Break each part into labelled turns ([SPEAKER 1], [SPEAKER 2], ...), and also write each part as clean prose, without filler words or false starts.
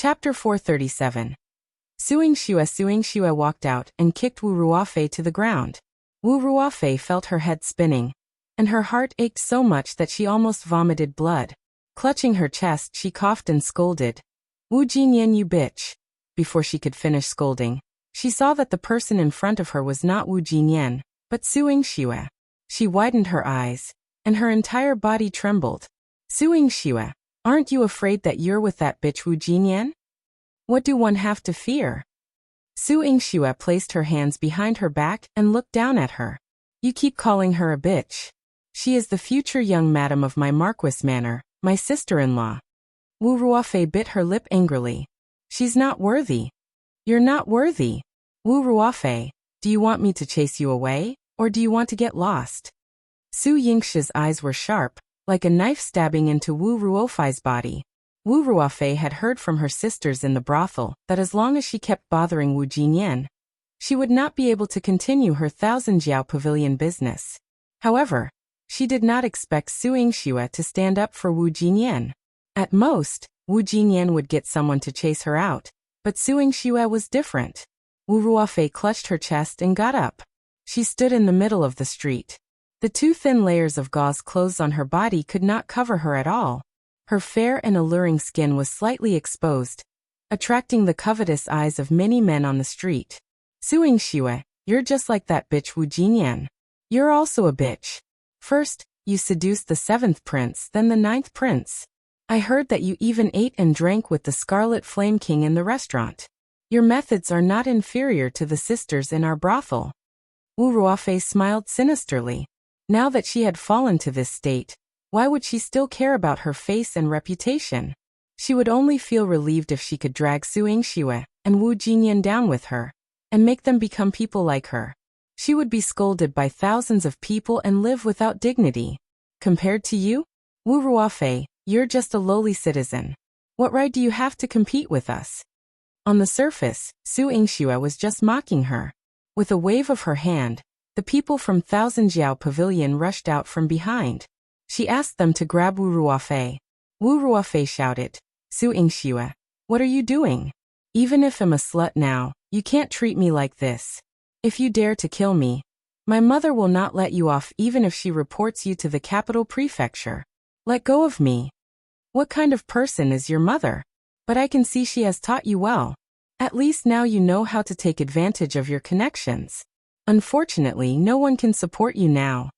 [SPEAKER 1] Chapter 437. Yingxue walked out and kicked Wu Ruofei to the ground. Wu Ruofei felt her head spinning, and her heart ached so much that she almost vomited blood. Clutching her chest, she coughed and scolded, "Wu Jinyan, you bitch." Before she could finish scolding, she saw that the person in front of her was not Wu Jinyan, but Yingxue. She widened her eyes, and her entire body trembled. "Yingxue, aren't you afraid that you're with that bitch Wu Jinyan? What do one have to fear?" Yingxue placed her hands behind her back and looked down at her. "You keep calling her a bitch. She is the future young madam of my Marquis Manor, my sister-in-law." Wu Ruofei bit her lip angrily. "She's not worthy. You're not worthy. Wu Ruofei, do you want me to chase you away, or do you want to get lost?" Yingxue's eyes were sharp, like a knife stabbing into Wu Ruofei's body. Wu Ruofei had heard from her sisters in the brothel that as long as she kept bothering Wu Jinyan, she would not be able to continue her Thousand Jiao Pavilion business. However, she did not expect Yingxue to stand up for Wu Jinyan. At most, Wu Jinyan would get someone to chase her out, but Yingxue was different. Wu Ruofei clutched her chest and got up. She stood in the middle of the street. The two thin layers of gauze clothes on her body could not cover her at all. Her fair and alluring skin was slightly exposed, attracting the covetous eyes of many men on the street. "Yingxue, you're just like that bitch Wu Jinyan. You're also a bitch. First, you seduced the 7th prince, then the 9th prince. I heard that you even ate and drank with the Scarlet Flame King in the restaurant. Your methods are not inferior to the sisters in our brothel." Wu Ruofei smiled sinisterly. Now that she had fallen to this state, why would she still care about her face and reputation? She would only feel relieved if she could drag Yingxue and Wu Jinyan down with her, and make them become people like her. She would be scolded by thousands of people and live without dignity. Compared to you, Wu Ruofei, you're just a lowly citizen. What right do you have to compete with us? On the surface, Yingxue was just mocking her. With a wave of her hand, the people from Thousand Jiao Pavilion rushed out from behind. She asked them to grab Wu Ruofei. Wu Ruofei shouted, "Yingxue, what are you doing? Even if I'm a slut now, you can't treat me like this. If you dare to kill me, my mother will not let you off even if she reports you to the capital prefecture. Let go of me." "What kind of person is your mother? But I can see she has taught you well. At least now you know how to take advantage of your connections. Unfortunately, no one can support you now."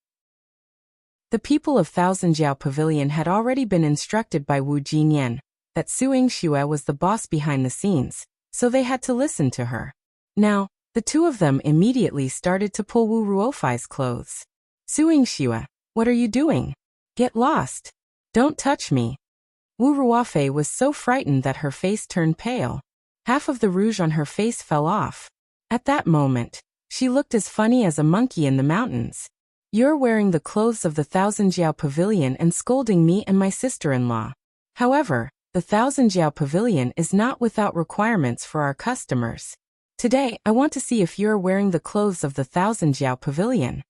[SPEAKER 1] The people of Thousand Jiao Pavilion had already been instructed by Wu Jinyan that Yingxue was the boss behind the scenes, so they had to listen to her. Now, the two of them immediately started to pull Wu Ruofei's clothes. "Yingxue, what are you doing? Get lost. Don't touch me." Wu Ruofei was so frightened that her face turned pale. Half of the rouge on her face fell off. At that moment, she looked as funny as a monkey in the mountains. "You're wearing the clothes of the Thousand Jiao Pavilion and scolding me and my sister-in-law. However, the Thousand Jiao Pavilion is not without requirements for our customers. Today, I want to see if you're wearing the clothes of the Thousand Jiao Pavilion."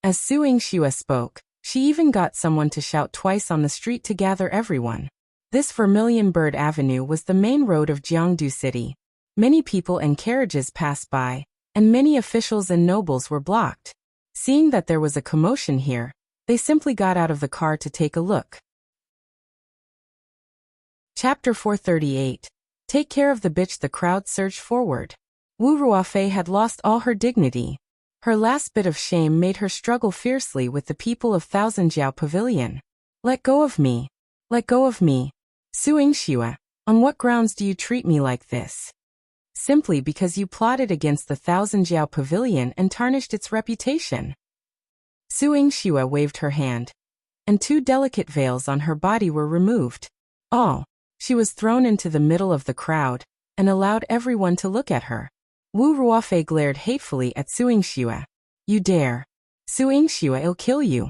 [SPEAKER 1] As Yingxue spoke, she even got someone to shout twice on the street to gather everyone. This Vermilion Bird Avenue was the main road of Jiangdu City. Many people and carriages passed by, and many officials and nobles were blocked. Seeing that there was a commotion here, they simply got out of the car to take a look. Chapter 438. Take care of the bitch. The crowd surged forward. Wu Ruofei had lost all her dignity. Her last bit of shame made her struggle fiercely with the people of Thousand Jiao Pavilion. "Let go of me. Let go of me. Yingxue, on what grounds do you treat me like this?" "Simply because you plotted against the Thousand Jiao Pavilion and tarnished its reputation." Yingxue waved her hand, and two delicate veils on her body were removed. She was thrown into the middle of the crowd, and allowed everyone to look at her. Wu Ruofei glared hatefully at Yingxue. "You dare. Yingxue, I'll kill you."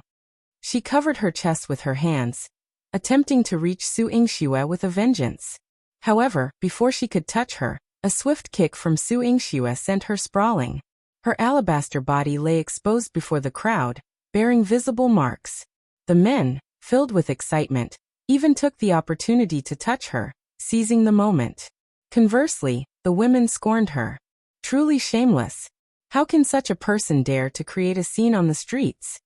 [SPEAKER 1] She covered her chest with her hands, attempting to reach Yingxue with a vengeance. However, before she could touch her, a swift kick from Yingxue sent her sprawling. Her alabaster body lay exposed before the crowd, bearing visible marks. The men, filled with excitement, even took the opportunity to touch her, seizing the moment. Conversely, the women scorned her. Truly shameless. How can such a person dare to create a scene on the streets?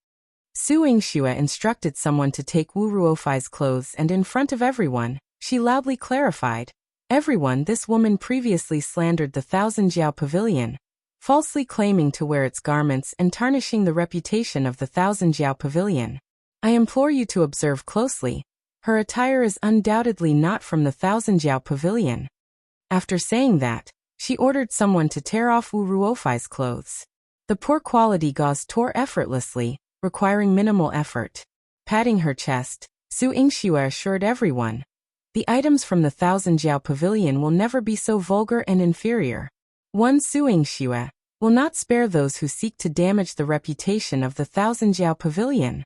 [SPEAKER 1] Su Yingxue instructed someone to take Wu Ruofei's clothes, and in front of everyone, she loudly clarified, "Everyone, this woman previously slandered the Thousand Jiao Pavilion, falsely claiming to wear its garments and tarnishing the reputation of the Thousand Jiao Pavilion. I implore you to observe closely. Her attire is undoubtedly not from the Thousand Jiao Pavilion." After saying that, she ordered someone to tear off Wu Ruofei's clothes. The poor quality gauze tore effortlessly, requiring minimal effort. Patting her chest, Su Yingxue assured everyone, "The items from the Thousand Jiao Pavilion will never be so vulgar and inferior. One Su Yingxue will not spare those who seek to damage the reputation of the Thousand Jiao Pavilion."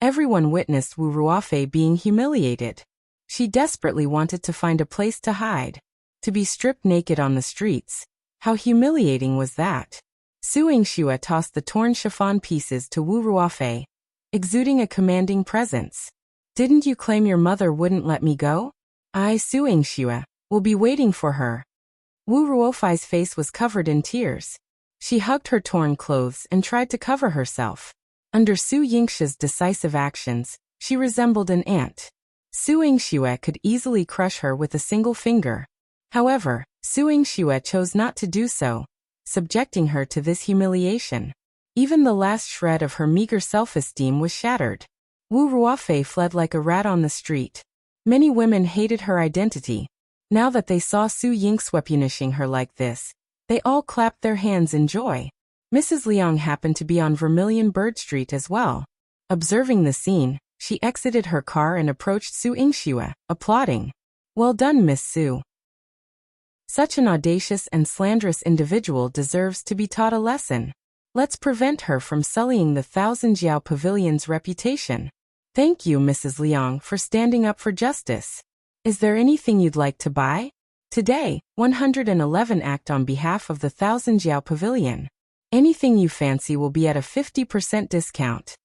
[SPEAKER 1] Everyone witnessed Wu Ruofei being humiliated. She desperately wanted to find a place to hide. To be stripped naked on the streets, how humiliating was that? Su Yingxue tossed the torn chiffon pieces to Wu Ruofei, exuding a commanding presence. "Didn't you claim your mother wouldn't let me go? I, Su Yingxue, will be waiting for her." Wu Ruofei's face was covered in tears. She hugged her torn clothes and tried to cover herself. Under Su Yingxue's decisive actions, she resembled an ant. Su Yingxue could easily crush her with a single finger. However, Su Yingxue chose not to do so, subjecting her to this humiliation. Even the last shred of her meager self-esteem was shattered. Wu Ruofei fled like a rat on the street. Many women hated her identity. Now that they saw Su Yingxue punishing her like this, they all clapped their hands in joy. Mrs. Liang happened to be on Vermilion Bird Street as well. Observing the scene, she exited her car and approached Su Yingxue, applauding. "Well done, Miss Su. Such an audacious and slanderous individual deserves to be taught a lesson. Let's prevent her from sullying the Thousand Jiao Pavilion's reputation." "Thank you, Mrs. Liang, for standing up for justice. Is there anything you'd like to buy? Today, 111 act on behalf of the Thousand Jiao Pavilion. Anything you fancy will be at a 50% discount."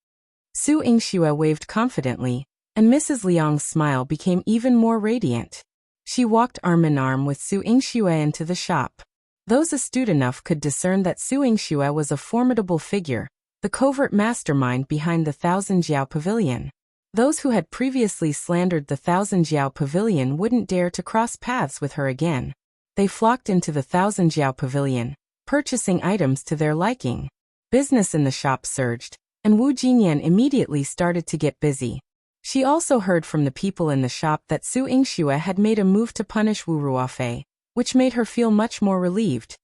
[SPEAKER 1] Su Yingxue waved confidently, and Mrs. Liang's smile became even more radiant. She walked arm in arm with Su Yingxue into the shop. Those astute enough could discern that Su Yingxue was a formidable figure, the covert mastermind behind the Thousand Jiao Pavilion. Those who had previously slandered the Thousand Jiao Pavilion wouldn't dare to cross paths with her again. They flocked into the Thousand Jiao Pavilion, purchasing items to their liking. Business in the shop surged, and Wu Jinyan immediately started to get busy. She also heard from the people in the shop that Su Yingxue had made a move to punish Wu Ruofei, which made her feel much more relieved.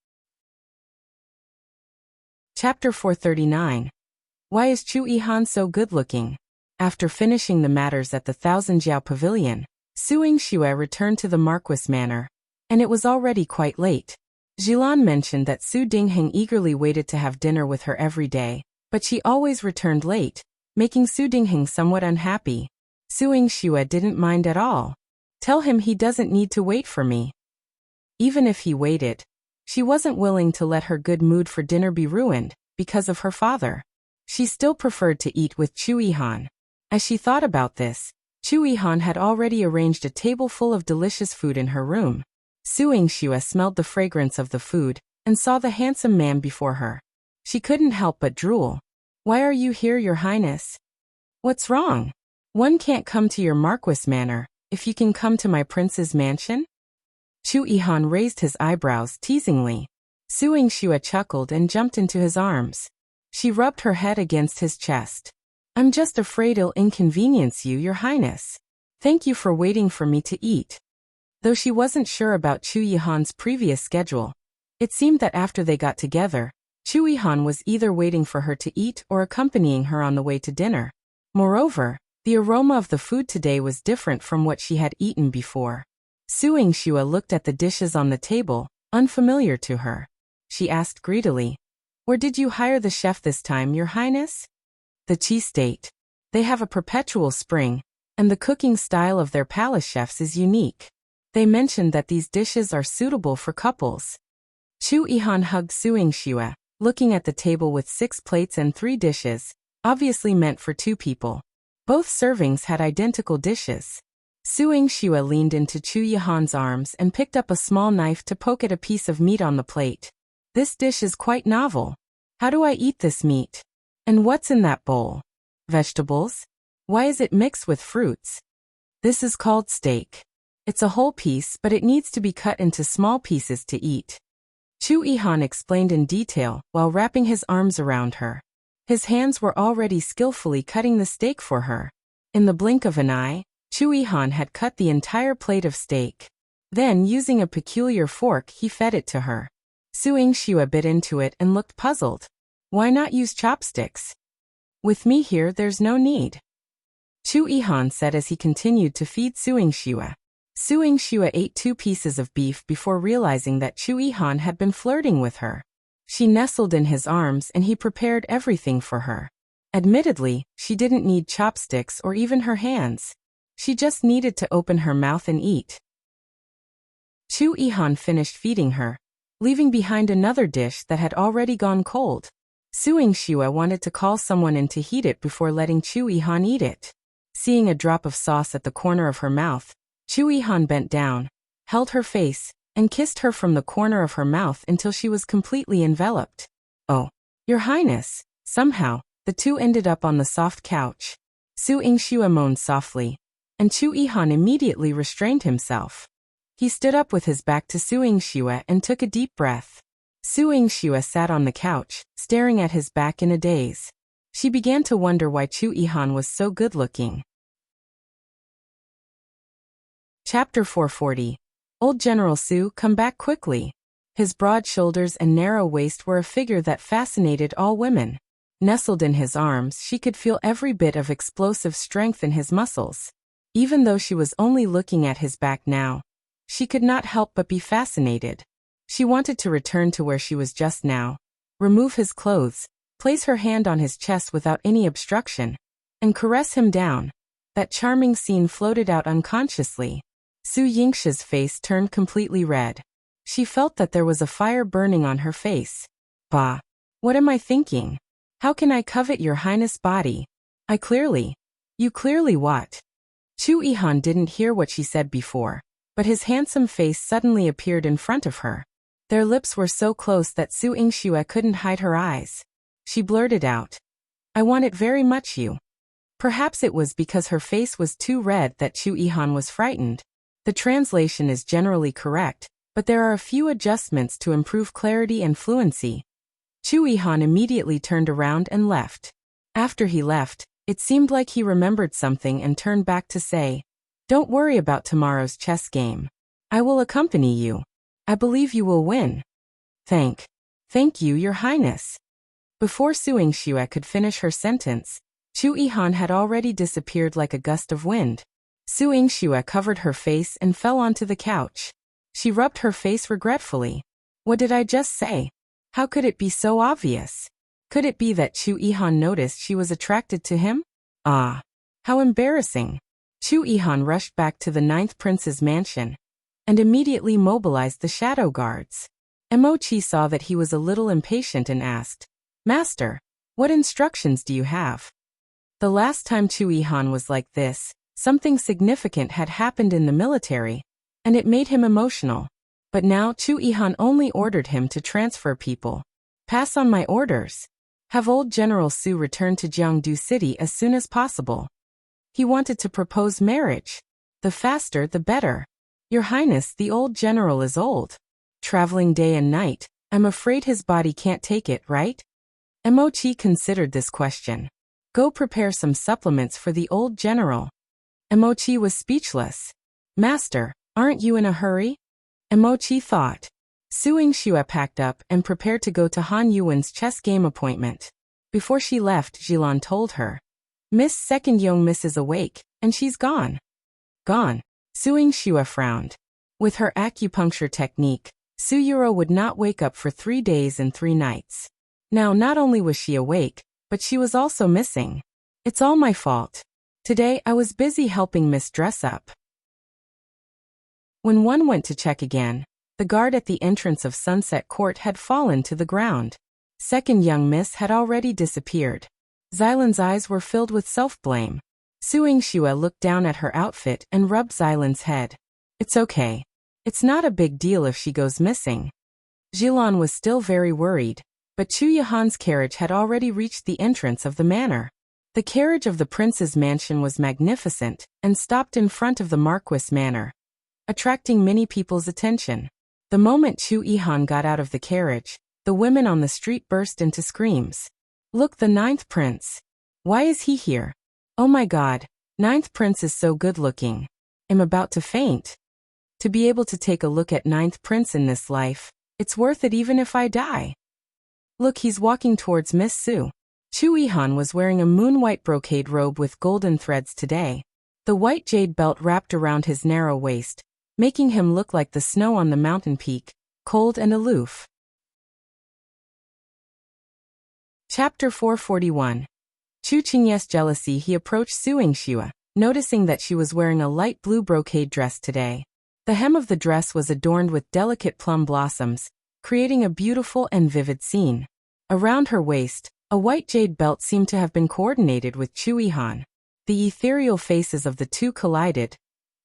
[SPEAKER 1] Chapter 439. Why is Chu Yihan so good-looking? After finishing the matters at the Thousand Jiao Pavilion, Su Yingxue returned to the Marquis Manor, and it was already quite late. Jilan mentioned that Su Dingheng eagerly waited to have dinner with her every day, but she always returned late, making Su Dingheng somewhat unhappy. Su Yingxue didn't mind at all. "Tell him he doesn't need to wait for me." Even if he waited, she wasn't willing to let her good mood for dinner be ruined because of her father. She still preferred to eat with Chu Yihan. As she thought about this, Chu Yihan had already arranged a table full of delicious food in her room. Su Yingxue smelled the fragrance of the food and saw the handsome man before her. She couldn't help but drool. "Why are you here, Your Highness? What's wrong? One can't come to your Marquis Manor if you can come to my prince's mansion?" Chu Yihan raised his eyebrows teasingly. Su Yingxue chuckled and jumped into his arms. She rubbed her head against his chest. "I'm just afraid it'll inconvenience you, Your Highness. Thank you for waiting for me to eat." Though she wasn't sure about Chu Yihan's previous schedule, it seemed that after they got together, Chu Yihan was either waiting for her to eat or accompanying her on the way to dinner. Moreover, the aroma of the food today was different from what she had eaten before. Su Yingxue looked at the dishes on the table, unfamiliar to her. She asked greedily, "Where did you hire the chef this time, Your Highness?" "The Qi State. They have a perpetual spring, and the cooking style of their palace chefs is unique. They mentioned that these dishes are suitable for couples." Chu Yihan hugged Su Yingxue, looking at the table with 6 plates and 3 dishes, obviously meant for 2 people. Both servings had identical dishes. Su Yingxue leaned into Chu Yihan's arms and picked up a small knife to poke at a piece of meat on the plate. This dish is quite novel. How do I eat this meat? And what's in that bowl? Vegetables? Why is it mixed with fruits? This is called steak. It's a whole piece, but it needs to be cut into small pieces to eat. Chu Yihan explained in detail while wrapping his arms around her. His hands were already skillfully cutting the steak for her. In the blink of an eye, Chu Yihan had cut the entire plate of steak. Then, using a peculiar fork, he fed it to her. Su Yingxue bit into it and looked puzzled. Why not use chopsticks? With me here, there's no need. Chu Yihan said as he continued to feed Su Yingxue. Su Yingxue ate 2 pieces of beef before realizing that Chu Yihan had been flirting with her. She nestled in his arms and he prepared everything for her. Admittedly, she didn't need chopsticks or even her hands. She just needed to open her mouth and eat. Chu Yihan finished feeding her, leaving behind another dish that had already gone cold. Su Yingxue wanted to call someone in to heat it before letting Chu Yihan eat it. Seeing a drop of sauce at the corner of her mouth, Chu Yihan bent down, held her face, and kissed her from the corner of her mouth until she was completely enveloped. Oh, Your Highness! Somehow, the two ended up on the soft couch. Su Yingxue moaned softly, and Chu Yihan immediately restrained himself. He stood up with his back to Su Yingxue and took a deep breath. Su Yingxue sat on the couch, staring at his back in a daze. She began to wonder why Chu Yihan was so good-looking. Chapter 440. Old General Su, come back quickly. His broad shoulders and narrow waist were a figure that fascinated all women. Nestled in his arms, she could feel every bit of explosive strength in his muscles. Even though she was only looking at his back now, she could not help but be fascinated. She wanted to return to where she was just now, remove his clothes, place her hand on his chest without any obstruction, and caress him down. That charming scene floated out unconsciously. Su Yingxue's face turned completely red. She felt that there was a fire burning on her face. Bah! What am I thinking? How can I covet your Highness' body? You clearly what? Chu Yihan didn't hear what she said before, but his handsome face suddenly appeared in front of her. Their lips were so close that Su Yingxue couldn't hide her eyes. She blurted out, I want it very much you. Perhaps it was because her face was too red that Chu Yihan was frightened. The translation is generally correct, but there are a few adjustments to improve clarity and fluency. Chu Yihan immediately turned around and left. After he left, it seemed like he remembered something and turned back to say, Don't worry about tomorrow's chess game. I will accompany you. I believe you will win. Thank you, Your Highness. Before Su Yingxue could finish her sentence, Chu Yihan had already disappeared like a gust of wind. Su Yingxue covered her face and fell onto the couch. She rubbed her face regretfully. What did I just say? How could it be so obvious? Could it be that Chu Yihan noticed she was attracted to him? Ah, how embarrassing. Chu Yihan rushed back to the 9th prince's mansion and immediately mobilized the shadow guards. Emochi saw that he was a little impatient and asked, Master, what instructions do you have? The last time Chu Yihan was like this, something significant had happened in the military, and it made him emotional. But now Chu Yihan only ordered him to transfer people. Pass on my orders. Have old General Su return to Jiangdu City as soon as possible. He wanted to propose marriage. The faster, the better. Your Highness, the old general is old. Traveling day and night, I'm afraid his body can't take it, right? Emochi considered this question. Go prepare some supplements for the old general. Emochi was speechless. Master, aren't you in a hurry? Emochi thought. Su Yingxue packed up and prepared to go to Han Yuwen's chess game appointment. Before she left, Jilan told her, Miss Second Young Miss is awake, and she's gone. Gone. Su Yingxue frowned. With her acupuncture technique, Su Yurou would not wake up for 3 days and 3 nights. Now not only was she awake, but she was also missing. It's all my fault. Today I was busy helping Miss dress up. When one went to check again, the guard at the entrance of Sunset Court had fallen to the ground. Second young Miss had already disappeared. Xilan's eyes were filled with self-blame. Su Yingxue looked down at her outfit and rubbed Xilan's head. It's okay. It's not a big deal if she goes missing. Jilan was still very worried, but Chu Yihan's carriage had already reached the entrance of the manor. The carriage of the prince's mansion was magnificent and stopped in front of the Marquis manor, attracting many people's attention. The moment Chu Yihan got out of the carriage, the women on the street burst into screams. Look, the ninth prince. Why is he here? Oh my god, ninth prince is so good looking. I'm about to faint. To be able to take a look at ninth prince in this life, it's worth it even if I die. Look, he's walking towards Miss Su. Chu Yihan was wearing a moon-white brocade robe with golden threads today. The white jade belt wrapped around his narrow waist, making him look like the snow on the mountain peak, cold and aloof. Chapter 441. Chu Qingye's jealousy. He approached Su Yingxue, noticing that she was wearing a light blue brocade dress today. The hem of the dress was adorned with delicate plum blossoms, creating a beautiful and vivid scene. Around her waist, a white jade belt seemed to have been coordinated with Chu Yihan. The ethereal faces of the two collided,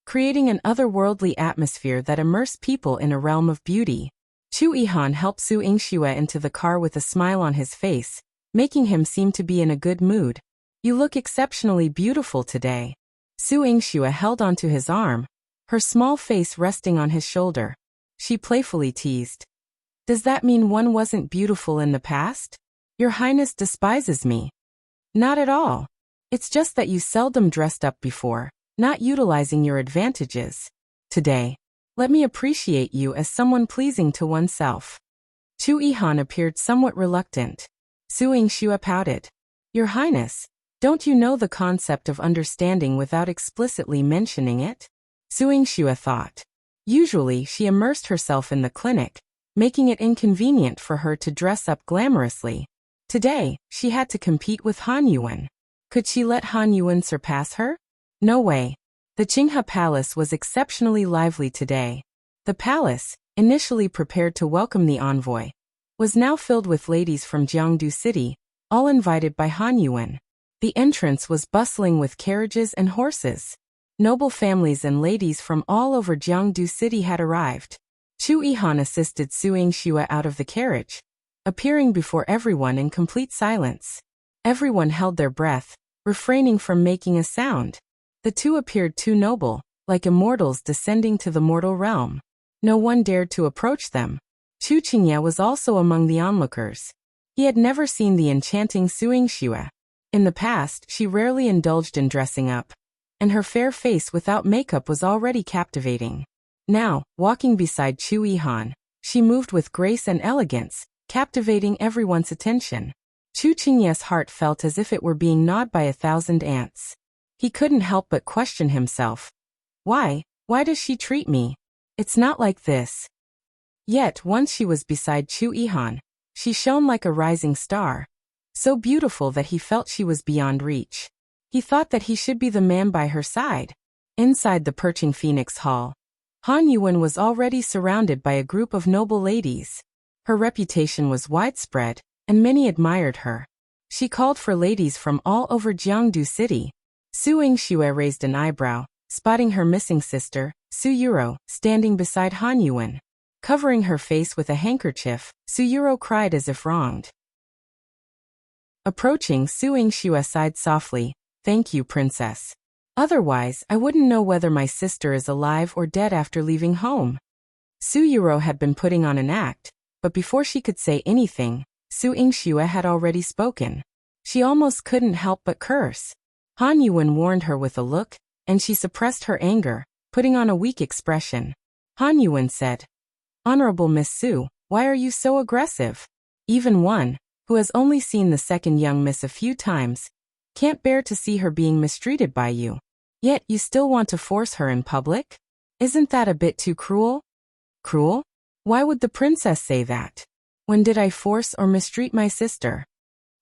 [SPEAKER 1] creating an otherworldly atmosphere that immersed people in a realm of beauty. Chu Yihan helped Su Yingxue into the car with a smile on his face, making him seem to be in a good mood. You look exceptionally beautiful today. Su Yingxue held onto his arm, her small face resting on his shoulder. She playfully teased. Does that mean one wasn't beautiful in the past? Your Highness despises me. Not at all. It's just that you seldom dressed up before, not utilizing your advantages. Today, let me appreciate you as someone pleasing to oneself. Chu Yihan appeared somewhat reluctant. Su Yingxue pouted. Your Highness, don't you know the concept of understanding without explicitly mentioning it? Su Yingxue thought. Usually she immersed herself in the clinic, making it inconvenient for her to dress up glamorously. Today, she had to compete with Han Yuwen. Could she let Han Yuwen surpass her? No way. The Chengye Palace was exceptionally lively today. The palace, initially prepared to welcome the envoy, was now filled with ladies from Jiangdu City, all invited by Han Yuwen. The entrance was bustling with carriages and horses. Noble families and ladies from all over Jiangdu City had arrived. Chu Yihan assisted Su Yingxue out of the carriage, appearing before everyone in complete silence. Everyone held their breath, refraining from making a sound. The two appeared too noble, like immortals descending to the mortal realm. No one dared to approach them. Chu Qingye was also among the onlookers. He had never seen the enchanting Su Yingxue. In the past, she rarely indulged in dressing up, and her fair face without makeup was already captivating. Now, walking beside Chu Yihan, she moved with grace and elegance, captivating everyone's attention. Chu Qingye's heart felt as if it were being gnawed by 1,000 ants. He couldn't help but question himself. Why does she treat me? It's not like this. Yet, once she was beside Chu Yihan, she shone like a rising star, so beautiful that he felt she was beyond reach. He thought that he should be the man by her side. Inside the perching Phoenix Hall, Han Yuwen was already surrounded by a group of noble ladies. Her reputation was widespread, and many admired her. She called for ladies from all over Jiangdu City. Su Yingxue raised an eyebrow, spotting her missing sister, Su Yurou, standing beside Han Yuwen. Covering her face with a handkerchief, Su Yurou cried as if wronged. Approaching, Su Yingxue sighed softly. Thank you, princess. Otherwise, I wouldn't know whether my sister is alive or dead after leaving home. Su Yurou had been putting on an act, but before she could say anything, Su Yingxue had already spoken. She almost couldn't help but curse. Han Yuwen warned her with a look, and she suppressed her anger, putting on a weak expression. Han Yuwen said, Honorable Miss Su, why are you so aggressive? Even one, who has only seen the second young miss a few times, can't bear to see her being mistreated by you. Yet you still want to force her in public? Isn't that a bit too cruel? Cruel? Why would the princess say that? When did I force or mistreat my sister?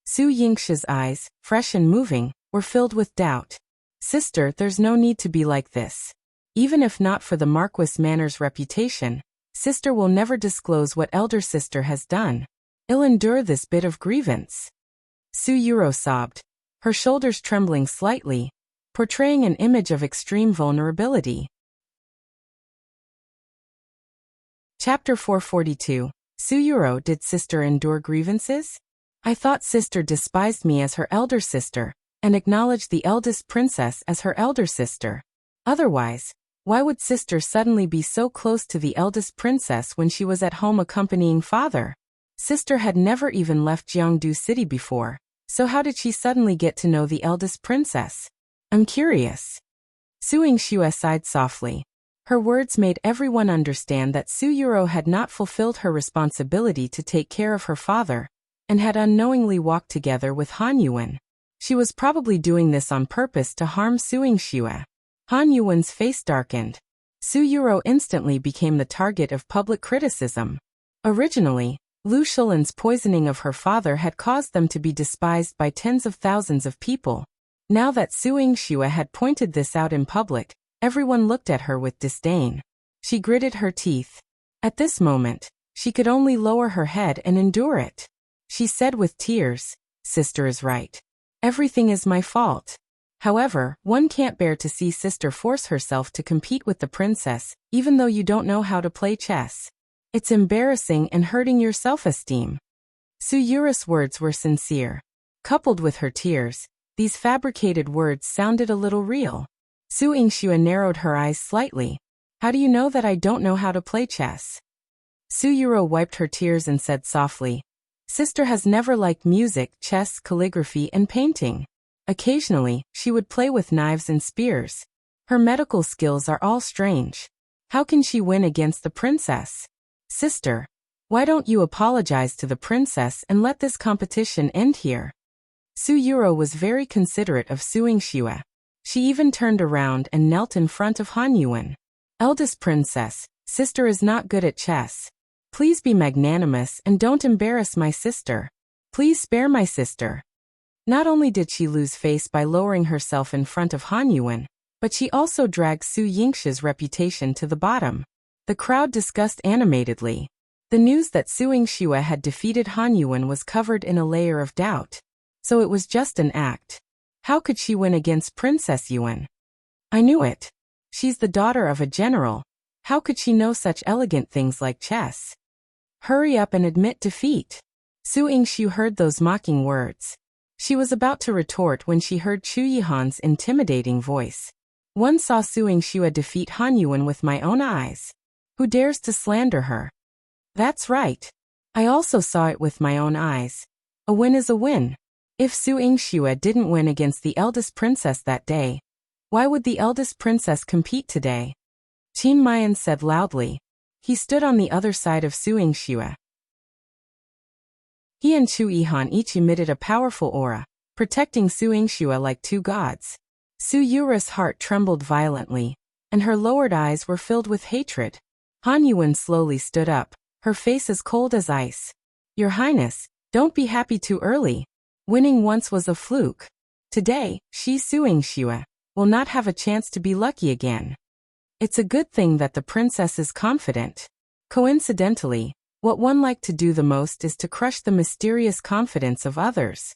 [SPEAKER 1] Su Yingxue's eyes, fresh and moving, were filled with doubt. Sister, there's no need to be like this. Even if not for the Marquis Manor's reputation, sister will never disclose what elder sister has done. I'll endure this bit of grievance. Su Yurou sobbed, her shoulders trembling slightly, portraying an image of extreme vulnerability. Chapter 442. Su Yurou, did sister endure grievances? I thought sister despised me as her elder sister, and acknowledged the eldest princess as her elder sister. Otherwise, why would sister suddenly be so close to the eldest princess when she was at home accompanying father? Sister had never even left Jiangdu City before, so how did she suddenly get to know the eldest princess? I'm curious. Su Yingxue sighed softly. Her words made everyone understand that Su Yurou had not fulfilled her responsibility to take care of her father, and had unknowingly walked together with Han Yuwen. She was probably doing this on purpose to harm Su Yingxue. Han Yuwen's face darkened. Su Yurou instantly became the target of public criticism. Originally, Lu Shulan's poisoning of her father had caused them to be despised by tens of thousands of people. Now that Su Yingxue had pointed this out in public, everyone looked at her with disdain. She gritted her teeth. At this moment, she could only lower her head and endure it. She said with tears, "Sister is right. Everything is my fault." However, one can't bear to see sister force herself to compete with the princess, even though you don't know how to play chess. It's embarrassing and hurting your self-esteem. Su Yurou's words were sincere. Coupled with her tears, these fabricated words sounded a little real. Su Yingxue narrowed her eyes slightly. How do you know that I don't know how to play chess? Su Yurou wiped her tears and said softly, Sister has never liked music, chess, calligraphy, and painting. Occasionally, she would play with knives and spears. Her medical skills are all strange. How can she win against the princess? Sister, why don't you apologize to the princess and let this competition end here? Su Yurou was very considerate of Su Yingxue. She even turned around and knelt in front of Han Yuwen. Eldest princess, sister is not good at chess. Please be magnanimous and don't embarrass my sister. Please spare my sister. Not only did she lose face by lowering herself in front of Han Yuwen, but she also dragged Su Yingxue's reputation to the bottom. The crowd discussed animatedly. The news that Su Yingxue had defeated Han Yuwen was covered in a layer of doubt. So it was just an act. How could she win against Princess Yuwen? I knew it. She's the daughter of a general. How could she know such elegant things like chess? Hurry up and admit defeat. Su Yingxue heard those mocking words. She was about to retort when she heard Chu Yihan's intimidating voice. One saw Su Yingxue defeat Han Yuwen with my own eyes. Who dares to slander her? That's right. I also saw it with my own eyes. A win is a win. If Su Yingxue didn't win against the eldest princess that day, why would the eldest princess compete today? Qin Mayan said loudly. He stood on the other side of Su Yingxue. He and Chu Yihan each emitted a powerful aura, protecting Su Yingxue like two gods. Su Yurou's heart trembled violently, and her lowered eyes were filled with hatred. Han Yuwen slowly stood up, her face as cold as ice. Your Highness, don't be happy too early. Winning once was a fluke. Today, she Su Yingxue will not have a chance to be lucky again. It's a good thing that the princess is confident. Coincidentally, what one liked to do the most is to crush the mysterious confidence of others.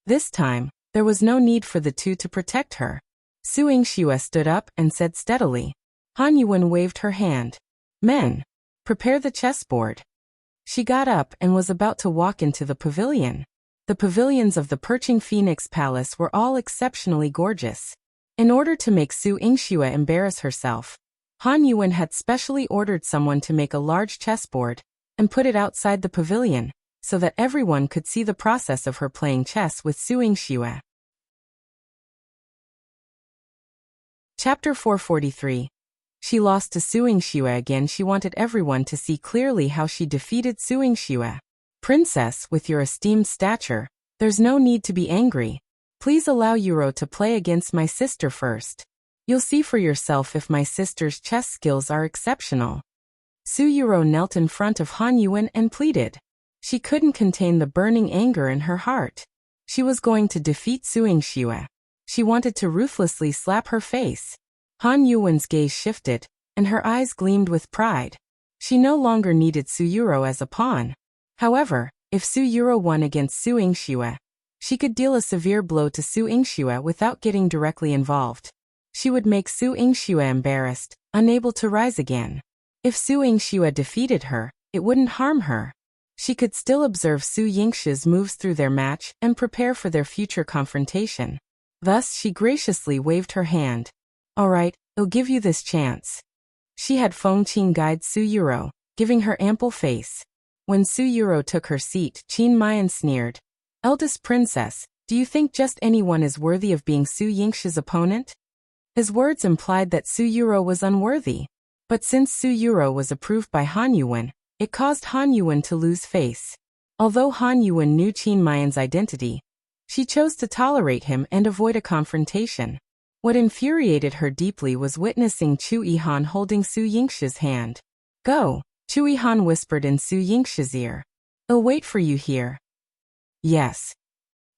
[SPEAKER 1] This time, there was no need for the two to protect her. Su Yingxue stood up and said steadily. Han Yuwen waved her hand. Men, prepare the chessboard. She got up and was about to walk into the pavilion. The pavilions of the Perching Phoenix Palace were all exceptionally gorgeous. In order to make Su Yingxue embarrass herself, Han Yuwen had specially ordered someone to make a large chessboard and put it outside the pavilion, so that everyone could see the process of her playing chess with Su Yingxue. Chapter 443. She lost to Su Yingxue again. She wanted everyone to see clearly how she defeated Su Yingxue. Princess, with your esteemed stature, there's no need to be angry. Please allow Yurou to play against my sister first. You'll see for yourself if my sister's chess skills are exceptional. Su Yurou knelt in front of Han Yuwen and pleaded. She couldn't contain the burning anger in her heart. She was going to defeat Su Yingxue. She wanted to ruthlessly slap her face. Han Yuwen's gaze shifted, and her eyes gleamed with pride. She no longer needed Su Yurou as a pawn. However, if Su Yurou won against Su Yingxue, She could deal a severe blow to Su Yingxue without getting directly involved. She would make Su Yingxue embarrassed, unable to rise again. If Su Yingxue defeated her, it wouldn't harm her. She could still observe Su Yingxue's moves through their match and prepare for their future confrontation. Thus, she graciously waved her hand. All right, I'll give you this chance. She had Fengqin guide Su Yurou, giving her ample face. When Su Yurou took her seat, Qin Mayan sneered. Eldest princess, do you think just anyone is worthy of being Su Yingxue's opponent? His words implied that Su Yurou was unworthy. But since Su Yurou was approved by Han Yuwen, it caused Han Yuwen to lose face. Although Han Yuwen knew Qin Mayan's identity, she chose to tolerate him and avoid a confrontation. What infuriated her deeply was witnessing Chu Yihan holding Su Yingxue's hand. Go, Chu Yihan whispered in Su Yingxue's ear. I'll wait for you here. Yes.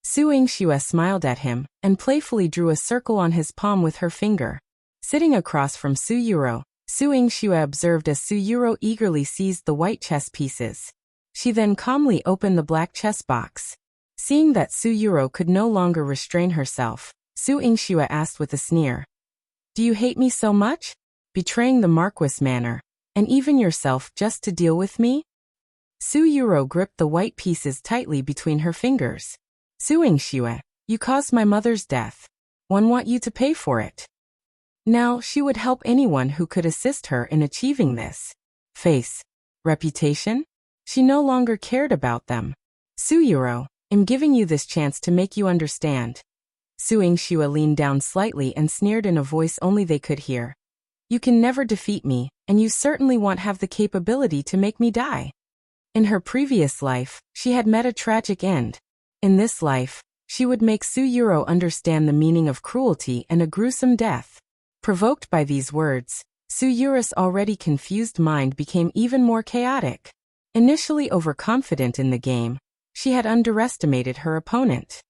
[SPEAKER 1] Su Yingxue smiled at him and playfully drew a circle on his palm with her finger. Sitting across from Su Yurou, Su Yingxue observed as Su Yurou eagerly seized the white chess pieces. She then calmly opened the black chess box. Seeing that Su Yurou could no longer restrain herself, Su Yingxue asked with a sneer. Do you hate me so much? Betraying the Marquis manner, and even yourself just to deal with me? Su Yurou gripped the white pieces tightly between her fingers. Su Yingxue, you caused my mother's death. One want you to pay for it. Now she would help anyone who could assist her in achieving this. Face. Reputation? She no longer cared about them. Su Yurou, I'm giving you this chance to make you understand. Su Yingxue leaned down slightly and sneered in a voice only they could hear. You can never defeat me, and you certainly won't have the capability to make me die. In her previous life, she had met a tragic end. In this life, she would make Su Yurou understand the meaning of cruelty and a gruesome death. Provoked by these words, Su Yurou's already confused mind became even more chaotic. Initially overconfident in the game, she had underestimated her opponent.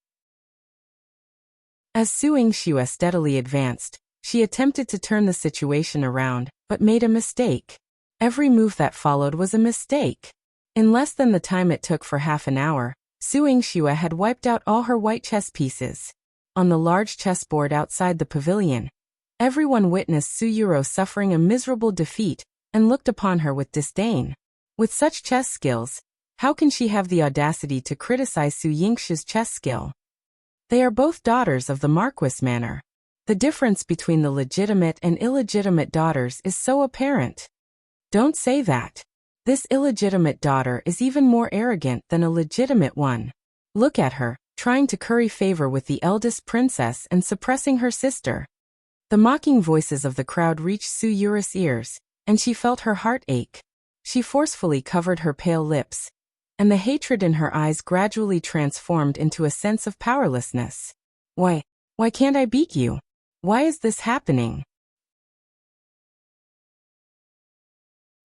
[SPEAKER 1] As Su Yingxue steadily advanced, she attempted to turn the situation around, but made a mistake. Every move that followed was a mistake. In less than the time it took for half an hour, Su Yingxue had wiped out all her white chess pieces. On the large chessboard outside the pavilion, everyone witnessed Su Yurou suffering a miserable defeat and looked upon her with disdain. With such chess skills, how can she have the audacity to criticize Su Yingxue's chess skill? They are both daughters of the Marquis manor. The difference between the legitimate and illegitimate daughters is so apparent. Don't say that. This illegitimate daughter is even more arrogant than a legitimate one. Look at her, trying to curry favor with the eldest princess and suppressing her sister. The mocking voices of the crowd reached Su Yurou's ears, and she felt her heart ache. She forcefully covered her pale lips, and the hatred in her eyes gradually transformed into a sense of powerlessness. Why can't I beat you? Why is this happening?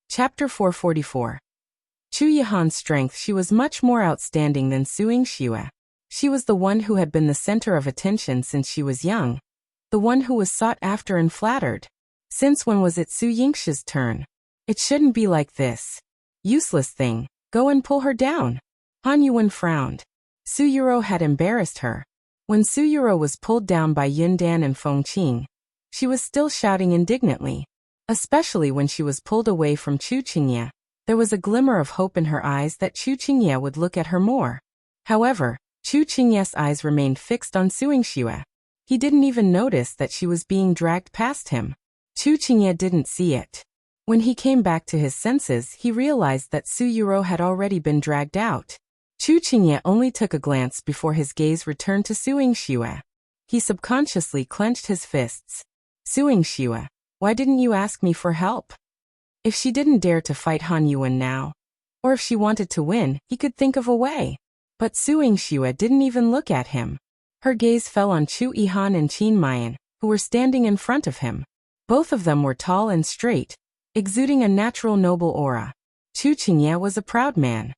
[SPEAKER 1] Chapter 444. Chu Yihan's strength. She was much more outstanding than Su Yingxue. She was the one who had been the center of attention since she was young. The one who was sought after and flattered. Since when was it Su Yingxue's turn? It shouldn't be like this. Useless thing, go and pull her down. Han Yuwen frowned. Su Yurou had embarrassed her. When Su Yurou was pulled down by Yundan and Fengqin, she was still shouting indignantly. Especially when she was pulled away from Chu Chengye, there was a glimmer of hope in her eyes that Chu Chengye would look at her more. However, Chu Chengye's eyes remained fixed on Su Yingxue. He didn't even notice that she was being dragged past him. Chu Chengye didn't see it. When he came back to his senses, he realized that Su Yurou had already been dragged out. Chu Chengye only took a glance before his gaze returned to Su Yingxue. He subconsciously clenched his fists. Su Yingxue, why didn't you ask me for help? If she didn't dare to fight Han Yuwen now, or if she wanted to win, he could think of a way. But Su Yingxue didn't even look at him. Her gaze fell on Chu Yihan and Qin Mayan, who were standing in front of him. Both of them were tall and straight, exuding a natural noble aura. Chu Chengye was a proud man.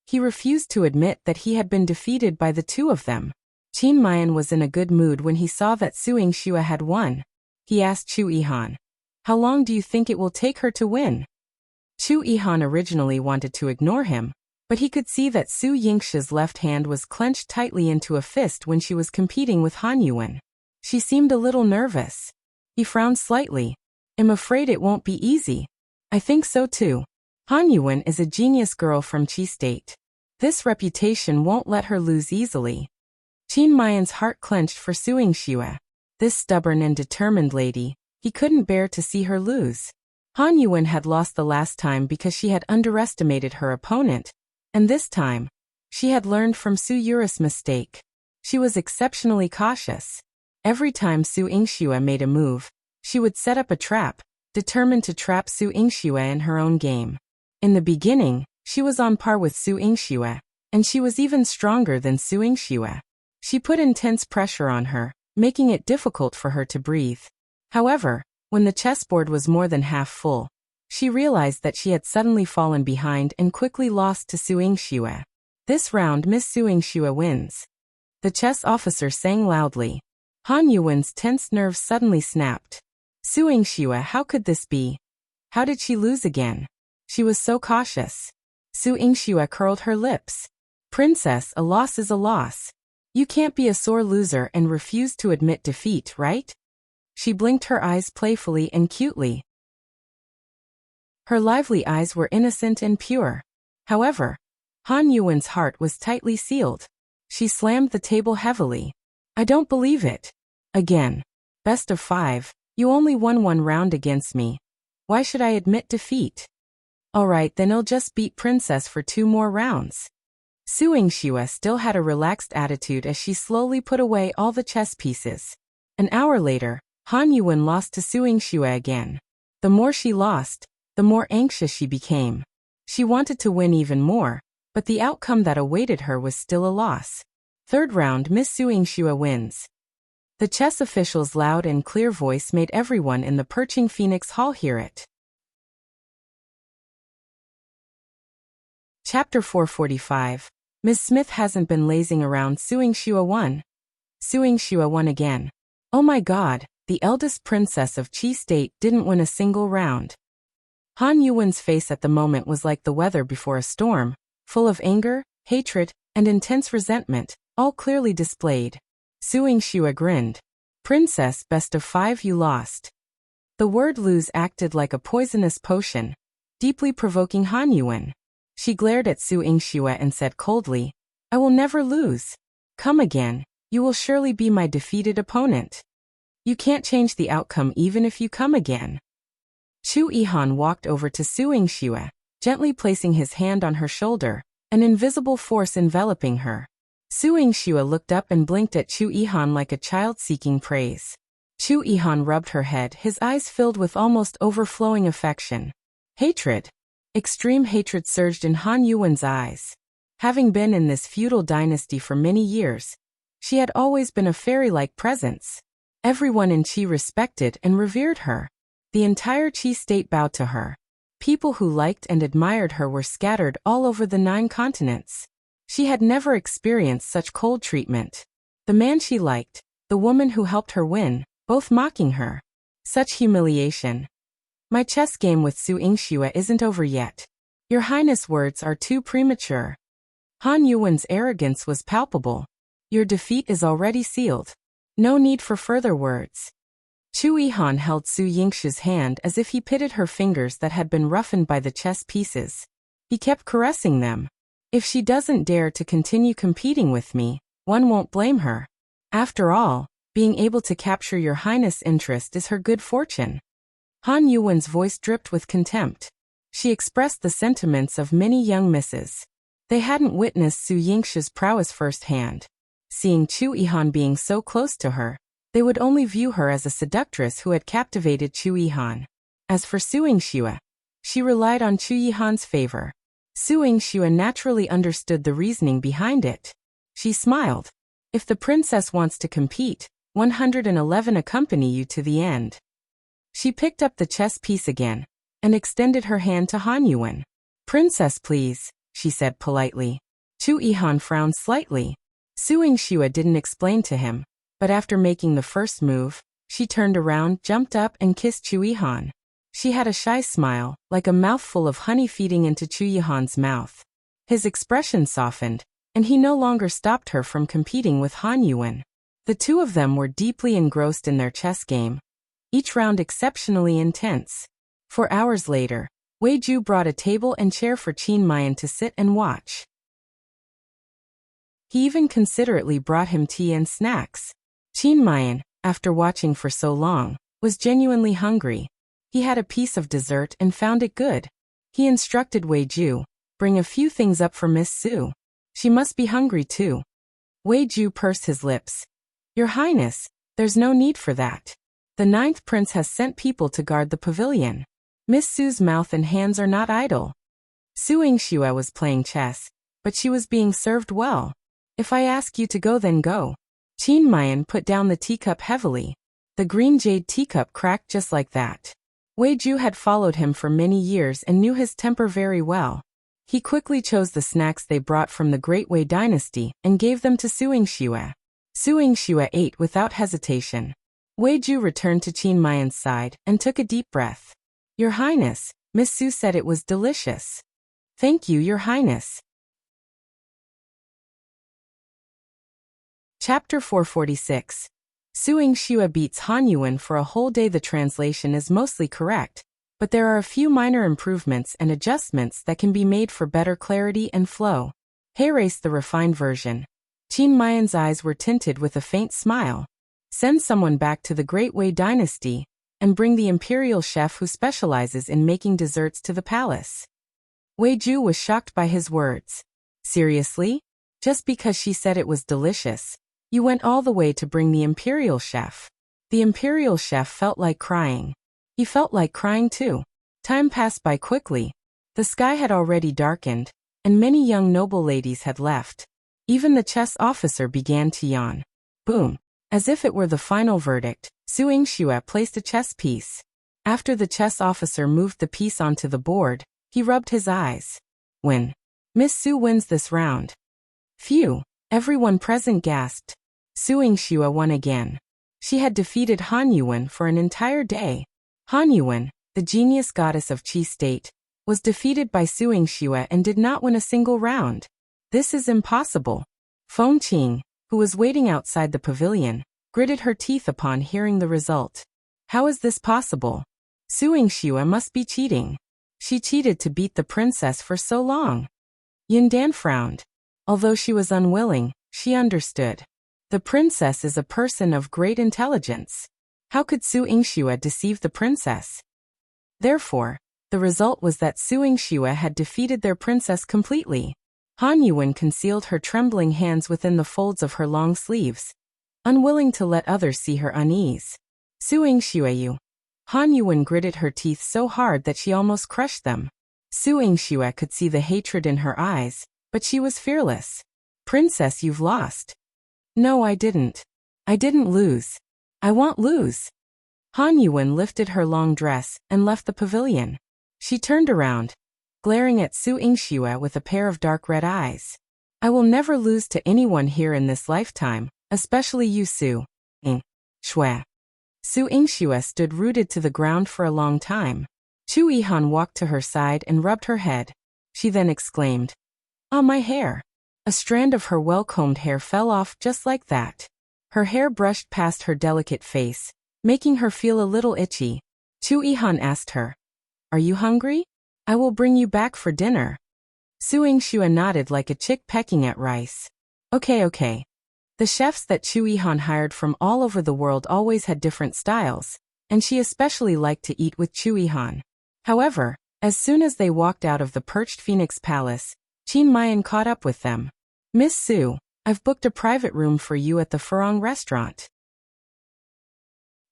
[SPEAKER 1] He refused to admit that he had been defeated by the two of them. Qin Mayan was in a good mood when he saw that Su Yingxue had won. He asked Chu Yihan, "How long do you think it will take her to win?" Chu Yihan originally wanted to ignore him, But he could see that Su Yingxue's left hand was clenched tightly into a fist when she was competing with Han Yuwen. She seemed a little nervous. He frowned slightly. I'm afraid it won't be easy. I think so too. Han Yuwen is a genius girl from Qi State. This reputation won't let her lose easily. Qin Mayan's heart clenched for Su Yingxue. This stubborn and determined lady, he couldn't bear to see her lose. Han Yuwen had lost the last time because she had underestimated her opponent, and this time, she had learned from Su Yurou's mistake. She was exceptionally cautious. Every time Su Yingxue made a move, she would set up a trap, determined to trap Su Yingxue in her own game. In the beginning, she was on par with Su Yingxue, and she was even stronger than Su Yingxue. She put intense pressure on her, making it difficult for her to breathe. However, when the chessboard was more than half full, she realized that she had suddenly fallen behind and quickly lost to Su Yingxue. This round Miss Su Yingxue wins. The chess officer sang loudly. Han Yuwen's tense nerves suddenly snapped. Su Yingxue, how could this be? How did she lose again? She was so cautious. Su Yingxue curled her lips. Princess, a loss is a loss. You can't be a sore loser and refuse to admit defeat, right? She blinked her eyes playfully and cutely. Her lively eyes were innocent and pure. However, Han Yuwen's heart was tightly sealed. She slammed the table heavily. I don't believe it. Again. Best of 5, you only won 1 round against me. Why should I admit defeat? Alright, then I'll just beat Princess for 2 more rounds. Su Yingxue still had a relaxed attitude as she slowly put away all the chess pieces. An hour later, Han Yuwen lost to Su Yingxue again. The more she lost, the more anxious she became. She wanted to win even more, but the outcome that awaited her was still a loss. 3rd round, Miss Su Yingxue wins. The chess official's loud and clear voice made everyone in the Perching Phoenix Hall hear it. Chapter 445. Ms. Smith hasn't been lazing around. Su Yingxue won. Su Yingxue won again. Oh my god, the eldest princess of Qi State didn't win a single round. Han Yuwen's face at the moment was like the weather before a storm, full of anger, hatred, and intense resentment, all clearly displayed. Su Yingxue grinned. Princess, best of 5, you lost. The word lose acted like a poisonous potion, deeply provoking Han Yuwen. She glared at Su Yingxue and said coldly, I will never lose. Come again, you will surely be my defeated opponent. You can't change the outcome even if you come again. Chu Yihan walked over to Su Yingxue, gently placing his hand on her shoulder, an invisible force enveloping her. Su Yingxue looked up and blinked at Chu Yihan like a child seeking praise. Chu Yihan rubbed her head, his eyes filled with almost overflowing affection. Hatred. Extreme hatred surged in Han Yuwen's eyes. Having been in this feudal dynasty for many years, she had always been a fairy-like presence. Everyone in Qi respected and revered her. The entire Qi state bowed to her. People who liked and admired her were scattered all over the 9 continents. She had never experienced such cold treatment. The man she liked, the woman who helped her win, both mocking her. Such humiliation. My chess game with Su Yingxue isn't over yet. Your Highness' words are too premature. Han Yuwen's arrogance was palpable. Your defeat is already sealed. No need for further words. Chu Yihan held Su Yingxue's hand as if he pitted her fingers that had been roughened by the chess pieces. He kept caressing them. If she doesn't dare to continue competing with me, one won't blame her. After all, being able to capture your Highness' interest is her good fortune. Han Yuwen's voice dripped with contempt. She expressed the sentiments of many young misses. They hadn't witnessed Su Yingxue's prowess firsthand. Seeing Chu Yihan being so close to her, they would only view her as a seductress who had captivated Chu Yihan. As for Su Yingxue, she relied on Chu Yihan's favor. Su Yingxue naturally understood the reasoning behind it. She smiled. If the princess wants to compete, 111 accompany you to the end. She picked up the chess piece again, and extended her hand to Han Yuwen. Princess, please, she said politely. Chu Yihan frowned slightly. Su Yingxue didn't explain to him, but after making the first move, she turned around, jumped up, and kissed Chu Yihan. She had a shy smile, like a mouthful of honey feeding into Chu Yihan's mouth. His expression softened, and he no longer stopped her from competing with Han Yuwen. The two of them were deeply engrossed in their chess game, each round exceptionally intense. 4 hours later, Wei Ju brought a table and chair for Qin Mayan to sit and watch. He even considerately brought him tea and snacks. Qin Mayan, after watching for so long, was genuinely hungry. He had a piece of dessert and found it good. He instructed Wei Ju, "Bring a few things up for Miss Su. She must be hungry too." Wei Ju pursed his lips. "Your Highness, there's no need for that. The 9th prince has sent people to guard the pavilion. Miss Su's mouth and hands are not idle." Su Yingxue was playing chess, but she was being served well. "If I ask you to go, then go." Qin Mayan put down the teacup heavily. The green jade teacup cracked just like that. Wei Ju had followed him for many years and knew his temper very well. He quickly chose the snacks they brought from the Great Wei dynasty and gave them to Su Yingxue. Su Yingxue ate without hesitation. Wei Ju returned to Qin Mayan's side and took a deep breath. "Your Highness, Miss Su said it was delicious." "Thank you, Your Highness." Chapter 446. Su Yingxue beats Han Yuwen for a whole day. The translation is mostly correct, but there are a few minor improvements and adjustments that can be made for better clarity and flow. Erase the refined version. Qin Mayan's eyes were tinted with a faint smile. "Send someone back to the Great Wei dynasty, and bring the imperial chef who specializes in making desserts to the palace." Wei Ju was shocked by his words. "Seriously? Just because she said it was delicious, you went all the way to bring the imperial chef?" The imperial chef felt like crying. He felt like crying too. Time passed by quickly. The sky had already darkened, and many young noble ladies had left. Even the chess officer began to yawn. Boom! As if it were the final verdict, Su Yingxue placed a chess piece. After the chess officer moved the piece onto the board, he rubbed his eyes. "Win. Miss Su wins this round." Phew! Everyone present gasped. Su Yingxue won again. She had defeated Han Yuwen for an entire day. Han Yuwen, the genius goddess of Qi state, was defeated by Su Yingxue and did not win a single round. This is impossible. Feng Qing, who was waiting outside the pavilion, gritted her teeth upon hearing the result. How is this possible? Su Yingxue must be cheating. She cheated to beat the princess for so long. Yundan frowned. Although she was unwilling, she understood. The princess is a person of great intelligence. How could Su Yingxue deceive the princess? Therefore, the result was that Su Yingxue had defeated their princess completely. Han Yuwen concealed her trembling hands within the folds of her long sleeves, unwilling to let others see her unease. Su Yingxue. Han Yuwen gritted her teeth so hard that she almost crushed them. Su Yingxue could see the hatred in her eyes, but she was fearless. "Princess, you've lost." "No, I didn't. I didn't lose. I won't lose." Han Yuwen lifted her long dress and left the pavilion. She turned around, glaring at Su Yingxue with a pair of dark red eyes. "I will never lose to anyone here in this lifetime, especially you, Su Yingxue." Su Yingxue stood rooted to the ground for a long time. Chu Yihan walked to her side and rubbed her head. She then exclaimed, "Ah, my hair." A strand of her well-combed hair fell off just like that. Her hair brushed past her delicate face, making her feel a little itchy. Chu Yihan asked her, "Are you hungry? I will bring you back for dinner." Su Yingxue nodded like a chick pecking at rice. Okay. The chefs that Chu Yihan hired from all over the world always had different styles, and she especially liked to eat with Chu Yihan. However, as soon as they walked out of the perched Phoenix Palace, Qin Mayan caught up with them. "Miss Su, I've booked a private room for you at the Furong restaurant.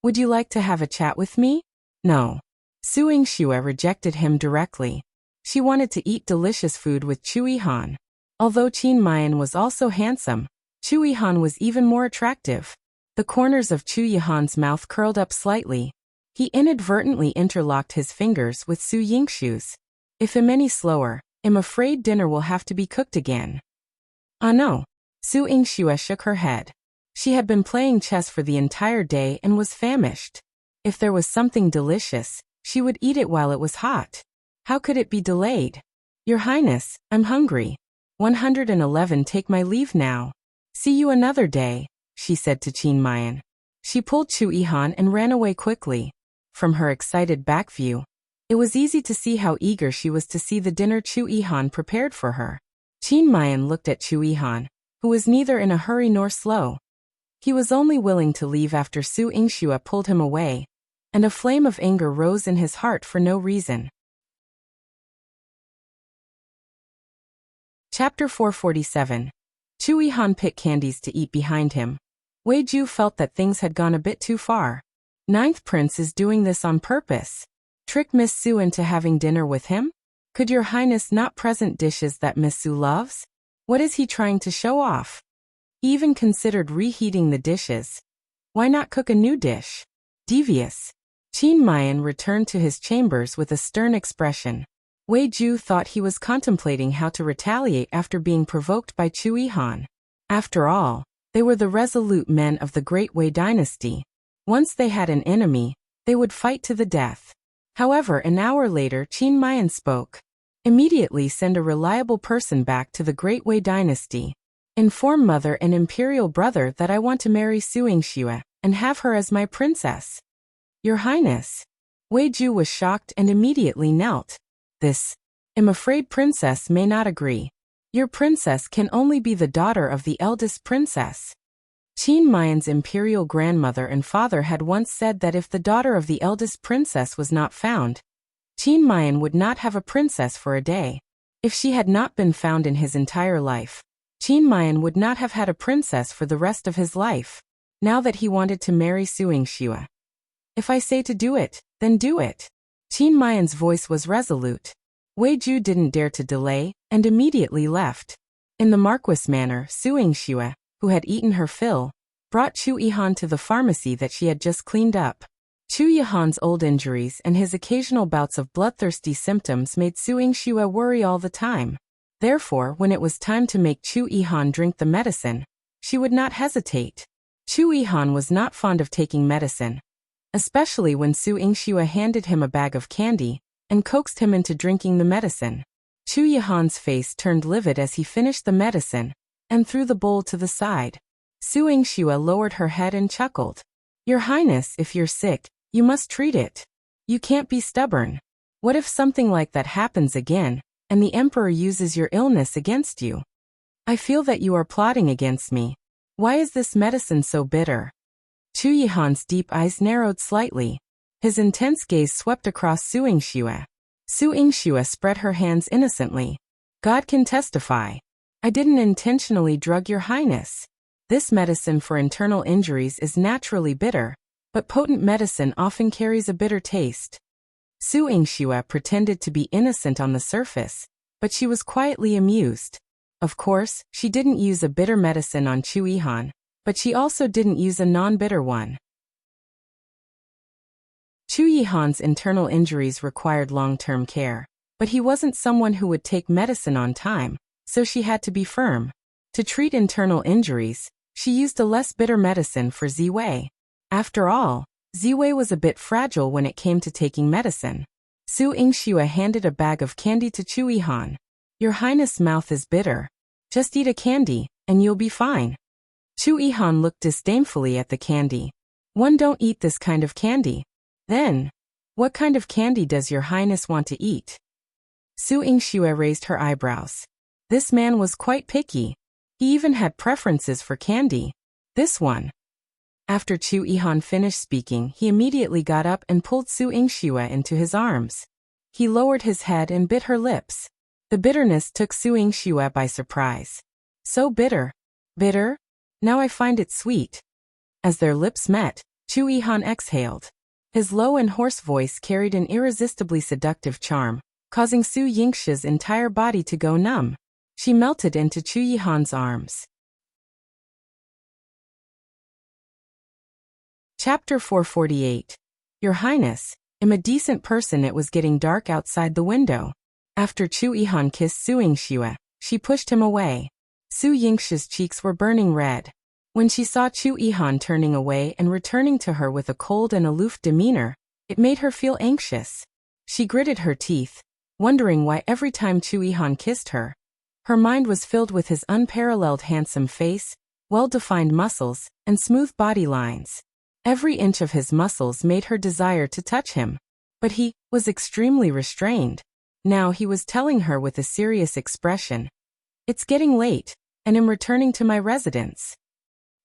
[SPEAKER 1] Would you like to have a chat with me?" "No." Su Yingxue rejected him directly. She wanted to eat delicious food with Chu Yihan. Although Qin Mayan was also handsome, Chu Yihan was even more attractive. The corners of Chu Yihan's mouth curled up slightly. He inadvertently interlocked his fingers with Su Yingxue's. "If I'm any slower, I'm afraid dinner will have to be cooked again." "Ah no." Su Yingxue shook her head. She had been playing chess for the entire day and was famished. If there was something delicious, she would eat it while it was hot. How could it be delayed? "Your Highness, I'm hungry." 111 Take my leave now. See you another day, she said to Qin Mayan. She pulled Chu Yihan and ran away quickly. From her excited back view, it was easy to see how eager she was to see the dinner Chu Yihan prepared for her. Qin Mayan looked at Chu Yihan, who was neither in a hurry nor slow. He was only willing to leave after Su Yingxue pulled him away, and a flame of anger rose in his heart for no reason. Chapter 447. Chu Yihan picked candies to eat behind him. Wei Ju felt that things had gone a bit too far. Ninth Prince is doing this on purpose. Trick Miss Su into having dinner with him? Could your Highness not present dishes that Miss Su loves? What is he trying to show off? He even considered reheating the dishes. Why not cook a new dish? Devious. Qin Mayan returned to his chambers with a stern expression. Wei Ju thought he was contemplating how to retaliate after being provoked by Chu Yihan. After all, they were the resolute men of the Great Wei dynasty. Once they had an enemy, they would fight to the death. However, an hour later Qin Mayan spoke. Immediately send a reliable person back to the Great Wei dynasty. Inform mother and imperial brother that I want to marry Su Yingxue and have her as my princess. Your Highness. Wei Ju was shocked and immediately knelt. I'm afraid princess may not agree. Your princess can only be the daughter of the eldest princess. Qin Mayan's imperial grandmother and father had once said that if the daughter of the eldest princess was not found, Qin Mayan would not have a princess for a day. If she had not been found in his entire life, Qin Mayan would not have had a princess for the rest of his life. Now that he wanted to marry Su Yingxue. If I say to do it, then do it. Qin Mayan's voice was resolute. Wei Ju didn't dare to delay, and immediately left. In the Marquis manner, Su Yingxue, who had eaten her fill, brought Chu Yihan to the pharmacy that she had just cleaned up. Chu Yihan's old injuries and his occasional bouts of bloodthirsty symptoms made Su Yingxue worry all the time. Therefore, when it was time to make Chu Yihan drink the medicine, she would not hesitate. Chu Yihan was not fond of taking medicine, especially when Su Yingxue handed him a bag of candy and coaxed him into drinking the medicine. Chu Yihan's face turned livid as he finished the medicine and threw the bowl to the side. Su Yingxue lowered her head and chuckled. Your Highness, if you're sick, you must treat it. You can't be stubborn. What if something like that happens again, and the Emperor uses your illness against you? I feel that you are plotting against me. Why is this medicine so bitter? Chu Yihan's deep eyes narrowed slightly. His intense gaze swept across Su Yingxue. Su Yingxue spread her hands innocently. God can testify. I didn't intentionally drug your Highness. This medicine for internal injuries is naturally bitter, but potent medicine often carries a bitter taste. Su Yingxue pretended to be innocent on the surface, but she was quietly amused. Of course, she didn't use a bitter medicine on Chu Yihan, but she also didn't use a non-bitter one. Chu Yihan's internal injuries required long-term care, but he wasn't someone who would take medicine on time, so she had to be firm. To treat internal injuries, she used a less bitter medicine for Ziwei. After all, Ziwei was a bit fragile when it came to taking medicine. Su Yingxue handed a bag of candy to Chu Yihan. Your Highness' mouth is bitter. Just eat a candy, and you'll be fine. Chu Yihan looked disdainfully at the candy. One don't eat this kind of candy. Then, what kind of candy does your Highness want to eat? Su Yingxue raised her eyebrows. This man was quite picky. He even had preferences for candy. This one. After Chu Yihan finished speaking, he immediately got up and pulled Su Yingxue into his arms. He lowered his head and bit her lips. The bitterness took Su Yingxue by surprise. So bitter. Bitter? Now I find it sweet. As their lips met, Chu Yihan exhaled. His low and hoarse voice carried an irresistibly seductive charm, causing Su Yingxue's entire body to go numb. She melted into Chu Yihan's arms. Chapter 448. Your Highness, I'm a decent person. It was getting dark outside the window. After Chu Yihan kissed Su Yingxue, she pushed him away. Su Yingxue's cheeks were burning red. When she saw Chu Yihan turning away and returning to her with a cold and aloof demeanor, it made her feel anxious. She gritted her teeth, wondering why every time Chu Yihan kissed her, Her mind was filled with his unparalleled handsome face, well-defined muscles, and smooth body lines. Every inch of his muscles made her desire to touch him. But he was extremely restrained. Now he was telling her with a serious expression, "It's getting late, and I'm returning to my residence."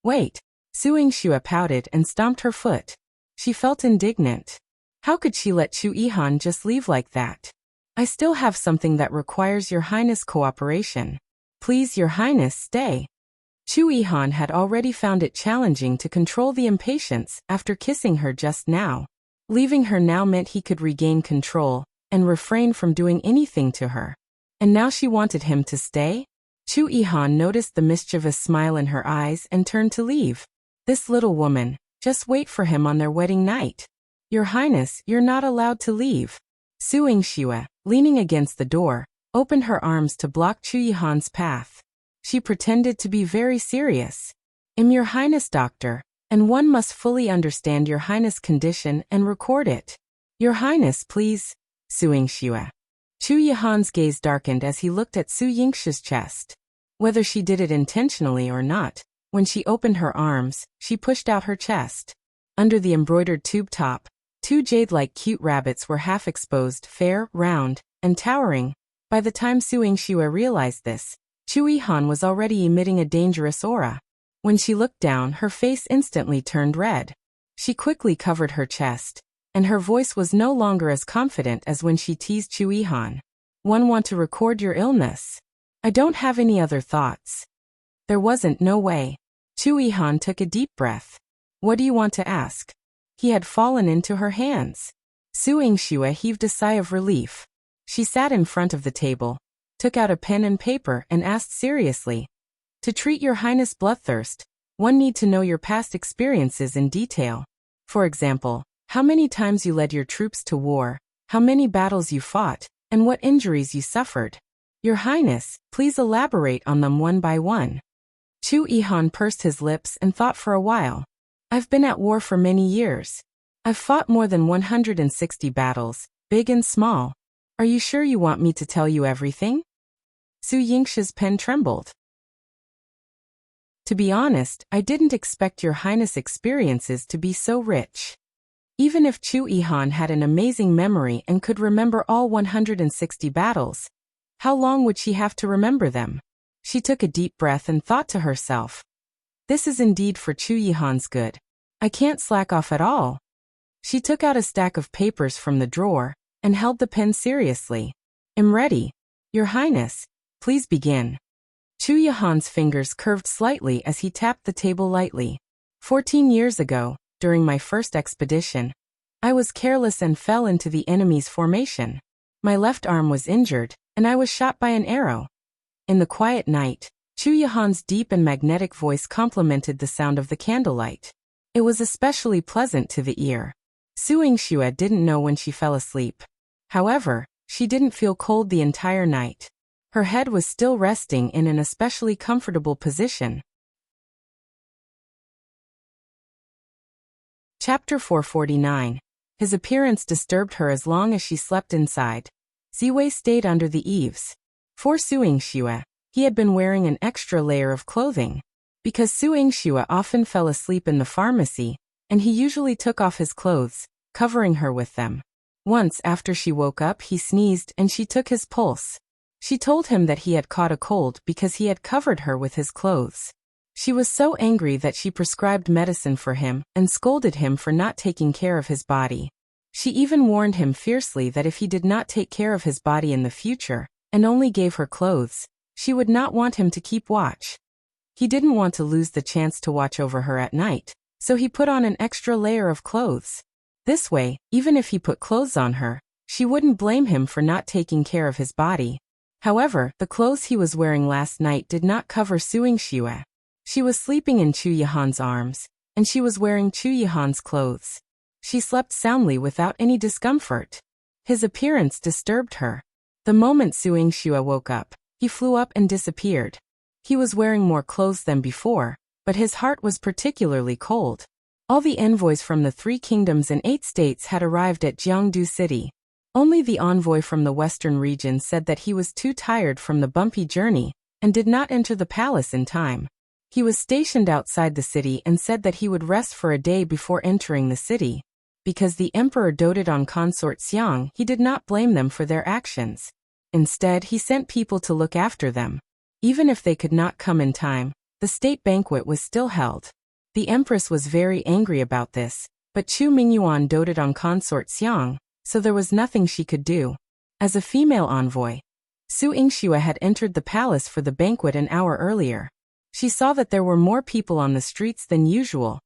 [SPEAKER 1] Wait. Su Yingxue pouted and stomped her foot. She felt indignant. How could she let Chu Yihan just leave like that? "I still have something that requires your Highness cooperation. Please, your Highness, stay." Chu Yihan had already found it challenging to control the impatience after kissing her just now. Leaving her now meant he could regain control and refrain from doing anything to her. And now she wanted him to stay? Chu Yihan noticed the mischievous smile in her eyes and turned to leave. This little woman, just wait for him on their wedding night. "Your Highness, you're not allowed to leave." Su Yingxue, leaning against the door, opened her arms to block Chu Yihan's path. She pretended to be very serious. "I'm your Highness, doctor, and one must fully understand your Highness condition and record it." "Your Highness, please." Su Yingxue. Chu Yihan's gaze darkened as he looked at Su Yingxue's chest. Whether she did it intentionally or not, when she opened her arms, she pushed out her chest. Under the embroidered tube top, two jade-like cute rabbits were half exposed, fair, round, and towering. By the time Su Yingxue realized this, Chu Yihan was already emitting a dangerous aura. When she looked down, her face instantly turned red. She quickly covered her chest, and her voice was no longer as confident as when she teased Chu Yihan. "One want to record your illness? I don't have any other thoughts." There wasn't no way. Chu Yihan took a deep breath. "What do you want to ask?" He had fallen into her hands. Su Yingxue heaved a sigh of relief. She sat in front of the table, took out a pen and paper and asked seriously, "To treat your Highness' bloodthirst, one need to know your past experiences in detail. For example, how many times you led your troops to war, how many battles you fought, and what injuries you suffered. Your Highness, please elaborate on them one by one." Chu Yihan pursed his lips and thought for a while. "I've been at war for many years. I've fought more than 160 battles, big and small. Are you sure you want me to tell you everything?" Su Yingxue's pen trembled. "To be honest, I didn't expect your Highness' experiences to be so rich." Even if Chu Yihan had an amazing memory and could remember all 160 battles, how long would she have to remember them? She took a deep breath and thought to herself, "This is indeed for Chu Yihan's good. I can't slack off at all." She took out a stack of papers from the drawer and held the pen seriously. "I'm ready. Your Highness, please begin." Chu Yihan's fingers curved slightly as he tapped the table lightly. 14 years ago, during my first expedition, I was careless and fell into the enemy's formation. My left arm was injured, and I was shot by an arrow. In the quiet night, Chu Yihan's deep and magnetic voice complemented the sound of the candlelight. It was especially pleasant to the ear. Su Yingxue didn't know when she fell asleep. However, she didn't feel cold the entire night. Her head was still resting in an especially comfortable position. Chapter 449. His appearance disturbed her as long as she slept inside. Ziwei stayed under the eaves. For Su Yingxue, he had been wearing an extra layer of clothing. Because Su Yingxue often fell asleep in the pharmacy, and he usually took off his clothes, covering her with them. Once after she woke up, he sneezed and she took his pulse. She told him that he had caught a cold because he had covered her with his clothes. She was so angry that she prescribed medicine for him and scolded him for not taking care of his body. She even warned him fiercely that if he did not take care of his body in the future, and only gave her clothes, she would not want him to keep watch. He didn't want to lose the chance to watch over her at night, so he put on an extra layer of clothes. This way, even if he put clothes on her, she wouldn't blame him for not taking care of his body. However, the clothes he was wearing last night did not cover Su Yingxue. She was sleeping in Chu Yihan's arms, and she was wearing Chu Yihan's clothes. She slept soundly without any discomfort. His appearance disturbed her. The moment Su Yingxue woke up, he flew up and disappeared. He was wearing more clothes than before, but his heart was particularly cold. All the envoys from the 3 kingdoms and 8 states had arrived at Jiangdu City. Only the envoy from the western region said that he was too tired from the bumpy journey and did not enter the palace in time. He was stationed outside the city and said that he would rest for a day before entering the city. Because the emperor doted on consort Xiang, he did not blame them for their actions. Instead, he sent people to look after them. Even if they could not come in time, the state banquet was still held. The empress was very angry about this, but Chu Mingyuan doted on consort Xiang, so there was nothing she could do. As a female envoy, Su Yingxue had entered the palace for the banquet an hour earlier. She saw that there were more people on the streets than usual,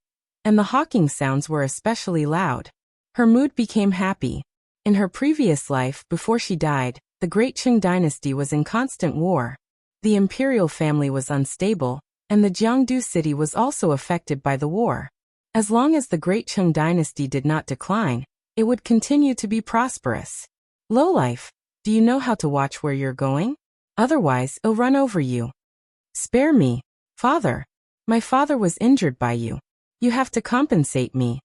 [SPEAKER 1] and the hawking sounds were especially loud. Her mood became happy. In her previous life, before she died, the Great Qing dynasty was in constant war. The imperial family was unstable, and the Jiangdu city was also affected by the war. As long as the Great Qing dynasty did not decline, it would continue to be prosperous. Lowlife, do you know how to watch where you're going? Otherwise, I'll run over you. Spare me, father. My father was injured by you. You have to compensate me.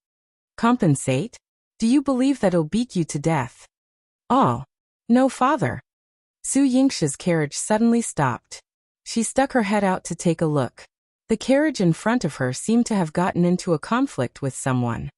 [SPEAKER 1] Compensate? Do you believe that I'll beat you to death? Oh. No, father. Su Yingxue's carriage suddenly stopped. She stuck her head out to take a look. The carriage in front of her seemed to have gotten into a conflict with someone.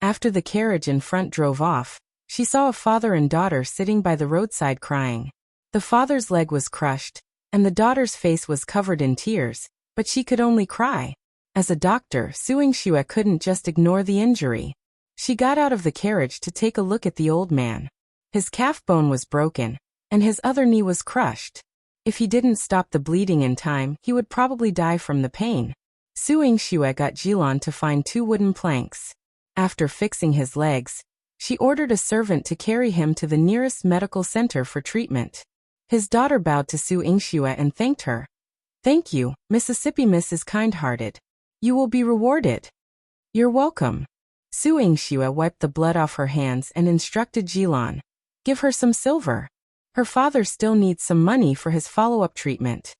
[SPEAKER 1] After the carriage in front drove off, she saw a father and daughter sitting by the roadside crying. The father's leg was crushed, and the daughter's face was covered in tears, but she could only cry. As a doctor, Su Yingxue couldn't just ignore the injury. She got out of the carriage to take a look at the old man. His calf bone was broken, and his other knee was crushed. If he didn't stop the bleeding in time, he would probably die from the pain. Su Yingxue got Jilan to find 2 wooden planks. After fixing his legs, she ordered a servant to carry him to the nearest medical center for treatment. His daughter bowed to Su Yingxue and thanked her. Thank you, Mississippi Miss is kind-hearted. You will be rewarded. You're welcome. Su Yingxue wiped the blood off her hands and instructed Jilan. Give her some silver. Her father still needs some money for his follow-up treatment.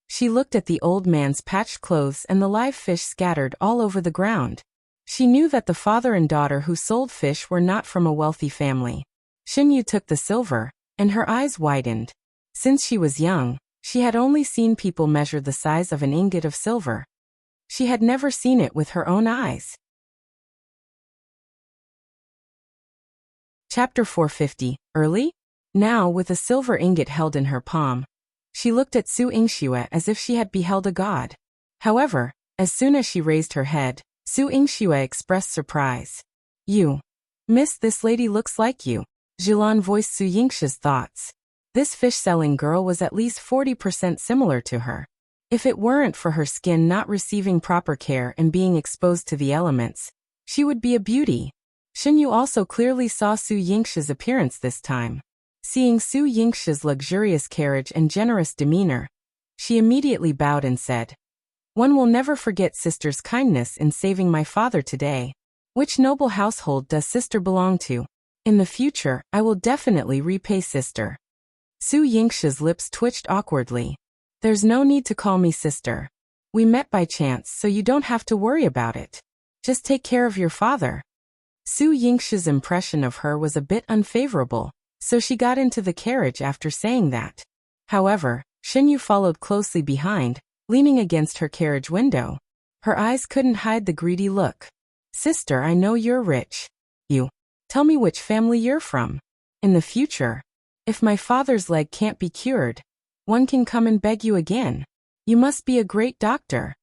[SPEAKER 1] She looked at the old man's patched clothes and the live fish scattered all over the ground. She knew that the father and daughter who sold fish were not from a wealthy family. Xinyu took the silver, and her eyes widened. Since she was young, she had only seen people measure the size of an ingot of silver. She had never seen it with her own eyes. Chapter 450, Early? Now, with a silver ingot held in her palm, she looked at Su Yingxue as if she had beheld a god. However, as soon as she raised her head, Su Yingxue expressed surprise. You. Miss, this lady looks like you. Jilan voiced Su Yingxue's thoughts. This fish-selling girl was at least 40% similar to her. If it weren't for her skin not receiving proper care and being exposed to the elements, she would be a beauty. Xinyu also clearly saw Su Yingxue's appearance this time. Seeing Su Yingxue's luxurious carriage and generous demeanor, she immediately bowed and said, One will never forget sister's kindness in saving my father today. Which noble household does sister belong to? In the future, I will definitely repay sister. Su Yingxue's lips twitched awkwardly. There's no need to call me sister. We met by chance, so you don't have to worry about it. Just take care of your father. Su Yingxue's impression of her was a bit unfavorable, so she got into the carriage after saying that. However, Xinyu followed closely behind, leaning against her carriage window. Her eyes couldn't hide the greedy look. Sister, I know you're rich. You. Tell me which family you're from. In the future, if my father's leg can't be cured, one can come and beg you again. You must be a great doctor.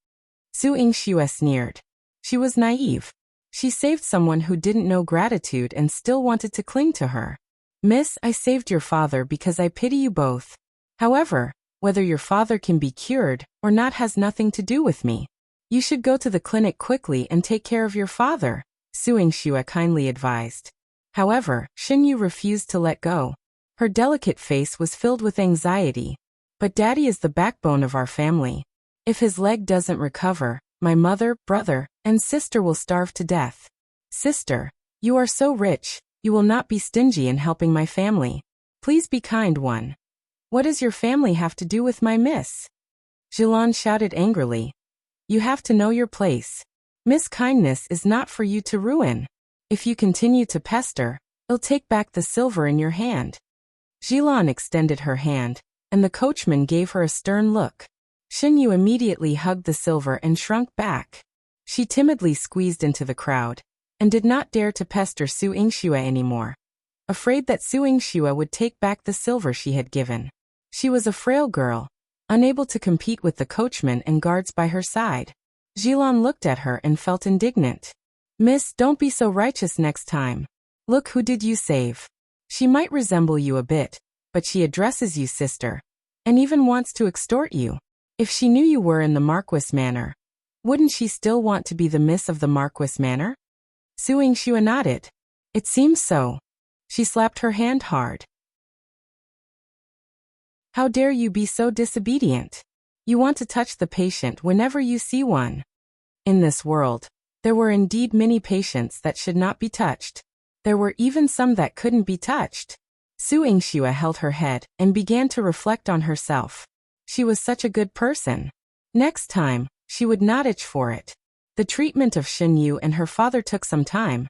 [SPEAKER 1] Su Yingxue sneered. She was naive. She saved someone who didn't know gratitude and still wanted to cling to her. Miss, I saved your father because I pity you both. However, whether your father can be cured or not has nothing to do with me. You should go to the clinic quickly and take care of your father, Su Yingxue kindly advised. However, Xinyu refused to let go. Her delicate face was filled with anxiety. But Daddy is the backbone of our family. If his leg doesn't recover, my mother, brother, and sister will starve to death. Sister, you are so rich, you will not be stingy in helping my family. Please be kind one. What does your family have to do with my miss? Jilan shouted angrily. You have to know your place. Miss Kindness is not for you to ruin. If you continue to pester, I'll take back the silver in your hand. Jilan extended her hand, and the coachman gave her a stern look. Xinyu immediately hugged the silver and shrunk back. She timidly squeezed into the crowd, and did not dare to pester Su Yingxue anymore, afraid that Su Yingxue would take back the silver she had given. She was a frail girl, unable to compete with the coachman and guards by her side. Jilan looked at her and felt indignant. Miss, don't be so righteous next time. Look who did you save. She might resemble you a bit, but she addresses you sister, and even wants to extort you. If she knew you were in the Marquis Manor, wouldn't she still want to be the miss of the Marquis Manor? Su Yingxue nodded. It seems so. She slapped her hand hard. How dare you be so disobedient? You want to touch the patient whenever you see one. In this world, there were indeed many patients that should not be touched. There were even some that couldn't be touched. Su Yingxue held her head and began to reflect on herself. She was such a good person. Next time, she would not itch for it. The treatment of Xinyu and her father took some time,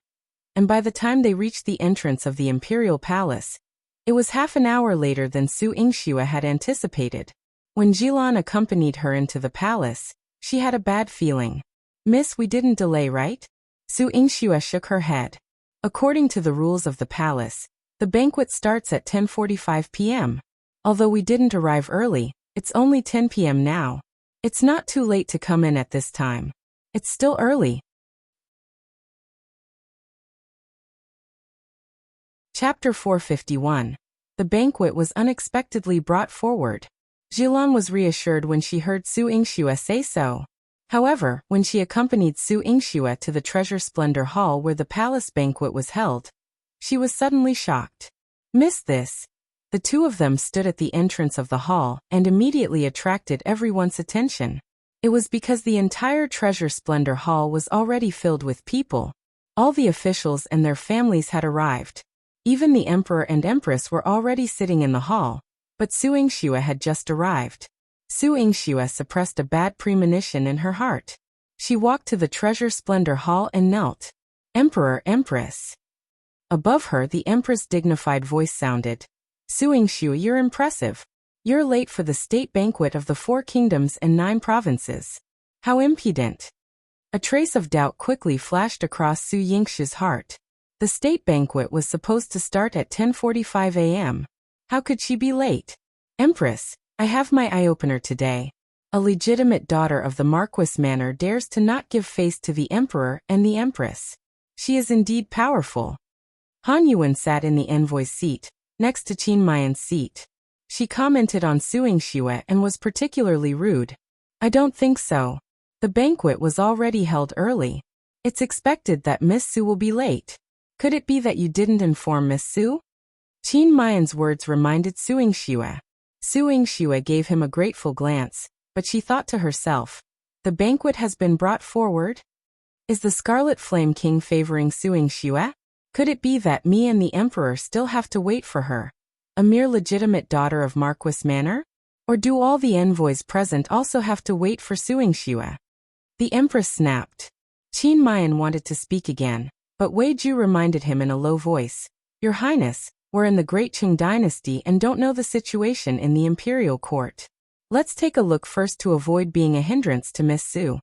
[SPEAKER 1] and by the time they reached the entrance of the imperial palace, it was half an hour later than Su Yingxue had anticipated. When Jilan accompanied her into the palace, she had a bad feeling. Miss, we didn't delay, right? Su Yingxue shook her head. According to the rules of the palace, the banquet starts at 10:45 p.m. Although we didn't arrive early, it's only 10 p.m. now. It's not too late to come in at this time. It's still early. Chapter 451. The banquet was unexpectedly brought forward. Jilan was reassured when she heard Su Yingxue say so. However, when she accompanied Su Yingxue to the Treasure Splendor Hall where the palace banquet was held, she was suddenly shocked. Miss this. The two of them stood at the entrance of the hall and immediately attracted everyone's attention. It was because the entire Treasure Splendor Hall was already filled with people. All the officials and their families had arrived. Even the Emperor and Empress were already sitting in the hall, but Su Yingxue had just arrived. Su Yingxue suppressed a bad premonition in her heart. She walked to the Treasure Splendor Hall and knelt. Emperor, Empress. Above her, the Empress' dignified voice sounded. Su Yingxue, you're impressive. You're late for the state banquet of the 4 kingdoms and 9 provinces. How impudent. A trace of doubt quickly flashed across Su Yingxue's heart. The state banquet was supposed to start at 10:45 a.m. How could she be late? Empress, I have my eye-opener today. A legitimate daughter of the Marquis Manor dares to not give face to the Emperor and the Empress. She is indeed powerful. Han Yuwen sat in the envoy's seat, next to Qin Mayan's seat. She commented on Su Yingxue and was particularly rude. I don't think so. The banquet was already held early. It's expected that Miss Su will be late. Could it be that you didn't inform Miss Su? Qin Mayan's words reminded Su Yingxue. Su Yingxue gave him a grateful glance, but she thought to herself, the banquet has been brought forward? Is the Scarlet Flame King favoring Su Yingxue? Could it be that me and the Emperor still have to wait for her, a mere legitimate daughter of Marquis Manor? Or do all the envoys present also have to wait for Su Yingxue? The Empress snapped. Qin Mayan wanted to speak again, but Wei Ju reminded him in a low voice, Your Highness, we're in the Great Qing dynasty and don't know the situation in the imperial court. Let's take a look first to avoid being a hindrance to Miss Su.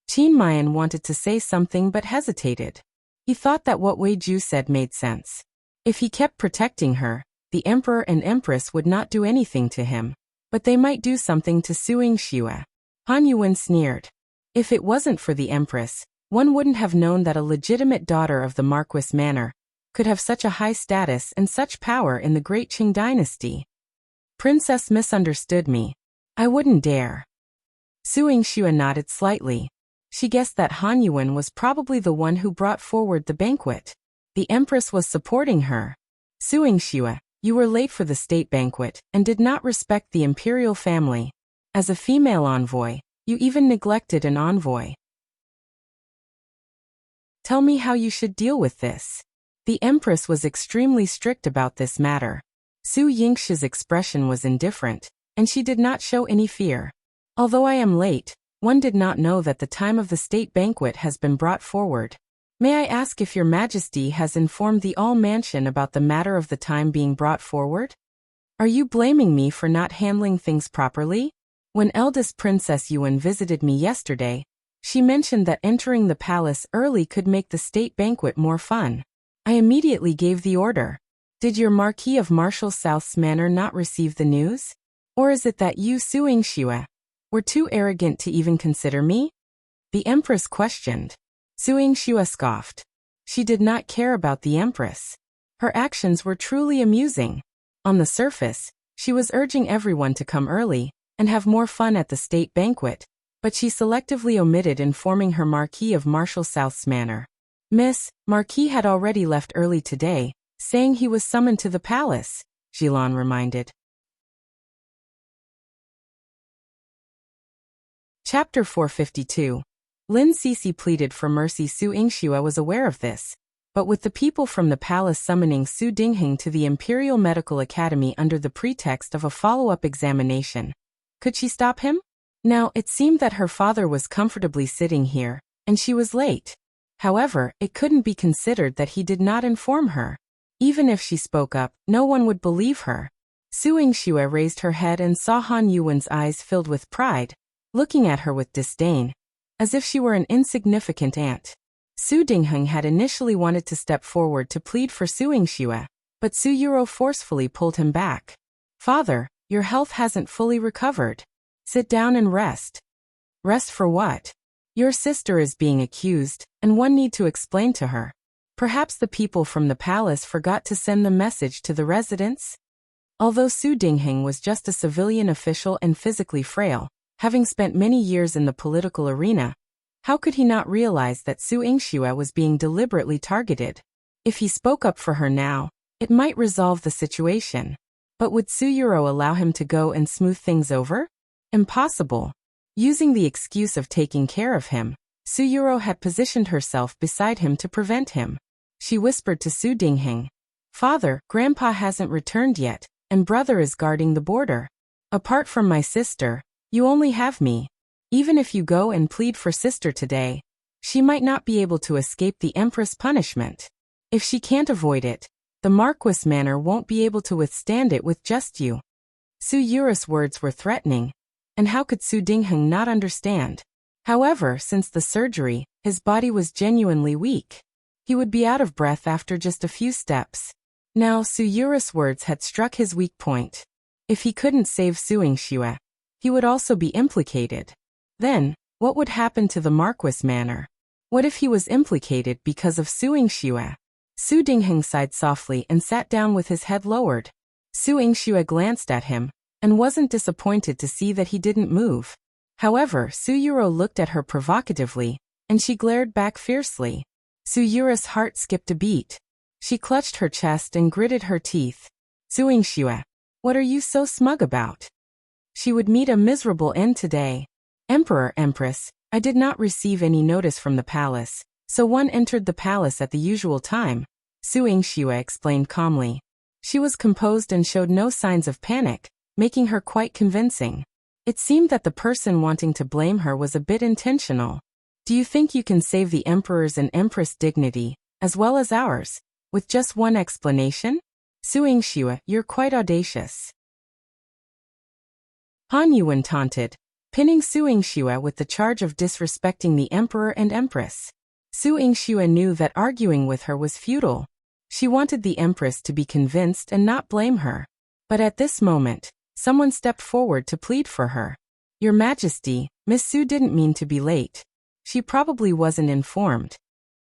[SPEAKER 1] Qin Mayan wanted to say something but hesitated. He thought that what Wei Ju said made sense. If he kept protecting her, the Emperor and Empress would not do anything to him, but they might do something to Su Yingxue. Han Yuwen sneered. If it wasn't for the Empress, one wouldn't have known that a legitimate daughter of the Marquis Manor could have such a high status and such power in the Great Qing dynasty. Princess misunderstood me. I wouldn't dare. Su Yingxue nodded slightly. She guessed that Han Yuwen was probably the one who brought forward the banquet. The Empress was supporting her. Su Yingxue, you were late for the state banquet and did not respect the imperial family. As a female envoy, you even neglected an envoy. Tell me how you should deal with this. The Empress was extremely strict about this matter. Su Yingxue's expression was indifferent, and she did not show any fear. Although I am late, one did not know that the time of the state banquet has been brought forward. May I ask if your majesty has informed the All Mansion about the matter of the time being brought forward? Are you blaming me for not handling things properly? When eldest Princess Yuwen visited me yesterday, she mentioned that entering the palace early could make the state banquet more fun. I immediately gave the order. Did your Marquis of Marshal South's manor not receive the news? Or is it that you, Su Yingxue, were too arrogant to even consider me? The Empress questioned. Su Yingxue scoffed. She did not care about the Empress. Her actions were truly amusing. On the surface, she was urging everyone to come early and have more fun at the state banquet, but she selectively omitted informing her Marquis of Marshal South's manor. Miss Marquis had already left early today, saying he was summoned to the palace, Jilan reminded. Chapter 452. Lin Sisi pleaded for mercy. Su Yingxue was aware of this, but with the people from the palace summoning Su Dingheng to the Imperial Medical Academy under the pretext of a follow-up examination, could she stop him? Now, it seemed that her father was comfortably sitting here, and she was late. However, it couldn't be considered that he did not inform her. Even if she spoke up, no one would believe her. Su Yingxue raised her head and saw Han Yuwen's eyes filled with pride, looking at her with disdain, as if she were an insignificant ant. Su Dingheng had initially wanted to step forward to plead for Su Yingxue, but Su Yurou forcefully pulled him back. Father, your health hasn't fully recovered. Sit down and rest. Rest for what? Your sister is being accused, and one need to explain to her. Perhaps the people from the palace forgot to send the message to the residents? Although Su Dingheng was just a civilian official and physically frail, having spent many years in the political arena, how could he not realize that Su Yingxue was being deliberately targeted? If he spoke up for her now, it might resolve the situation. But would Su Yurou allow him to go and smooth things over? Impossible. Using the excuse of taking care of him, Su Yurou had positioned herself beside him to prevent him. She whispered to Su Dingheng, Father, Grandpa hasn't returned yet, and brother is guarding the border. Apart from my sister, you only have me. Even if you go and plead for sister today, she might not be able to escape the Empress punishment. If she can't avoid it, the Marquis manor won't be able to withstand it with just you. Su Yurou's words were threatening, and how could Su Dingheng not understand? However, since the surgery, his body was genuinely weak. He would be out of breath after just a few steps. Now Su Yurou's words had struck his weak point. If he couldn't save Su Yingxue, he would also be implicated. Then, what would happen to the Marquis manor? What if he was implicated because of Su Yingxue? Su Dingheng sighed softly and sat down with his head lowered. Su Yingxue glanced at him, and wasn't disappointed to see that he didn't move. However, Su Yurou looked at her provocatively, and she glared back fiercely. Su Yurou's heart skipped a beat. She clutched her chest and gritted her teeth. Su Yingxue, what are you so smug about? She would meet a miserable end today. Emperor, Empress, I did not receive any notice from the palace, so one entered the palace at the usual time, Su Yingxue explained calmly. She was composed and showed no signs of panic, making her quite convincing. It seemed that the person wanting to blame her was a bit intentional. Do you think you can save the Emperor's and Empress' dignity, as well as ours, with just one explanation? Su Yingxue, you're quite audacious. Han Yuwen taunted, pinning Su Yingxue with the charge of disrespecting the Emperor and Empress. Su Yingxue knew that arguing with her was futile. She wanted the Empress to be convinced and not blame her. But at this moment, someone stepped forward to plead for her. Your Majesty, Miss Su didn't mean to be late. She probably wasn't informed.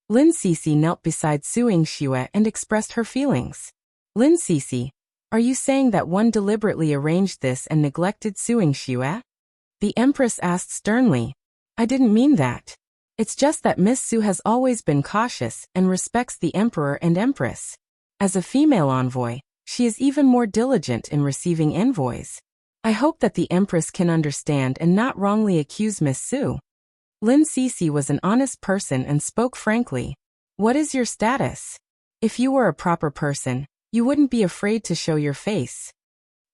[SPEAKER 1] Lin Sisi knelt beside Su Yingxue and expressed her feelings. Lin Sisi, are you saying that one deliberately arranged this and neglected Su Yingxue? The Empress asked sternly. I didn't mean that. It's just that Miss Su has always been cautious and respects the Emperor and Empress. As a female envoy, she is even more diligent in receiving envoys. I hope that the Empress can understand and not wrongly accuse Miss Su. Lin Sisi was an honest person and spoke frankly. What is your status? If you were a proper person, you wouldn't be afraid to show your face.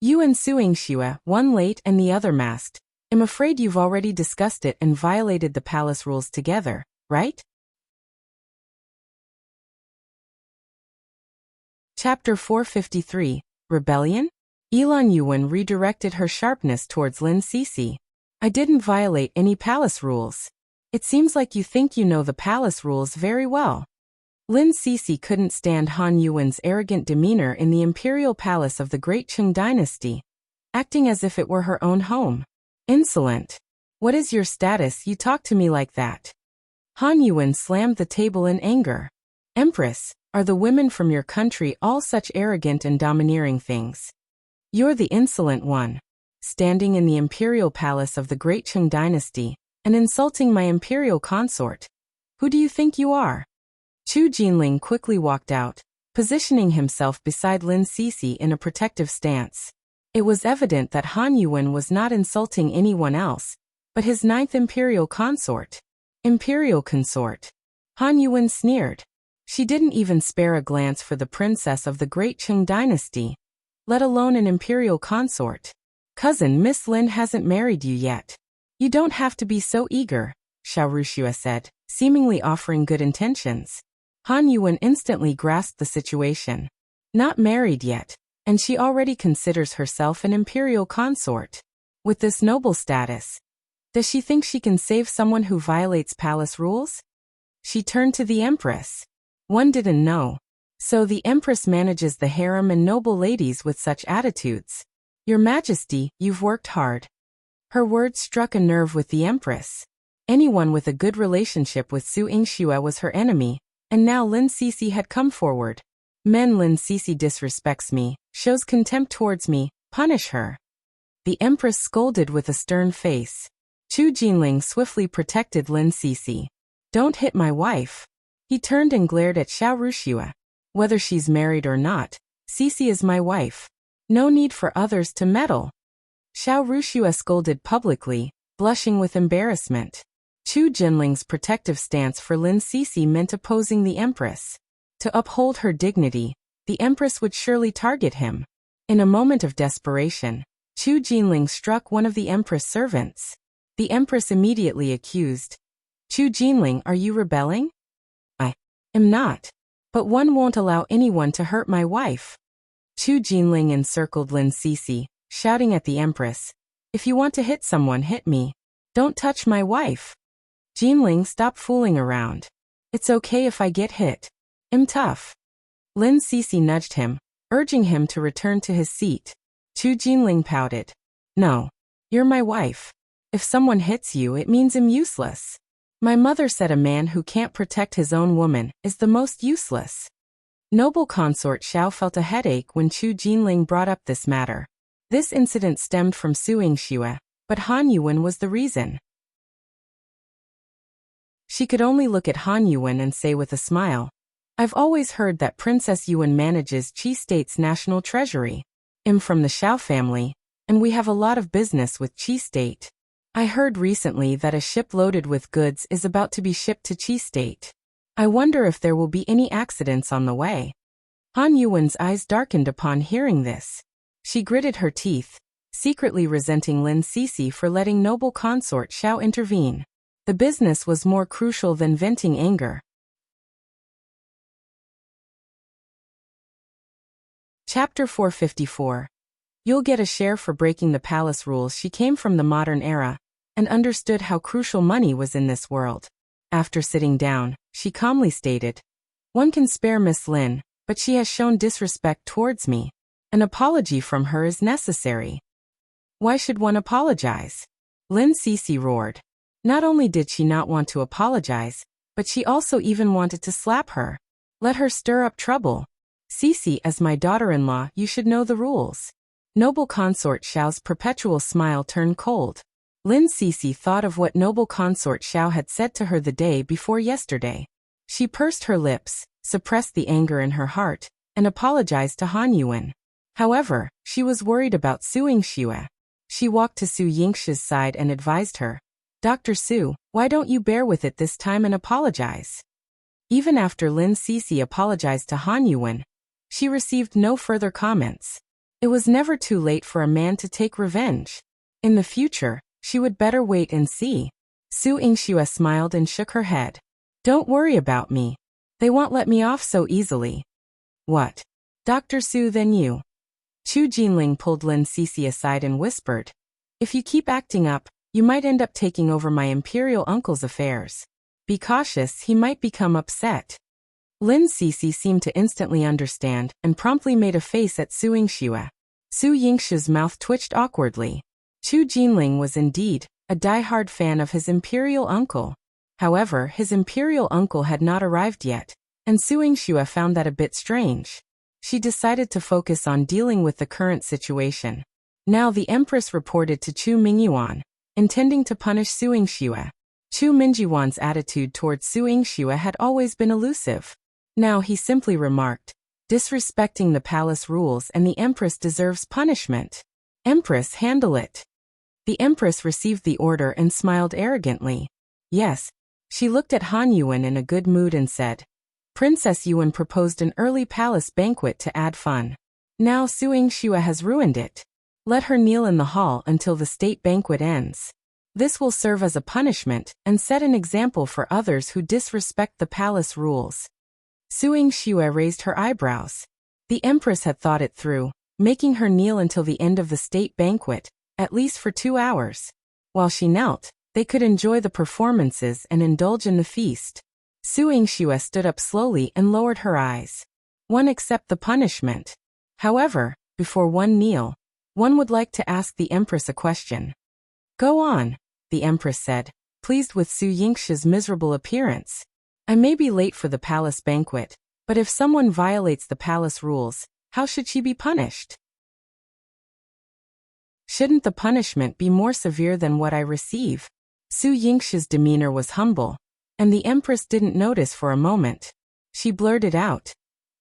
[SPEAKER 1] You and Su Yingxue, one late and the other masked. I'm afraid you've already discussed it and violated the palace rules together, right? Chapter 453, Rebellion? Elan Yuwen redirected her sharpness towards Lin Sisi. I didn't violate any palace rules. It seems like you think you know the palace rules very well. Lin Sisi couldn't stand Han Yuwen's arrogant demeanor in the imperial palace of the great Qing dynasty, acting as if it were her own home. Insolent. What is your status you talk to me like that? Han Yuwen slammed the table in anger. Empress, are the women from your country all such arrogant and domineering things? You're the insolent one, standing in the imperial palace of the great Qing dynasty, and insulting my imperial consort. Who do you think you are? Chu Jinling quickly walked out, positioning himself beside Lin Sisi in a protective stance. It was evident that Han Yuwen was not insulting anyone else, but his ninth imperial consort. Imperial consort. Han Yuwen sneered. She didn't even spare a glance for the princess of the great Qing dynasty, let alone an imperial consort. Cousin, Miss Lin hasn't married you yet. You don't have to be so eager, Wuxia said, seemingly offering good intentions. Han Yuwen instantly grasped the situation. Not married yet, and she already considers herself an imperial consort. With this noble status, does she think she can save someone who violates palace rules? She turned to the empress. One didn't know. So the empress manages the harem and noble ladies with such attitudes. Your Majesty, you've worked hard. Her words struck a nerve with the empress. Anyone with a good relationship with Yingxue was her enemy, and now Lin Sisi had come forward. Men, Lin Sisi disrespects me, shows contempt towards me, punish her. The empress scolded with a stern face. Chu Jinling swiftly protected Lin Sisi. Don't hit my wife. He turned and glared at Wuxia. Whether she's married or not, Sisi is my wife. No need for others to meddle. Wuxia scolded publicly, blushing with embarrassment. Chu Jinling's protective stance for Lin Sisi meant opposing the empress. To uphold her dignity, the empress would surely target him. In a moment of desperation, Chu Jinling struck one of the empress servants. The empress immediately accused. Chu Jinling, are you rebelling? I am not. But one won't allow anyone to hurt my wife. Chu Jinling encircled Lin Sisi, shouting at the empress. If you want to hit someone, hit me. Don't touch my wife. Jinling, stop fooling around. It's okay if I get hit. I'm tough. Lin Sisi nudged him, urging him to return to his seat. Chu Jinling pouted. No. You're my wife. If someone hits you, it means I'm useless. My mother said a man who can't protect his own woman is the most useless. Noble consort Xiao felt a headache when Chu Jinling brought up this matter. This incident stemmed from Yingxue, but Han Yuwen was the reason. She could only look at Han Yuwen and say with a smile, I've always heard that Princess Yuwen manages Qi State's national treasury. I'm from the Xiao family, and we have a lot of business with Qi State. I heard recently that a ship loaded with goods is about to be shipped to Qi State. I wonder if there will be any accidents on the way. Han Yuwen's eyes darkened upon hearing this. She gritted her teeth, secretly resenting Lin Sisi for letting noble consort Xiao intervene. The business was more crucial than venting anger. Chapter 454. You'll get a share for breaking the palace rules. She came from the modern era, and understood how crucial money was in this world. After sitting down, she calmly stated, One can spare Miss Lin, but she has shown disrespect towards me. An apology from her is necessary. Why should one apologize? Lin Sisi roared. Not only did she not want to apologize, but she also even wanted to slap her. Let her stir up trouble. Sisi, as my daughter-in-law, you should know the rules. Noble consort Xiao's perpetual smile turned cold. Lin Sisi thought of what noble consort Xiao had said to her the day before yesterday. She pursed her lips, suppressed the anger in her heart, and apologized to Han Yuwen. However, she was worried about Yingxue. She walked to Yingxue's side and advised her, Dr. Su, why don't you bear with it this time and apologize? Even after Lin Sisi apologized to Han Yuwen, she received no further comments. It was never too late for a man to take revenge. In the future, she would better wait and see. Yingxue smiled and shook her head. Don't worry about me. They won't let me off so easily. What? Dr. Su, then you. Chu Jinling pulled Lin Sisi aside and whispered, if you keep acting up, you might end up taking over my imperial uncle's affairs. Be cautious, he might become upset. Lin Sisi seemed to instantly understand and promptly made a face at Su Yingxue. Su Yingxue's mouth twitched awkwardly. Chu Jinling was indeed a die-hard fan of his imperial uncle. However, his imperial uncle had not arrived yet, and Su Yingxue found that a bit strange. She decided to focus on dealing with the current situation. Now the Empress reported to Chu Mingyuan, intending to punish Su Yingxue. Chu Mingyuan's attitude towards Su Yingxue had always been elusive. Now he simply remarked, disrespecting the palace rules, and the Empress deserves punishment. Empress, handle it. The Empress received the order and smiled arrogantly. Yes. She looked at Han Yuwen in a good mood and said, Princess Yuwen proposed an early palace banquet to add fun. Now Su Yingxue has ruined it. Let her kneel in the hall until the state banquet ends. This will serve as a punishment and set an example for others who disrespect the palace rules. Su Yingxue raised her eyebrows. The Empress had thought it through, making her kneel until the end of the state banquet, at least for 2 hours. While she knelt, they could enjoy the performances and indulge in the feast. Su Yingxue stood up slowly and lowered her eyes. One accept the punishment. However, before one kneel, one would like to ask the Empress a question. Go on, the Empress said, pleased with Su Yingxue's miserable appearance. I may be late for the palace banquet, but if someone violates the palace rules, how should she be punished? Shouldn't the punishment be more severe than what I receive? Su Yingxue's demeanor was humble, and the Empress didn't notice for a moment. She blurted out,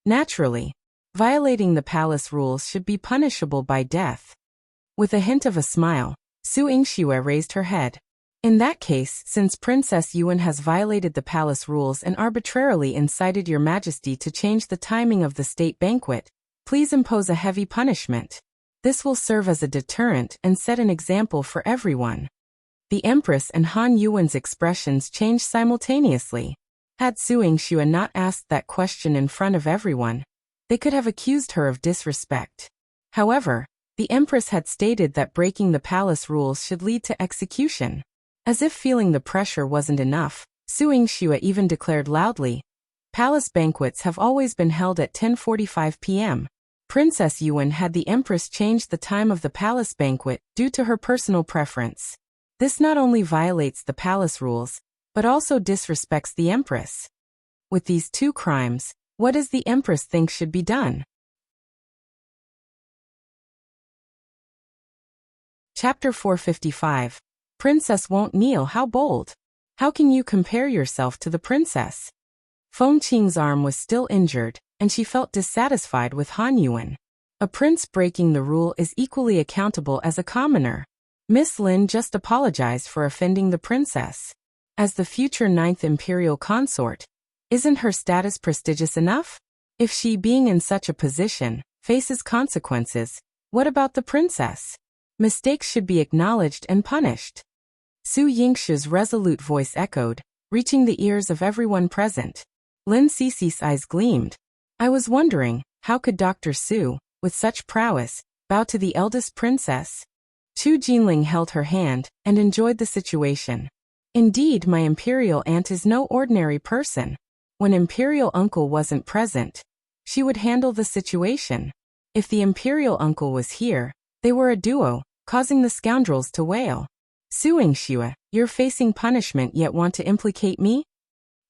[SPEAKER 1] naturally, violating the palace rules should be punishable by death. With a hint of a smile, Su Yingxue raised her head. In that case, since Princess Yuwen has violated the palace rules and arbitrarily incited Your Majesty to change the timing of the state banquet, please impose a heavy punishment. This will serve as a deterrent and set an example for everyone. The Empress and Han Yuwen's expressions changed simultaneously. Had Su Yingxue not asked that question in front of everyone, they could have accused her of disrespect. However, the Empress had stated that breaking the palace rules should lead to execution. As if feeling the pressure wasn't enough, Su Yingxue even declared loudly, palace banquets have always been held at 10:45 p.m. Princess Yuwen had the Empress change the time of the palace banquet due to her personal preference. This not only violates the palace rules, but also disrespects the Empress. With these two crimes, what does the Empress think should be done? Chapter 455. Princess won't kneel, how bold! How can you compare yourself to the princess? Feng Qing's arm was still injured, and she felt dissatisfied with Han Yuwen. A prince breaking the rule is equally accountable as a commoner. Miss Lin just apologized for offending the princess. As the future 9th imperial consort, isn't her status prestigious enough? If she, being in such a position, faces consequences, what about the princess? Mistakes should be acknowledged and punished. Su Yingxue's resolute voice echoed, reaching the ears of everyone present. Lin Sisi's eyes gleamed. I was wondering, how could Dr. Su, with such prowess, bow to the eldest princess? Chu Jinling held her hand and enjoyed the situation. Indeed, my imperial aunt is no ordinary person. When imperial uncle wasn't present, she would handle the situation. If the imperial uncle was here, they were a duo, causing the scoundrels to wail. Su Yingxue, you're facing punishment yet want to implicate me?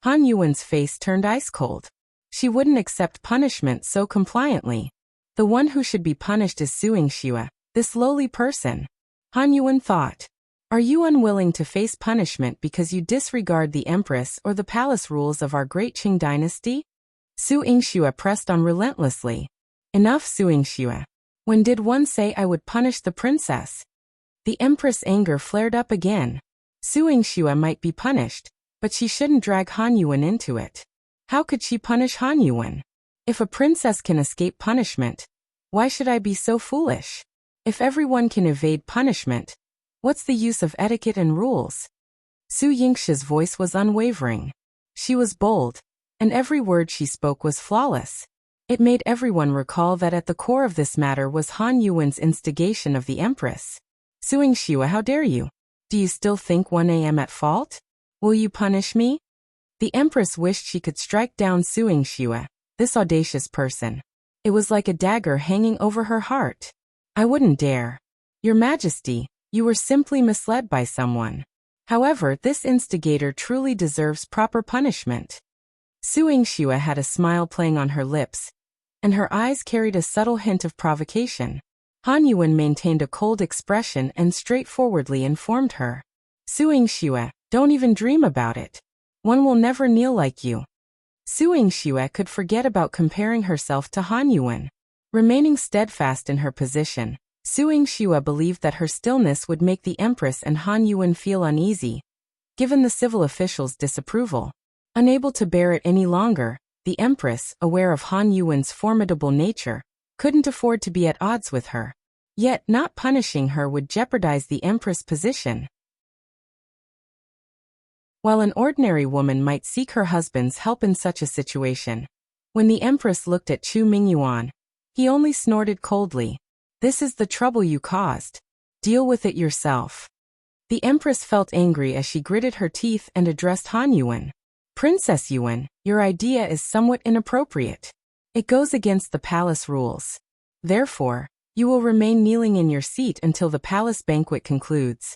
[SPEAKER 1] Han Yuwen's face turned ice cold. She wouldn't accept punishment so compliantly. The one who should be punished is Su Yingxue, this lowly person. Han Yuwen thought. Are you unwilling to face punishment because you disregard the Empress or the palace rules of our great Qing dynasty? Su Yingxue pressed on relentlessly. Enough, Su Yingxue. When did one say I would punish the princess? The Empress' anger flared up again. Su Yingxue might be punished, but she shouldn't drag Han Yuwen into it. How could she punish Han Yuwen? If a princess can escape punishment, why should I be so foolish? If everyone can evade punishment, what's the use of etiquette and rules? Su Yingxue's voice was unwavering. She was bold, and every word she spoke was flawless. It made everyone recall that at the core of this matter was Han Yuwen's instigation of the Empress. Su Yingxue, how dare you? Do you still think 1 a.m. at fault? Will you punish me? The Empress wished she could strike down Su Yingxue, this audacious person. It was like a dagger hanging over her heart. I wouldn't dare. Your Majesty, you were simply misled by someone. However, this instigator truly deserves proper punishment. Su Yingxue had a smile playing on her lips, and her eyes carried a subtle hint of provocation. Han Yuwen maintained a cold expression and straightforwardly informed her. Su Yingxue, don't even dream about it. One will never kneel like you. Su Yingxue could forget about comparing herself to Han Yuwen. Remaining steadfast in her position, Su Yingxue believed that her stillness would make the Empress and Han Yuwen feel uneasy, given the civil officials' disapproval. Unable to bear it any longer, the Empress, aware of Han Yuwen's formidable nature, couldn't afford to be at odds with her. Yet, not punishing her would jeopardize the Empress' position. While an ordinary woman might seek her husband's help in such a situation, when the Empress looked at Chu Mingyuan, he only snorted coldly. This is the trouble you caused. Deal with it yourself. The Empress felt angry as she gritted her teeth and addressed Han Yuwen. Princess Yuwen, your idea is somewhat inappropriate. It goes against the palace rules. Therefore, you will remain kneeling in your seat until the palace banquet concludes.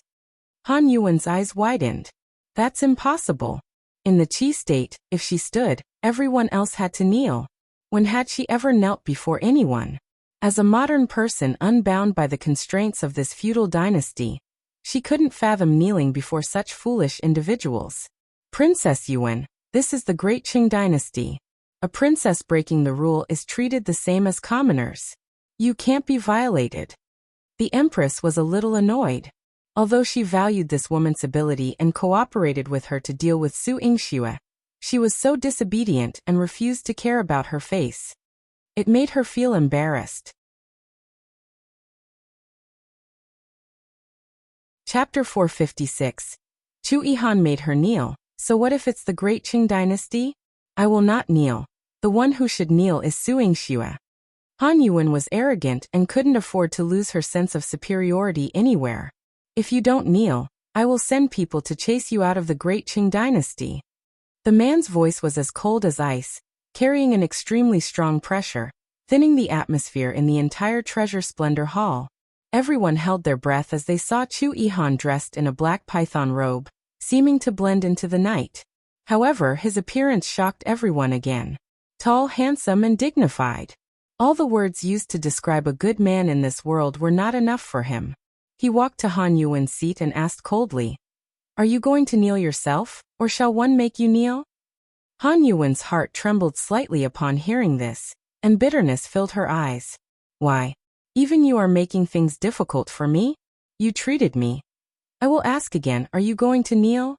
[SPEAKER 1] Han Yuwen's eyes widened. That's impossible. In the Qi state, if she stood, everyone else had to kneel. When had she ever knelt before anyone? As a modern person unbound by the constraints of this feudal dynasty, she couldn't fathom kneeling before such foolish individuals. Princess Yuwen, this is the Great Qing dynasty. A princess breaking the rule is treated the same as commoners. You can't be violated. The Empress was a little annoyed. Although she valued this woman's ability and cooperated with her to deal with Su Yingxue, she was so disobedient and refused to care about her face. It made her feel embarrassed. Chapter 456. Chu Yihan made her kneel. So what if it's the Great Qing dynasty? I will not kneel. The one who should kneel is Su Yingxue. Han Yuwen was arrogant and couldn't afford to lose her sense of superiority anywhere. If you don't kneel, I will send people to chase you out of the Great Qing dynasty. The man's voice was as cold as ice, carrying an extremely strong pressure, thinning the atmosphere in the entire Treasure Splendor Hall. Everyone held their breath as they saw Chu Yihan dressed in a black python robe, seeming to blend into the night. However, his appearance shocked everyone again. Tall, handsome, and dignified. All the words used to describe a good man in this world were not enough for him. He walked to Han Yuwen's seat and asked coldly, "Are you going to kneel yourself, or shall one make you kneel?" Han Yuwen's heart trembled slightly upon hearing this, and bitterness filled her eyes. Why, even you are making things difficult for me? You treated me. I will ask again, are you going to kneel?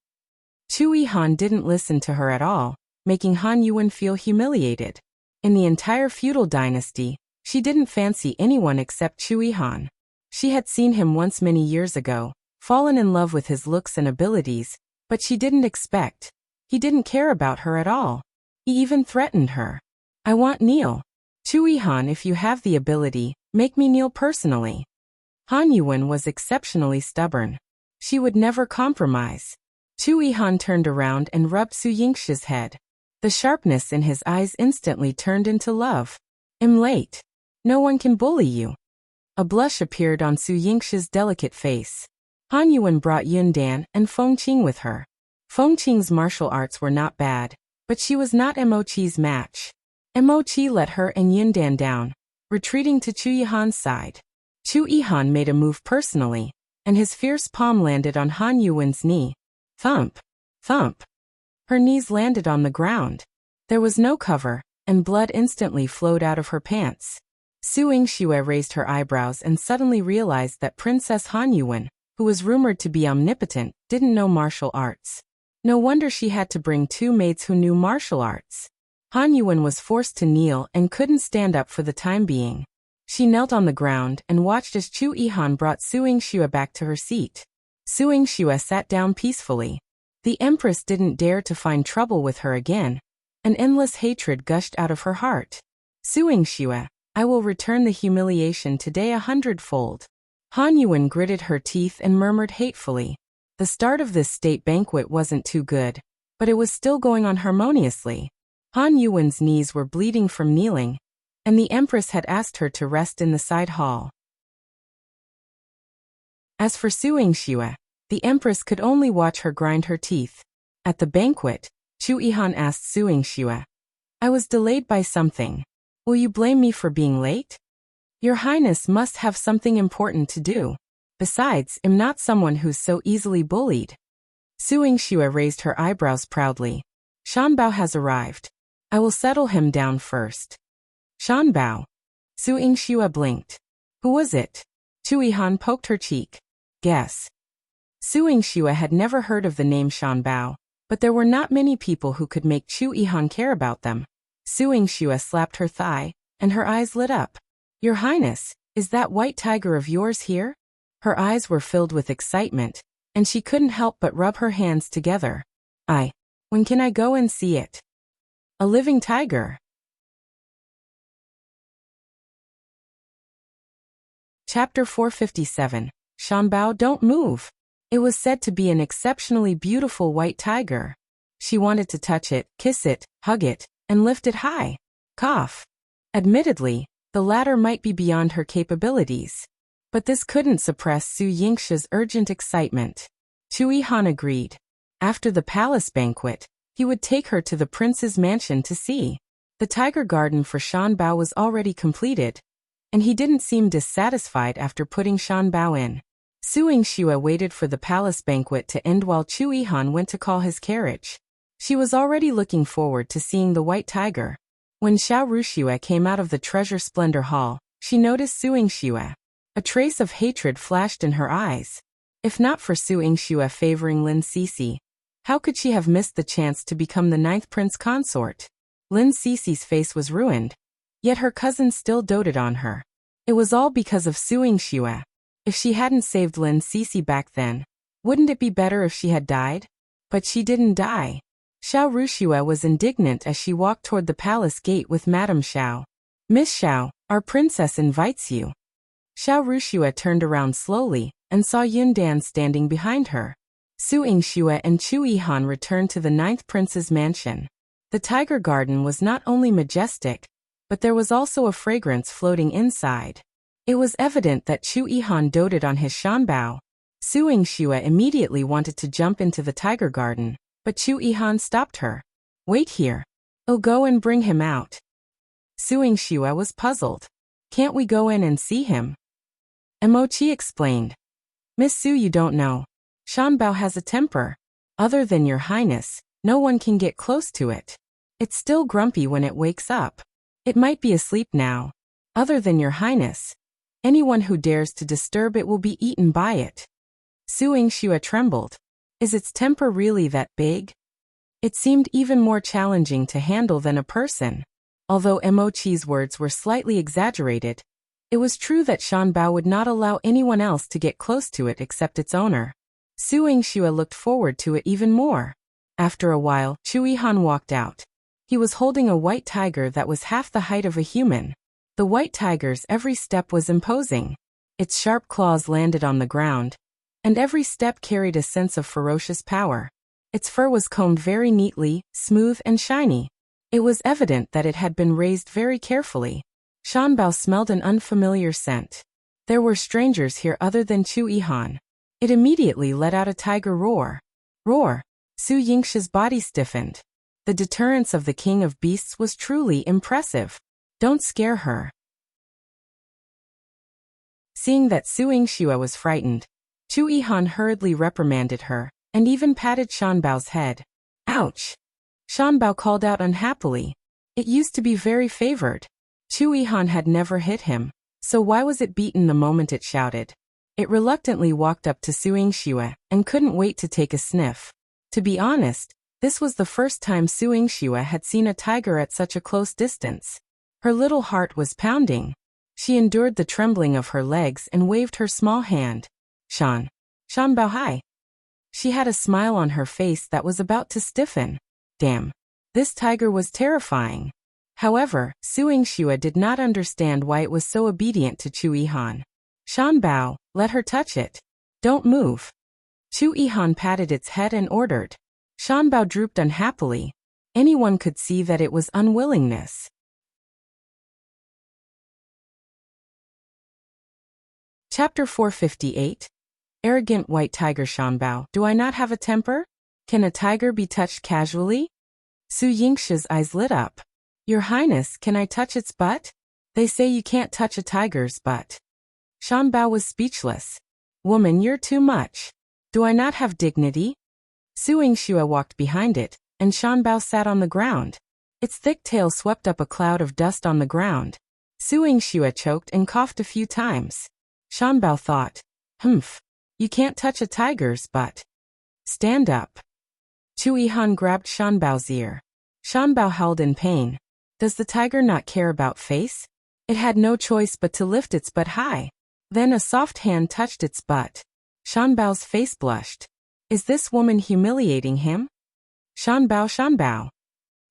[SPEAKER 1] Chu Yihan didn't listen to her at all, making Han Yuwen feel humiliated. In the entire feudal dynasty, she didn't fancy anyone except Chu Yihan. She had seen him once many years ago, fallen in love with his looks and abilities, but she didn't expect. He didn't care about her at all. He even threatened her. I want kneel. Chu Yihan, if you have the ability, make me kneel personally. Han Yuwen was exceptionally stubborn. She would never compromise. Chu Yihan turned around and rubbed Su Yingxue's head. The sharpness in his eyes instantly turned into love. I'm late. No one can bully you. A blush appeared on Su Yingxue's delicate face. Han Yuwen brought Yundan and Fengqing with her. Fengqing's martial arts were not bad, but she was not Moqi's match. Moqi let her and Yundan down, retreating to Chu Yihan's side. Chu Yihan made a move personally, and his fierce palm landed on Han Yuwen's knee. Thump! Thump! Her knees landed on the ground. There was no cover, and blood instantly flowed out of her pants. Su Yingxue raised her eyebrows and suddenly realized that Princess Han Yuwen, who was rumored to be omnipotent, didn't know martial arts. No wonder she had to bring two maids who knew martial arts. Han Yuwen was forced to kneel and couldn't stand up for the time being. She knelt on the ground and watched as Chu Yihan brought Su Yingxue back to her seat. Su Yingxue sat down peacefully. The Empress didn't dare to find trouble with her again. An endless hatred gushed out of her heart. Su Yingxue, I will return the humiliation today 100-fold. Han Yuwen gritted her teeth and murmured hatefully. The start of this state banquet wasn't too good, but it was still going on harmoniously. Han Yuwen's knees were bleeding from kneeling, and the Empress had asked her to rest in the side hall. As for Su Yingxue, the Empress could only watch her grind her teeth. At the banquet, Chu Yihan asked Su Yingxue, I was delayed by something. Will you blame me for being late? Your Highness must have something important to do. Besides, I'm not someone who's so easily bullied. Su Yingxue raised her eyebrows proudly. Shan Bao has arrived. I will settle him down first. Shan Bao. Su Yingxue blinked. Who was it? Chu Yihan poked her cheek. Guess. Su Yingxue had never heard of the name Shan Bao, but there were not many people who could make Chu Yihan care about them. Su Yingxue slapped her thigh, and her eyes lit up. Your Highness, is that white tiger of yours here? Her eyes were filled with excitement, and she couldn't help but rub her hands together. When can I go and see it? A living tiger. Chapter 457. Shan Bao, don't move. It was said to be an exceptionally beautiful white tiger. She wanted to touch it, kiss it, hug it, and lift it high. Cough. Admittedly, the latter might be beyond her capabilities. But this couldn't suppress Su Yingxue's urgent excitement. Chu Yihan agreed. After the palace banquet, he would take her to the prince's mansion to see. The tiger garden for Shan Bao was already completed, and he didn't seem dissatisfied after putting Shan Bao in. Su Yingxue waited for the palace banquet to end while Chu Yihan went to call his carriage. She was already looking forward to seeing the white tiger. When Xiao Ruxue came out of the Treasure Splendor Hall, she noticed Su Yingxue. A trace of hatred flashed in her eyes. If not for Su Yingxue favoring Lin Sisi, how could she have missed the chance to become the 9th prince consort? Lin Sisi's face was ruined, yet her cousin still doted on her. It was all because of Su Yingxue. If she hadn't saved Lin Sisi back then, wouldn't it be better if she had died? But she didn't die. Xiao Ruxue was indignant as she walked toward the palace gate with Madame Xiao. Miss Xiao, our princess invites you. Xiao Ruxue turned around slowly and saw Yundan standing behind her. Su Yingxue and Chu Yihan returned to the 9th prince's mansion. The tiger garden was not only majestic, but there was also a fragrance floating inside. It was evident that Chu Yihan doted on his Shan Bao. Su Yingxue immediately wanted to jump into the tiger garden, but Chu Yihan stopped her. Wait here. I'll go and bring him out. Su Yingxue was puzzled. Can't we go in and see him? Emochi explained. Miss Su, you don't know. Shan Bao has a temper. Other than your Highness, no one can get close to it. It's still grumpy when it wakes up. It might be asleep now. Other than your Highness, anyone who dares to disturb it will be eaten by it. Su Yingxue trembled. Is its temper really that big? It seemed even more challenging to handle than a person. Although Emochi's words were slightly exaggerated, it was true that Shan Bao would not allow anyone else to get close to it except its owner. Su Yingxue looked forward to it even more. After a while, Chu Yihan walked out. He was holding a white tiger that was half the height of a human. The white tiger's every step was imposing. Its sharp claws landed on the ground, and every step carried a sense of ferocious power. Its fur was combed very neatly, smooth and shiny. It was evident that it had been raised very carefully. Shan Bao smelled an unfamiliar scent. There were strangers here other than Chu Yihan. It immediately let out a tiger roar. Roar! Su Yingxue's body stiffened. The deterrence of the king of beasts was truly impressive. Don't scare her. Seeing that Su Yingxue was frightened, Chu Yihan hurriedly reprimanded her, and even patted Shan Bao's head. Ouch! Shan Bao called out unhappily. It used to be very favored. Chu Yihan had never hit him, so why was it beaten the moment it shouted? It reluctantly walked up to Su Yingxue and couldn't wait to take a sniff. To be honest, this was the first time Su Yingxue had seen a tiger at such a close distance. Her little heart was pounding. She endured the trembling of her legs and waved her small hand. Shan Bao, hi. She had a smile on her face that was about to stiffen. Damn. This tiger was terrifying. However, Su Yingxue did not understand why it was so obedient to Chu Yihan. Shan Bao, let her touch it. Don't move. Chu Yihan patted its head and ordered. Shan Bao drooped unhappily. Anyone could see that it was unwillingness. Chapter 458. Arrogant white tiger. Shan Bao, do I not have a temper? Can a tiger be touched casually? Su Yingxue's eyes lit up. Your Highness, can I touch its butt? They say you can't touch a tiger's butt. Shan Bao was speechless. Woman, you're too much. Do I not have dignity? Su Yingxue walked behind it, and Shan Bao sat on the ground. Its thick tail swept up a cloud of dust on the ground. Su Yingxue choked and coughed a few times. Shan Bao thought, Humph. You can't touch a tiger's butt. Stand up. Chu Yihan grabbed Shan Bao's ear. Shan Bao howled in pain. Does the tiger not care about face? It had no choice but to lift its butt high. Then a soft hand touched its butt. Shan Bao's face blushed. Is this woman humiliating him? Shan Bao, Shan Bao.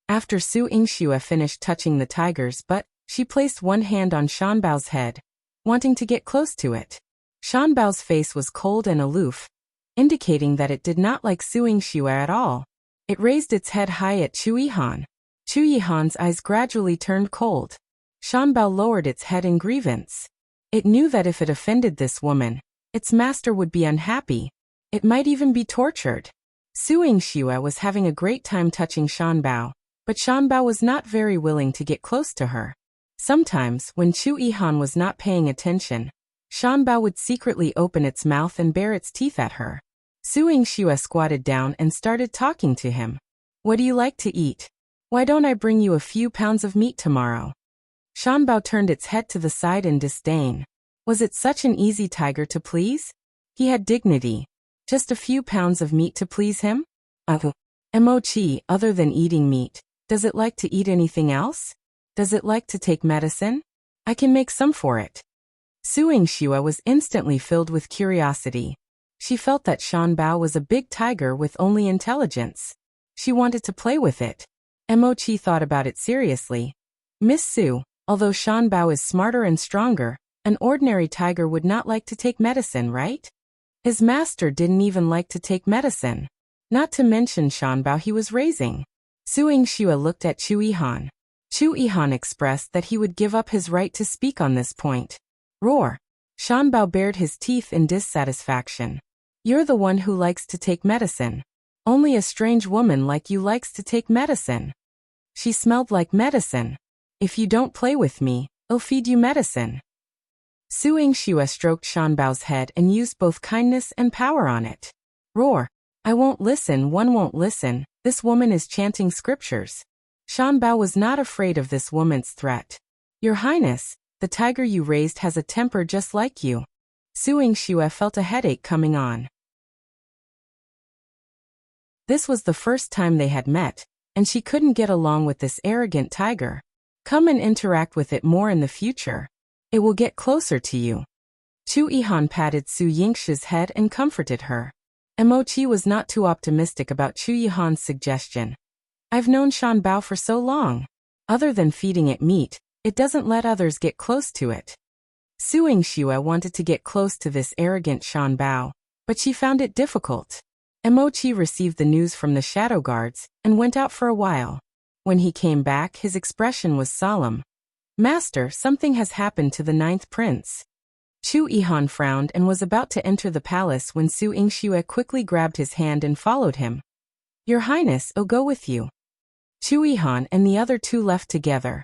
[SPEAKER 1] After Su Yingxue finished touching the tiger's butt, she placed one hand on Shan Bao's head, wanting to get close to it. Shan Bao's face was cold and aloof, indicating that it did not like Su Yingxue at all. It raised its head high at Chu Yihan. Chu Yihan's eyes gradually turned cold. Shan Bao lowered its head in grievance. It knew that if it offended this woman, its master would be unhappy. It might even be tortured. Su Yingxue was having a great time touching Shan Bao, but Shan Bao was not very willing to get close to her. Sometimes, when Chu Yihan was not paying attention, Shan Bao would secretly open its mouth and bare its teeth at her. Su Yingxue squatted down and started talking to him. What do you like to eat? Why don't I bring you a few pounds of meat tomorrow? Shan Bao turned its head to the side in disdain. Was it such an easy tiger to please? He had dignity. Just a few pounds of meat to please him? Mochi, other than eating meat, does it like to eat anything else? Does it like to take medicine? I can make some for it. Su Yingxue was instantly filled with curiosity. She felt that Shan Bao was a big tiger with only intelligence. She wanted to play with it. Mochi thought about it seriously. Miss Su, although Shan Bao is smarter and stronger, an ordinary tiger would not like to take medicine, right? His master didn't even like to take medicine. Not to mention Shan Bao he was raising. Su Yingxue looked at Chu Yihan. Chu Yihan expressed that he would give up his right to speak on this point. Roar. Shan Bao bared his teeth in dissatisfaction. You're the one who likes to take medicine. Only a strange woman like you likes to take medicine. She smelled like medicine. If you don't play with me, I'll feed you medicine. Su Yingxue stroked Shan Bao's head and used both kindness and power on it. Roar. I won't listen, one won't listen, this woman is chanting scriptures. Shan Bao was not afraid of this woman's threat. Your Highness, the tiger you raised has a temper just like you. Su Yingxue felt a headache coming on. This was the first time they had met, and she couldn't get along with this arrogant tiger. Come and interact with it more in the future. It will get closer to you. Chu Yihan patted Su Yingxue's head and comforted her. Mochi was not too optimistic about Chu Yihan's suggestion. I've known Shan Bao for so long. Other than feeding it meat, it doesn't let others get close to it. Su Yingxue wanted to get close to this arrogant Shan Bao, but she found it difficult. Mochi received the news from the shadow guards and went out for a while. When he came back, his expression was solemn. Master, something has happened to the 9th prince. Chu Yihan frowned and was about to enter the palace when Su Yingxue quickly grabbed his hand and followed him. Your Highness, I'll go with you. Chu Yihan and the other two left together.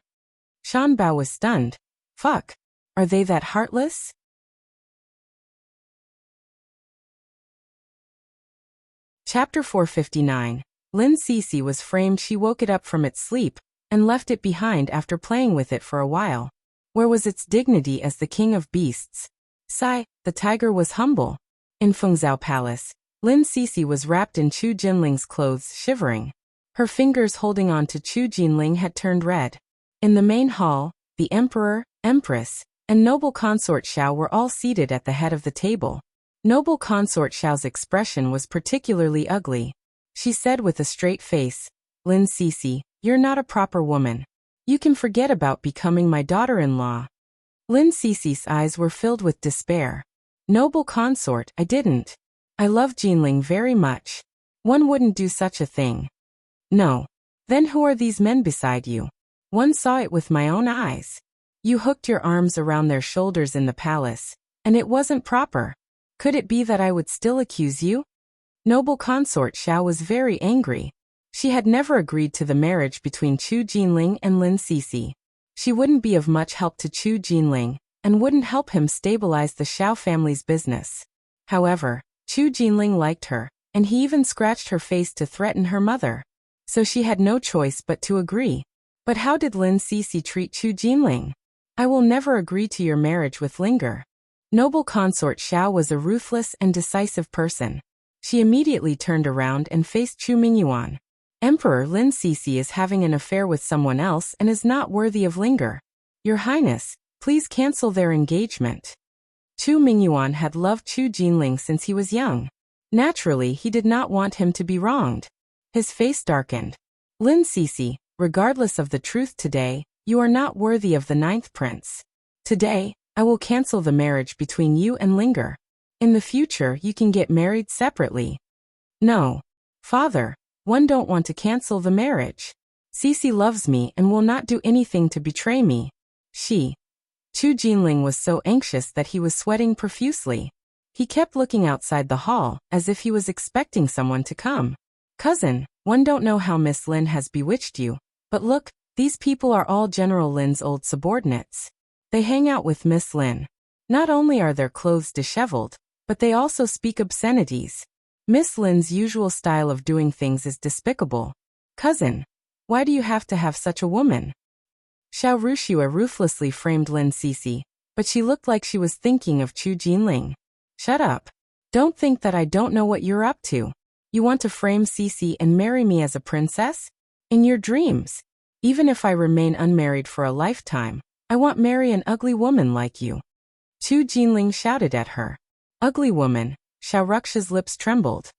[SPEAKER 1] Shan Bao was stunned. Fuck. Are they that heartless? Chapter 459. Lin Sisi was framed. She woke it up from its sleep and left it behind after playing with it for a while. Where was its dignity as the king of beasts? Sigh, the tiger was humble. In Fengzhou Palace, Lin Sisi was wrapped in Chu Jinling's clothes, shivering. Her fingers holding on to Chu Jinling had turned red. In the main hall, the emperor, empress, and noble consort Xiao were all seated at the head of the table. Noble consort Xiao's expression was particularly ugly. She said with a straight face, Lin Sisi, you're not a proper woman. You can forget about becoming my daughter-in-law. Lin Sisi's eyes were filled with despair. Noble consort, I didn't. I love Jinling very much. One wouldn't do such a thing. No. Then who are these men beside you? One saw it with my own eyes. You hooked your arms around their shoulders in the palace, and it wasn't proper. Could it be that I would still accuse you? Noble consort Xiao was very angry. She had never agreed to the marriage between Chu Jinling and Lin Sisi. She wouldn't be of much help to Chu Jinling, and wouldn't help him stabilize the Xiao family's business. However, Chu Jinling liked her, and he even scratched her face to threaten her mother. So she had no choice but to agree. But how did Lin Sisi treat Chu Jinling? I will never agree to your marriage with Linger. Noble consort Xiao was a ruthless and decisive person. She immediately turned around and faced Chu Mingyuan. Emperor Lin Sisi is having an affair with someone else and is not worthy of Linger. Your Highness, please cancel their engagement. Chu Mingyuan had loved Chu Jinling since he was young. Naturally, he did not want him to be wronged. His face darkened. Lin Sisi, regardless of the truth today, you are not worthy of the 9th prince. Today, I will cancel the marriage between you and Linger. In the future, you can get married separately. No. Father, one don't want to cancel the marriage. Sisi loves me and will not do anything to betray me. Chu Jinling was so anxious that he was sweating profusely. He kept looking outside the hall, as if he was expecting someone to come. Cousin, one don't know how Miss Lin has bewitched you, but look, these people are all General Lin's old subordinates. They hang out with Miss Lin. Not only are their clothes disheveled, but they also speak obscenities. Miss Lin's usual style of doing things is despicable. Cousin, why do you have to have such a woman? Xiao Ruxia ruthlessly framed Lin Sisi, but she looked like she was thinking of Chu Jinling. Shut up. Don't think that I don't know what you're up to. You want to frame Sisi and marry me as a princess? In your dreams. Even if I remain unmarried for a lifetime, I won't marry an ugly woman like you. Chu Jinling shouted at her. Ugly woman. Xiao Ruxia's lips trembled.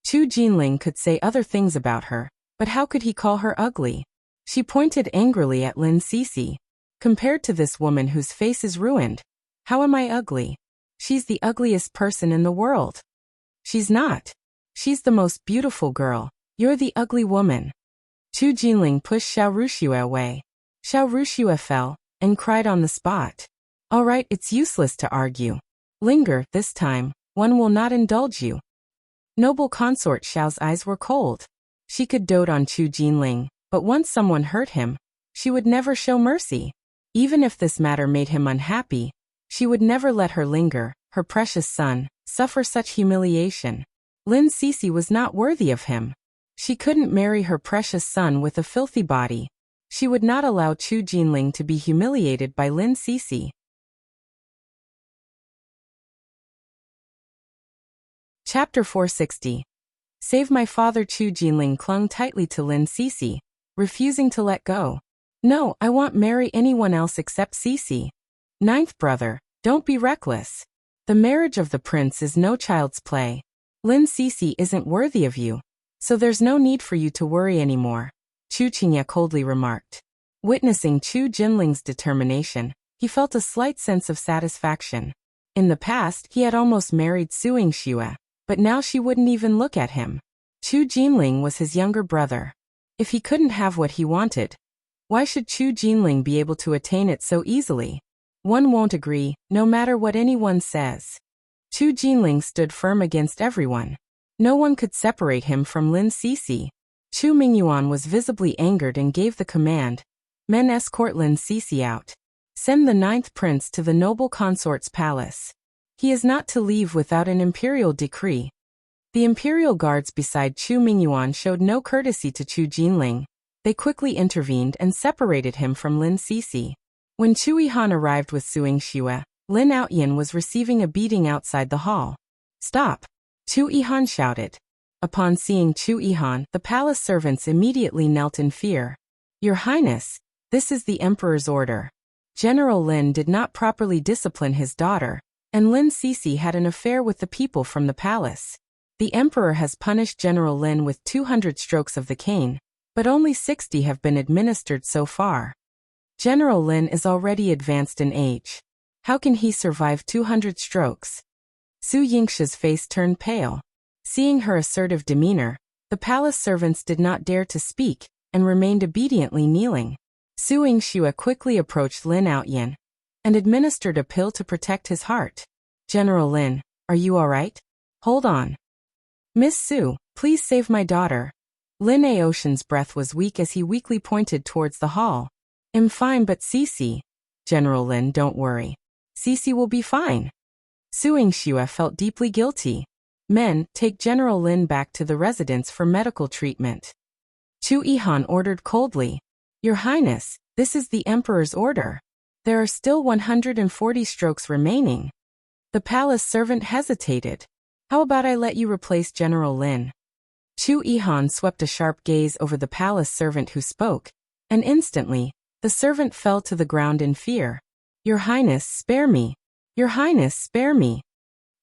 [SPEAKER 1] Chu Jinling could say other things about her, but how could he call her ugly? She pointed angrily at Lin Sisi. Compared to this woman whose face is ruined, how am I ugly? She's the ugliest person in the world. She's not. She's the most beautiful girl. You're the ugly woman. Chu Jinling pushed Xiao Ruxia away. Xiao Ruxia fell, and cried on the spot. All right, it's useless to argue. Linger, this time, one will not indulge you. Noble consort Xiao's eyes were cold. She could dote on Chu Jinling, but once someone hurt him, she would never show mercy. Even if this matter made him unhappy, she would never let her Linger, her precious son, suffer such humiliation. Lin Sisi was not worthy of him. She couldn't marry her precious son with a filthy body. She would not allow Chu Jinling to be humiliated by Lin Sisi. Chapter 460. Save my father. Chu Jinling clung tightly to Lin Sisi, refusing to let go. No, I won't marry anyone else except Sisi. 9th brother, don't be reckless. The marriage of the prince is no child's play. Lin Sisi isn't worthy of you, so there's no need for you to worry anymore, Chu Qingye coldly remarked. Witnessing Chu Jinling's determination, he felt a slight sense of satisfaction. In the past, he had almost married Su Yingxue, but now she wouldn't even look at him. Chu Jinling was his younger brother. If he couldn't have what he wanted, why should Chu Jinling be able to attain it so easily? One won't agree, no matter what anyone says. Chu Jinling stood firm against everyone. No one could separate him from Lin Sisi. Chu Mingyuan was visibly angered and gave the command, men escort Lin Sisi out. Send the 9th prince to the noble consort's palace. He is not to leave without an imperial decree. The imperial guards beside Chu Mingyuan showed no courtesy to Chu Jinling. They quickly intervened and separated him from Lin Sisi. When Chu Yihan arrived with Su Yingxue, Lin Outyin was receiving a beating outside the hall. Stop! Chu Yihan shouted. Upon seeing Chu Yihan, the palace servants immediately knelt in fear. Your Highness, this is the Emperor's order. General Lin did not properly discipline his daughter, and Lin Sisi had an affair with the people from the palace. The Emperor has punished General Lin with 200 strokes of the cane. but only 60 have been administered so far. General Lin is already advanced in age. How can he survive 200 strokes? Su Yingxue's face turned pale. Seeing her assertive demeanor, the palace servants did not dare to speak and remained obediently kneeling. Su Yingxue quickly approached Lin Outyin and administered a pill to protect his heart. General Lin, are you all right? Hold on. Miss Su, please save my daughter. Lin Aotian's breath was weak as he weakly pointed towards the hall. I'm fine, but Sisi. General Lin, don't worry. Sisi will be fine. Su Yingxue felt deeply guilty. Men, take General Lin back to the residence for medical treatment. Chu Yihan ordered coldly. Your Highness, this is the Emperor's order. There are still 140 strokes remaining. The palace servant hesitated. How about I let you replace General Lin? Chu Yihan swept a sharp gaze over the palace servant who spoke, and instantly, the servant fell to the ground in fear. Your Highness, spare me. Your Highness, spare me.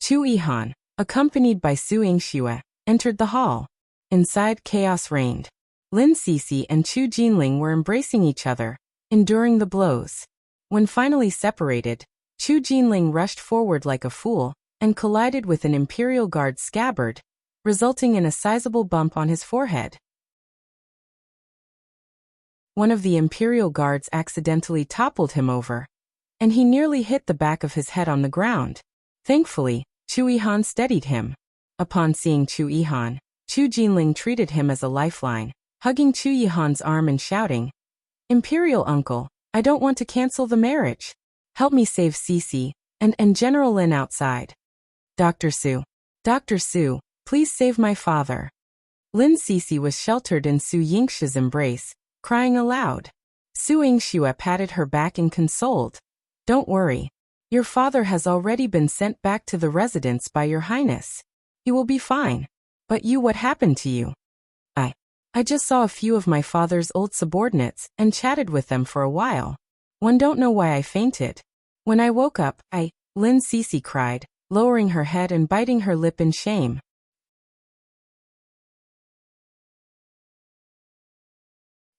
[SPEAKER 1] Chu Yihan, accompanied by Su Yingxue, entered the hall. Inside, chaos reigned. Lin Sisi and Chu Jinling were embracing each other, enduring the blows. When finally separated, Chu Jinling rushed forward like a fool and collided with an Imperial Guard's scabbard, resulting in a sizable bump on his forehead. One of the Imperial Guards accidentally toppled him over, and he nearly hit the back of his head on the ground. Thankfully, Chu Yihan steadied him. Upon seeing Chu Yihan, Chu Jinling treated him as a lifeline, hugging Chu Yihan's arm and shouting, Imperial Uncle, I don't want to cancel the marriage. Help me save Sisi and General Lin outside. Dr. Su, please save my father. Lin Sisi was sheltered in Su Yingxue's embrace, crying aloud. Su Yingxue patted her back and consoled. Don't worry. Your father has already been sent back to the residence by your Highness. He will be fine. But you, what happened to you? I just saw a few of my father's old subordinates and chatted with them for a while. One don't know why I fainted. When I woke up, Lin Sisi cried, lowering her head and biting her lip in shame.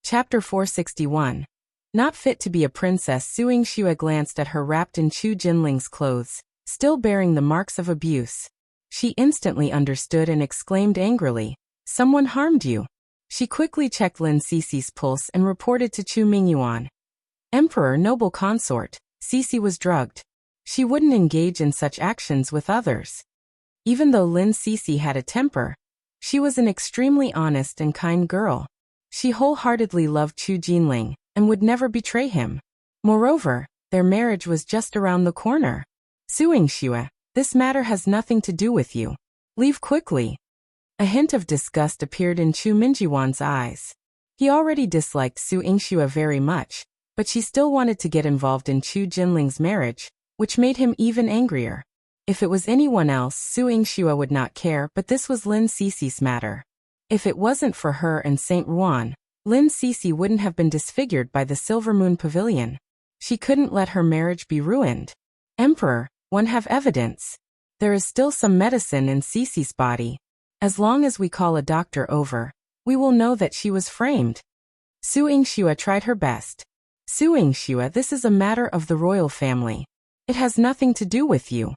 [SPEAKER 1] Chapter 461. Not fit to be a princess. Su Yingxue glanced at her wrapped in Chu Jinling's clothes, still bearing the marks of abuse. She instantly understood and exclaimed angrily, Someone harmed you. She quickly checked Lin Sisi's pulse and reported to Chu Mingyuan. Emperor, noble consort, Sisi was drugged. She wouldn't engage in such actions with others. Even though Lin Sisi had a temper, she was an extremely honest and kind girl. She wholeheartedly loved Chu Jinling and would never betray him. Moreover, their marriage was just around the corner. Su Yingxue, this matter has nothing to do with you. Leave quickly. A hint of disgust appeared in Chu Mingyuan's eyes. He already disliked Su Yingxue very much, but she still wanted to get involved in Chu Jinling's marriage, which made him even angrier. If it was anyone else, Su Yingxue would not care, but this was Lin Sisi's matter. If it wasn't for her and Saint Ruan, Lin Sisi wouldn't have been disfigured by the Silver Moon Pavilion. She couldn't let her marriage be ruined. Emperor, one have evidence. There is still some medicine in Sisi's body. As long as we call a doctor over, we will know that she was framed. Su Yingxue tried her best. Su Yingxue, this is a matter of the royal family. It has nothing to do with you.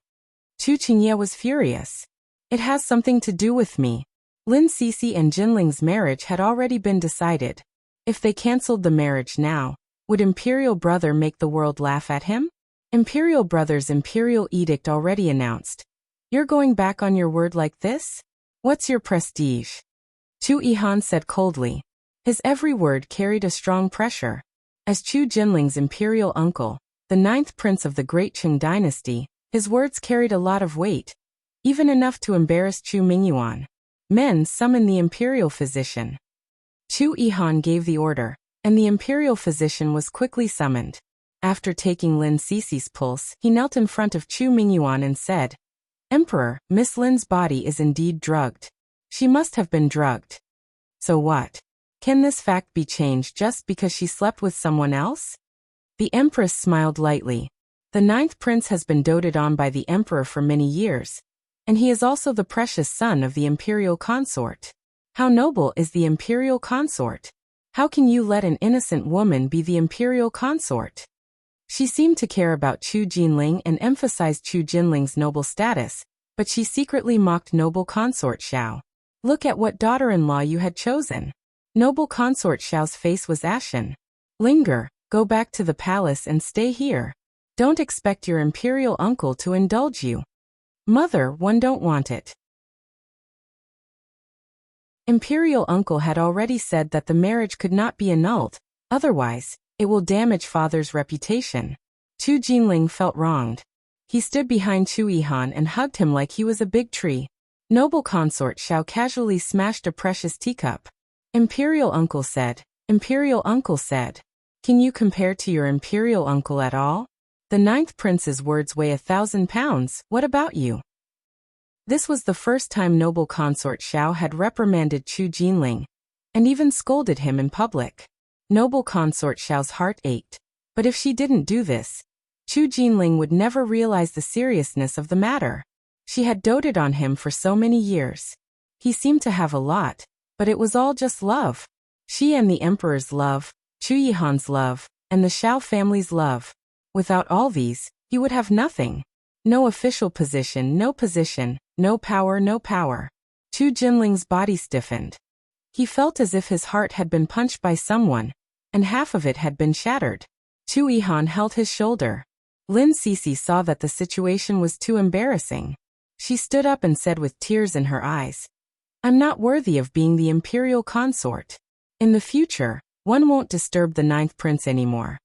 [SPEAKER 1] Chu Chengye was furious. It has something to do with me. Lin Sisi and Jinling's marriage had already been decided. If they cancelled the marriage now, would Imperial Brother make the world laugh at him? Imperial Brother's imperial edict already announced. You're going back on your word like this? What's your prestige? Chu Yihan said coldly. His every word carried a strong pressure. As Chu Jinling's imperial uncle, the 9th prince of the Great Qing dynasty, his words carried a lot of weight, even enough to embarrass Chu Mingyuan. Men, summon the imperial physician. Chu Yihan gave the order, and the imperial physician was quickly summoned. After taking Lin Sisi's pulse, he knelt in front of Chu Mingyuan and said, Emperor, Miss Lin's body is indeed drugged. She must have been drugged. So what? Can this fact be changed just because she slept with someone else? The Empress smiled lightly. The 9th prince has been doted on by the Emperor for many years, and he is also the precious son of the imperial consort. How noble is the imperial consort? How can you let an innocent woman be the imperial consort? She seemed to care about Chu Jinling and emphasized Chu Jinling's noble status, but she secretly mocked noble consort Xiao. Look at what daughter-in-law you had chosen. Noble consort Xiao's face was ashen. Linger, go back to the palace and stay here. Don't expect your imperial uncle to indulge you. Mother, one don't want it. Imperial uncle had already said that the marriage could not be annulled, otherwise, it will damage father's reputation. Chu Jinling felt wronged. He stood behind Chu Yihan and hugged him like he was a big tree. Noble consort Xiao casually smashed a precious teacup. Imperial uncle said, can you compare to your imperial uncle at all? The 9th prince's words weigh 1,000 pounds, what about you? This was the first time noble consort Xiao had reprimanded Chu Jinling, and even scolded him in public. Noble consort Xiao's heart ached, but if she didn't do this, Chu Jinling would never realize the seriousness of the matter. She had doted on him for so many years. He seemed to have a lot, but it was all just love. She and the emperor's love, Chu Yihan's love, and the Xiao family's love. Without all these, he would have nothing. No official position, no power, no power. Chu Jinling's body stiffened. He felt as if his heart had been punched by someone, and half of it had been shattered. Chu Yihan held his shoulder. Sisi saw that the situation was too embarrassing. She stood up and said with tears in her eyes, I'm not worthy of being the imperial consort. In the future, one won't disturb the 9th prince anymore.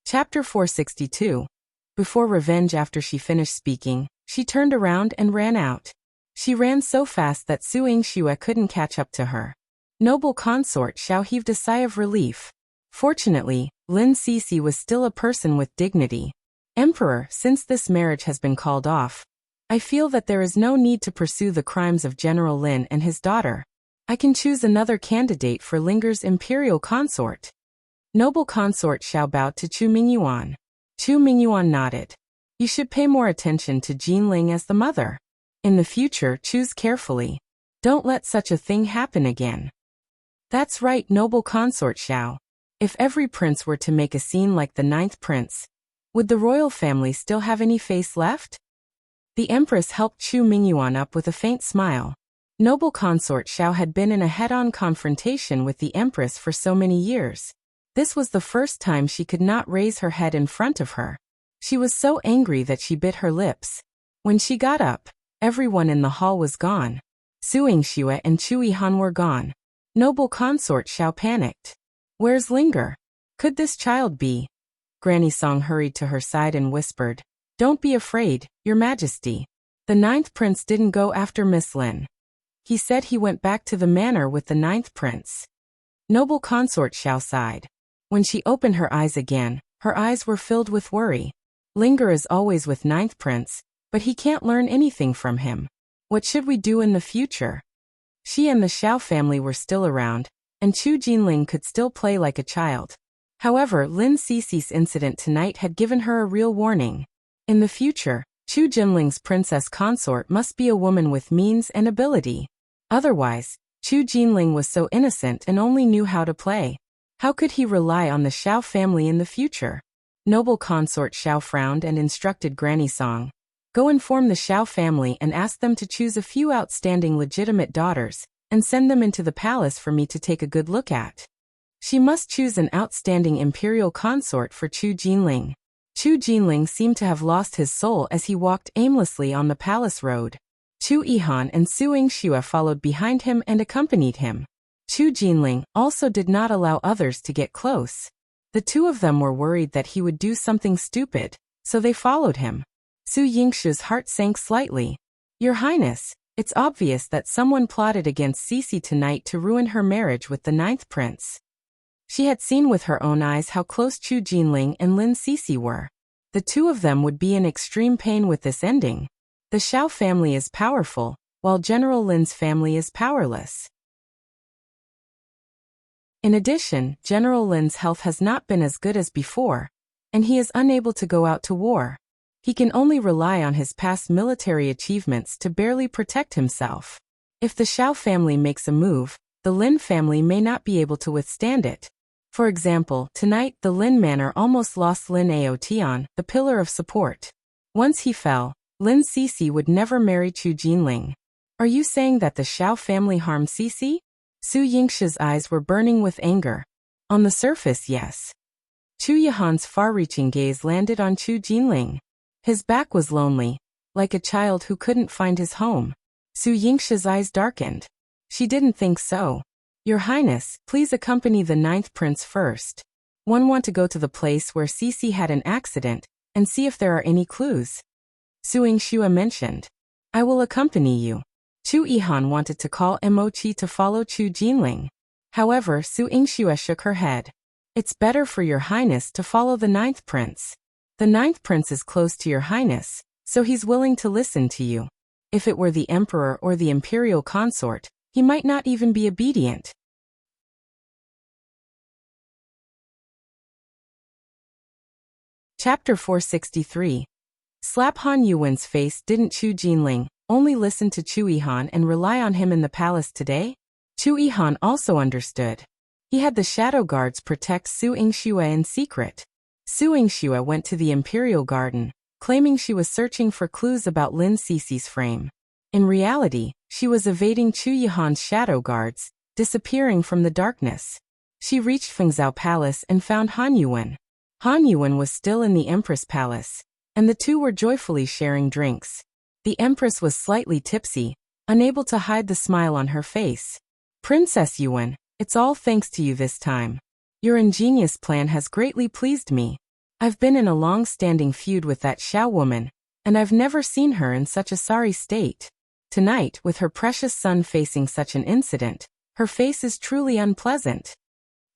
[SPEAKER 1] Chapter 462. Before revenge. After she finished speaking, she turned around and ran out. She ran so fast that Yingxue couldn't catch up to her. Noble consort Xiao heaved a sigh of relief. Fortunately, Sisi was still a person with dignity. Emperor, since this marriage has been called off, I feel that there is no need to pursue the crimes of General Lin and his daughter. I can choose another candidate for Linger's imperial consort. Noble consort Xiao bowed to Chu Mingyuan. Chu Mingyuan nodded. You should pay more attention to Jinling as the mother. In the future, choose carefully. Don't let such a thing happen again. That's right, noble consort Xiao. If every prince were to make a scene like the 9th prince, would the royal family still have any face left? The empress helped Chu Mingyuan up with a faint smile. Noble consort Xiao had been in a head-on confrontation with the empress for so many years. This was the first time she could not raise her head in front of her. She was so angry that she bit her lips. When she got up, everyone in the hall was gone. Yingxue and Chu Yihan were gone. Noble consort Xiao panicked. Where's Linger? Could this child be? Granny Song hurried to her side and whispered, Don't be afraid, Your Majesty. The 9th prince didn't go after Miss Lin. He said he went back to the manor with the 9th prince. Noble consort Xiao sighed. When she opened her eyes again, her eyes were filled with worry. Linger is always with 9th prince, but he can't learn anything from him. What should we do in the future? She and the Xiao family were still around, and Chu Jinling could still play like a child. However, Sisi's incident tonight had given her a real warning. In the future, Chu Jinling's princess consort must be a woman with means and ability. Otherwise, Chu Jinling was so innocent and only knew how to play. How could he rely on the Xiao family in the future? Noble consort Xiao frowned and instructed Granny Song. Go inform the Xiao family and ask them to choose a few outstanding legitimate daughters, and send them into the palace for me to take a good look at. She must choose an outstanding imperial consort for Chu Jinling. Chu Jinling seemed to have lost his soul as he walked aimlessly on the palace road. Chu Yihan and Yingxue followed behind him and accompanied him. Chu Jinling also did not allow others to get close. The two of them were worried that he would do something stupid, so they followed him. Yingxue's heart sank slightly. Your Highness, it's obvious that someone plotted against Sisi tonight to ruin her marriage with the 9th prince. She had seen with her own eyes how close Chu Jinling and Sisi were. The two of them would be in extreme pain with this ending. The Xiao family is powerful, while General Lin's family is powerless. In addition, General Lin's health has not been as good as before, and he is unable to go out to war. He can only rely on his past military achievements to barely protect himself. If the Xiao family makes a move, the Lin family may not be able to withstand it. For example, tonight the Lin manor almost lost Lin Aotian, the pillar of support. Once he fell, Lin Sisi would never marry Chu Jinling. Are you saying that the Xiao family harmed Sisi? Su Yingxue's eyes were burning with anger. On the surface, yes. Chu Yihan's far-reaching gaze landed on Chu Jinling. His back was lonely, like a child who couldn't find his home. Su Yingxue's eyes darkened. She didn't think so. Your Highness, please accompany the 9th prince first. One want to go to the place where Sisi had an accident, and see if there are any clues. Su Yingxue mentioned. I will accompany you. Chu Yihan wanted to call Mochi to follow Chu Jinling. However, Su Yingxue shook her head. It's better for your Highness to follow the 9th prince. The 9th prince is close to your Highness, so he's willing to listen to you. If it were the emperor or the imperial consort, he might not even be obedient. Chapter 463. Slap Han Yuwen's face. Didn't Chu Jinling only listen to Chu Yihan and rely on him in the palace today? Chu Yihan also understood. He had the shadow guards protect Su Yingxue in secret. Su Yingxue went to the imperial garden, claiming she was searching for clues about Lin Sisi's frame. In reality, she was evading Chu Yihan's shadow guards, disappearing from the darkness. She reached Fengzhou Palace and found Han Yuwen. Han Yuwen was still in the Empress Palace, and the two were joyfully sharing drinks. The Empress was slightly tipsy, unable to hide the smile on her face. Princess Yuwen, it's all thanks to you this time. Your ingenious plan has greatly pleased me. I've been in a long-standing feud with that Xiao woman, and I've never seen her in such a sorry state. Tonight, with her precious son facing such an incident, her face is truly unpleasant.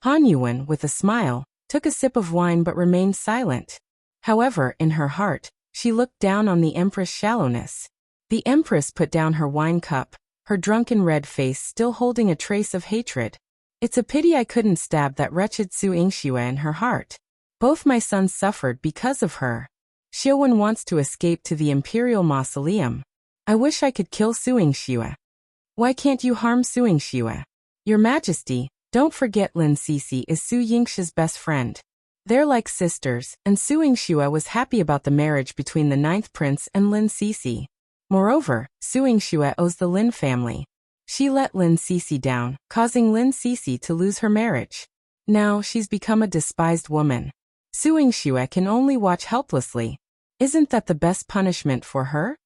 [SPEAKER 1] Han Yuwen, with a smile, took a sip of wine but remained silent. However, in her heart, she looked down on the Empress' shallowness. The Empress put down her wine cup, her drunken red face still holding a trace of hatred. It's a pity I couldn't stab that wretched Su Yingxue in her heart. Both my sons suffered because of her. Xiuwen wants to escape to the Imperial Mausoleum. I wish I could kill Su Yingxue. Why can't you harm Su Yingxue? Your Majesty, don't forget Lin Sisi is Su Yingxue's best friend. They're like sisters, and Su Yingxue was happy about the marriage between the 9th prince and Lin Sisi. Moreover, Su Yingxue owes the Lin family. She let Lin Sisi down, causing Lin Sisi to lose her marriage. Now she's become a despised woman. Su Yingxue can only watch helplessly. Isn't that the best punishment for her?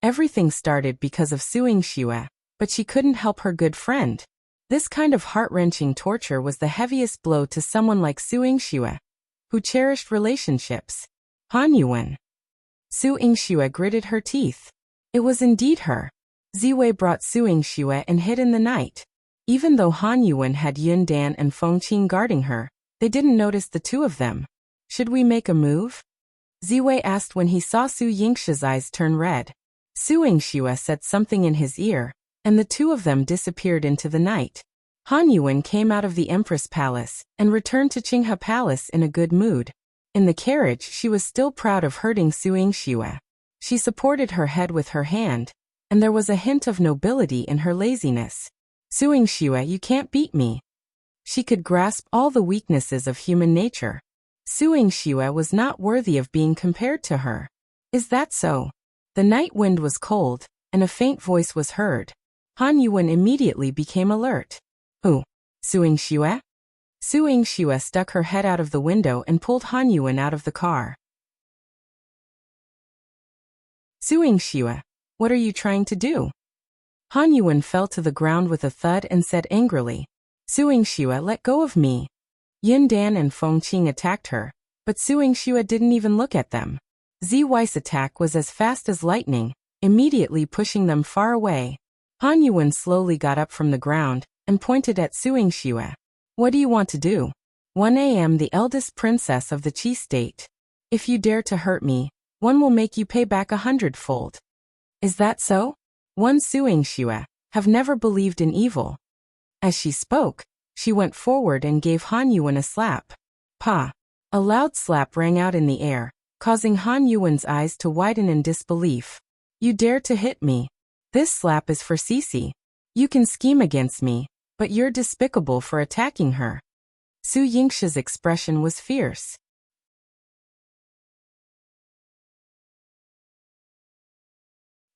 [SPEAKER 1] Everything started because of Su Yingxue, but she couldn't help her good friend. This kind of heart-wrenching torture was the heaviest blow to someone like Su Yingxue, who cherished relationships. Han Yuwen. Su Yingxue gritted her teeth. It was indeed her. Ziwei brought Su Yingxue and hid in the night. Even though Han Yuwen had Yun Dan and Feng Qing guarding her, they didn't notice the two of them. Should we make a move? Ziwei asked when he saw Su Yingxue's eyes turn red. Su Yingxue said something in his ear, and the two of them disappeared into the night. Han Yuwen came out of the Empress Palace and returned to Qinghe Palace in a good mood. In the carriage, she was still proud of hurting Su Yingxue. She supported her head with her hand, and there was a hint of nobility in her laziness. Su Yingxue, you can't beat me. She could grasp all the weaknesses of human nature. Su Yingxue was not worthy of being compared to her. Is that so? The night wind was cold, and a faint voice was heard. Han Yuwen immediately became alert. Who? Su Yingxue? Su Yingxue stuck her head out of the window and pulled Han Yuwen out of the car. Su Yingxue, what are you trying to do? Han Yuwen fell to the ground with a thud and said angrily, Su Yingxue, let go of me. Yun Dan and Feng Qing attacked her, but Su Yingxue didn't even look at them. Ziwei's attack was as fast as lightning, immediately pushing them far away. Han Yuwen slowly got up from the ground and pointed at Su Yingxue. What do you want to do? 1 a.m. The eldest princess of the Qi state. If you dare to hurt me, one will make you pay back 100-fold. Is that so? One Su Yingxue, have never believed in evil. As she spoke, she went forward and gave Han Yuwen a slap. Pa! A loud slap rang out in the air, causing Han Yuwen's eyes to widen in disbelief. You dare to hit me? This slap is for Sisi. You can scheme against me, but you're despicable for attacking her. Su Yingxue's expression was fierce.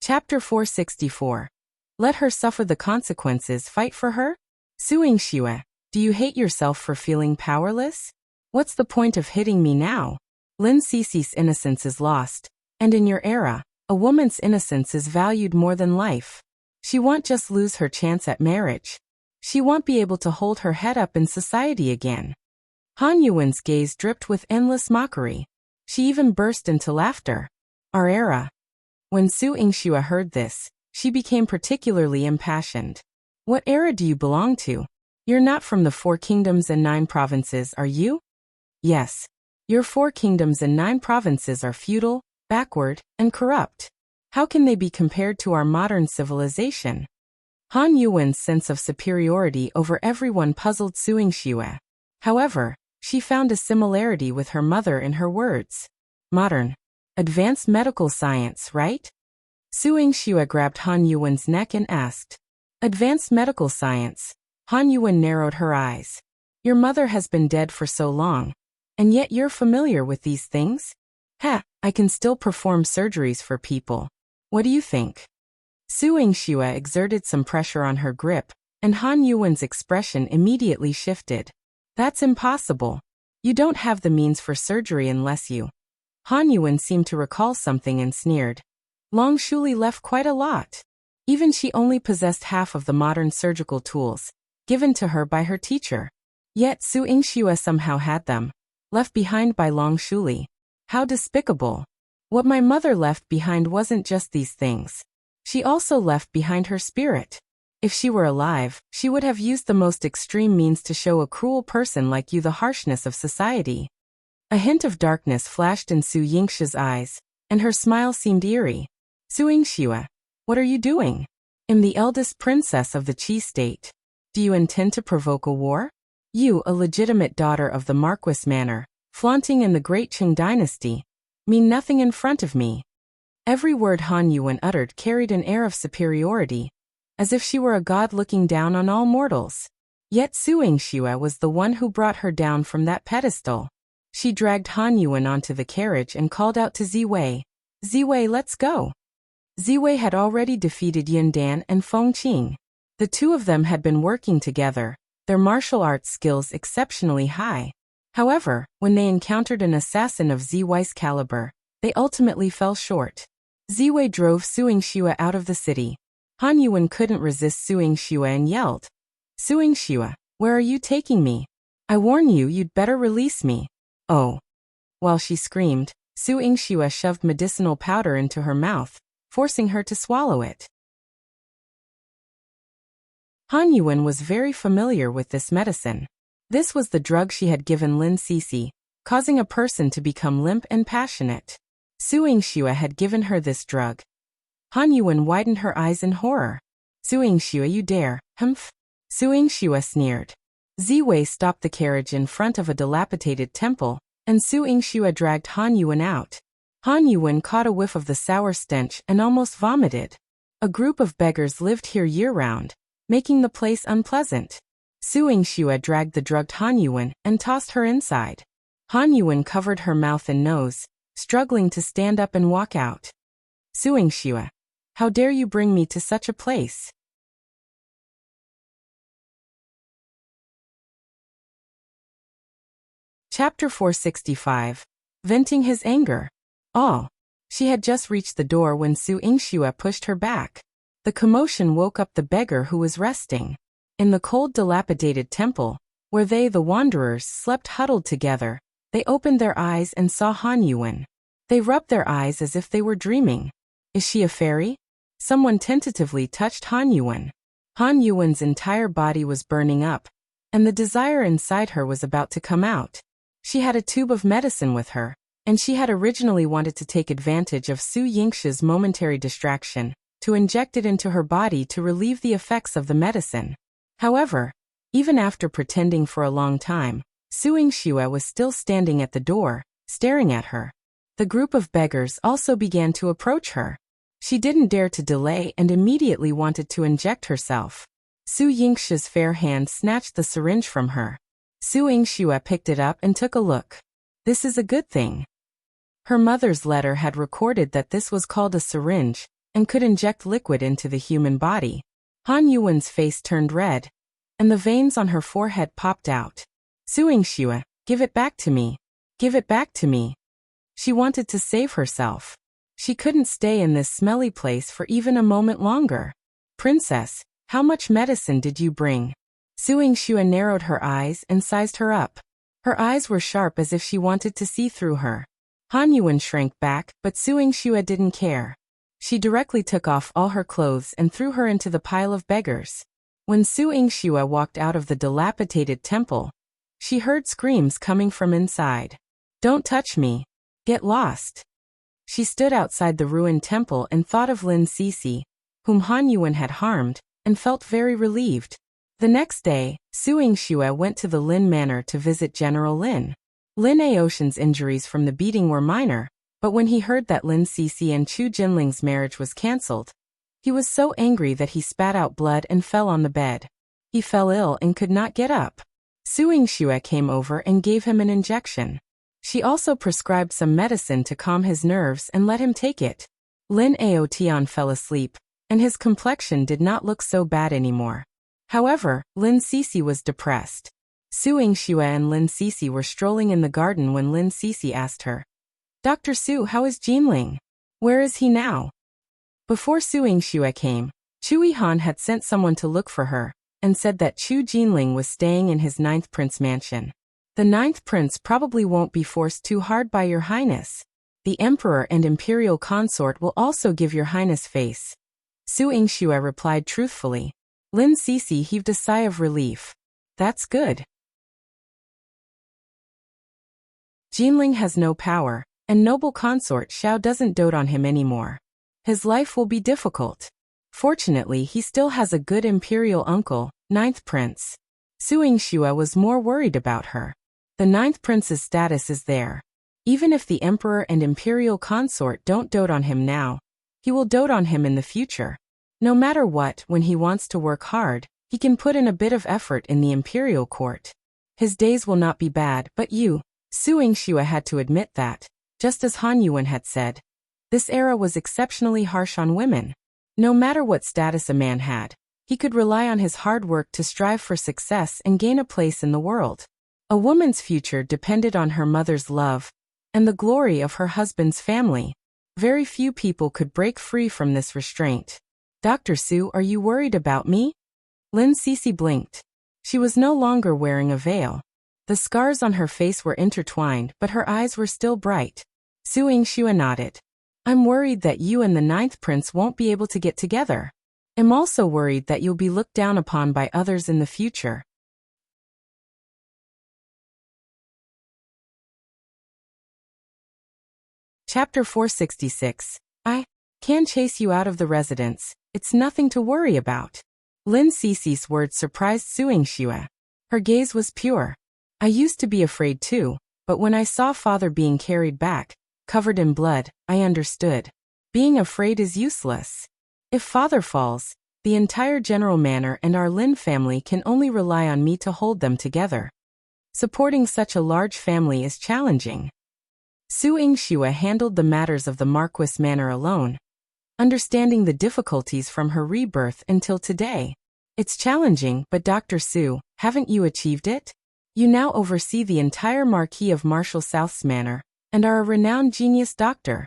[SPEAKER 1] Chapter 464. Let her suffer the consequences. Fight for her? Su Yingxue, do you hate yourself for feeling powerless? What's the point of hitting me now? Lin Sisi's innocence is lost, and in your era, a woman's innocence is valued more than life. She won't just lose her chance at marriage. She won't be able to hold her head up in society again. Han Yuwen's gaze dripped with endless mockery. She even burst into laughter. Our era. When Su Yingxue heard this, she became particularly impassioned. What era do you belong to? You're not from the 4 kingdoms and 9 provinces, are you? Yes. Your 4 kingdoms and 9 provinces are feudal, backward, and corrupt. How can they be compared to our modern civilization? Han Yuwen's sense of superiority over everyone puzzled Su Yingxue. However, she found a similarity with her mother in her words. Modern. Advanced medical science, right? Su Yingxue grabbed Han Yuwen's neck and asked. Advanced medical science. Han Yuwen narrowed her eyes. Your mother has been dead for so long, and yet you're familiar with these things? I can still perform surgeries for people. What do you think? Su Yingxue exerted some pressure on her grip, and Han Yuwen's expression immediately shifted. That's impossible. You don't have the means for surgery unless you. Han Yuwen seemed to recall something and sneered. Long Shuli left quite a lot. Even she only possessed half of the modern surgical tools, given to her by her teacher. Yet Su Yingxue somehow had them, left behind by Long Shuli. How despicable. What my mother left behind wasn't just these things. She also left behind her spirit. If she were alive, she would have used the most extreme means to show a cruel person like you the harshness of society. A hint of darkness flashed in Su Yingxue's eyes, and her smile seemed eerie. Su Yingxue, what are you doing? I'm the eldest princess of the Qi state. Do you intend to provoke a war? You, a legitimate daughter of the Marquis Manor, flaunting in the great Qing dynasty, mean nothing in front of me. Every word Han Yuwen uttered carried an air of superiority, as if she were a god looking down on all mortals. Yet Su Yingxue was the one who brought her down from that pedestal. She dragged Han Yuwen onto the carriage and called out to Ziwei. Ziwei, let's go. Ziwei had already defeated Yin Dan and Feng Qing. The two of them had been working together, their martial arts skills exceptionally high. However, when they encountered an assassin of Ziwei's caliber, they ultimately fell short. Ziwei drove Su Yingxue out of the city. Han Yuwen couldn't resist Su Yingxue and yelled. Su Yingxue, where are you taking me? I warn you, you'd better release me. Oh. While she screamed, Su Yingxue shoved medicinal powder into her mouth, forcing her to swallow it. Han Yuwen was very familiar with this medicine. This was the drug she had given Lin Sisi, causing a person to become limp and passionate. Su Yingxue had given her this drug. Han Yuwen widened her eyes in horror. Su Yingxue, you dare, humph? Su Yingxue sneered. Ziwei stopped the carriage in front of a dilapidated temple, and Su Yingxue dragged Han Yuwen out. Han Yuwen caught a whiff of the sour stench and almost vomited. A group of beggars lived here year-round, making the place unpleasant. Su Yingxue dragged the drugged Han Yuwen and tossed her inside. Han Yuwen covered her mouth and nose, struggling to stand up and walk out. Su Yingxue, how dare you bring me to such a place? Chapter 465. Venting his anger. She had just reached the door when Su Yingxue pushed her back. The commotion woke up the beggar who was resting. In the cold, dilapidated temple, where they, the wanderers, slept huddled together, they opened their eyes and saw Han Yuwen. They rubbed their eyes as if they were dreaming. Is she a fairy? Someone tentatively touched Han Yuwen. Han Yuwen's entire body was burning up, and the desire inside her was about to come out. She had a tube of medicine with her, and she had originally wanted to take advantage of Su Yingxue's momentary distraction, to inject it into her body to relieve the effects of the medicine. However, even after pretending for a long time, Su Yingxue was still standing at the door, staring at her. The group of beggars also began to approach her. She didn't dare to delay and immediately wanted to inject herself. Su Yingxue's fair hand snatched the syringe from her. Su Yingxue picked it up and took a look. This is a good thing. Her mother's letter had recorded that this was called a syringe and could inject liquid into the human body. Han Yuwen's face turned red, and the veins on her forehead popped out. Su Yingxue, give it back to me. Give it back to me. She wanted to save herself. She couldn't stay in this smelly place for even a moment longer. Princess, how much medicine did you bring? Su Yingxue narrowed her eyes and sized her up. Her eyes were sharp as if she wanted to see through her. Han Yuwen shrank back, but Su Yingxue didn't care. She directly took off all her clothes and threw her into the pile of beggars. When Su Yingxue walked out of the dilapidated temple, she heard screams coming from inside. Don't touch me. Get lost. She stood outside the ruined temple and thought of Lin Sisi, whom Han Yuwen had harmed, and felt very relieved. The next day, Su Yingxue went to the Lin Manor to visit General Lin. Lin Aoshan's injuries from the beating were minor, but when he heard that Lin Sisi and Chu Jinling's marriage was cancelled, he was so angry that he spat out blood and fell on the bed. He fell ill and could not get up. Su Yingxue came over and gave him an injection. She also prescribed some medicine to calm his nerves and let him take it. Lin Aotian fell asleep, and his complexion did not look so bad anymore. However, Lin Sisi was depressed. Su Yingxue and Lin Sisi were strolling in the garden when Lin Sisi asked her, Dr. Su, how is Jinling? Where is he now? Before Su Yingxue came, Chu Yihan had sent someone to look for her, and said that Chu Jinling was staying in his 9th prince mansion. The 9th prince probably won't be forced too hard by your highness. The emperor and imperial consort will also give your highness face. Su Yingxue replied truthfully. Lin Sisi heaved a sigh of relief. That's good. Jinling has no power, and noble consort Xiao doesn't dote on him anymore. His life will be difficult. Fortunately, he still has a good imperial uncle, 9th prince. Su Yingxue was more worried about her. The 9th prince's status is there. Even if the emperor and imperial consort don't dote on him now, he will dote on him in the future. No matter what, when he wants to work hard, he can put in a bit of effort in the imperial court. His days will not be bad, but Su Yingxue had to admit that, just as Han Yuwen had said, this era was exceptionally harsh on women. No matter what status a man had, he could rely on his hard work to strive for success and gain a place in the world. A woman's future depended on her mother's love and the glory of her husband's family. Very few people could break free from this restraint. Dr. Su, are you worried about me? Lin Sisi blinked. She was no longer wearing a veil. The scars on her face were intertwined, but her eyes were still bright. Su Yingxue nodded. I'm worried that you and the 9th prince won't be able to get together. I'm also worried that you'll be looked down upon by others in the future. Chapter 466. I can chase you out of the residence. It's nothing to worry about. Lin Sisi's words surprised Su Yingxue. Her gaze was pure. I used to be afraid too, but when I saw father being carried back, covered in blood, I understood. Being afraid is useless. If father falls, the entire general manor and our Lin family can only rely on me to hold them together. Supporting such a large family is challenging. Su Yingxue handled the matters of the Marquis manor alone, understanding the difficulties from her rebirth until today. It's challenging, but Dr. Su, haven't you achieved it? You now oversee the entire Marquis of Marshall South's manor, and are a renowned genius doctor.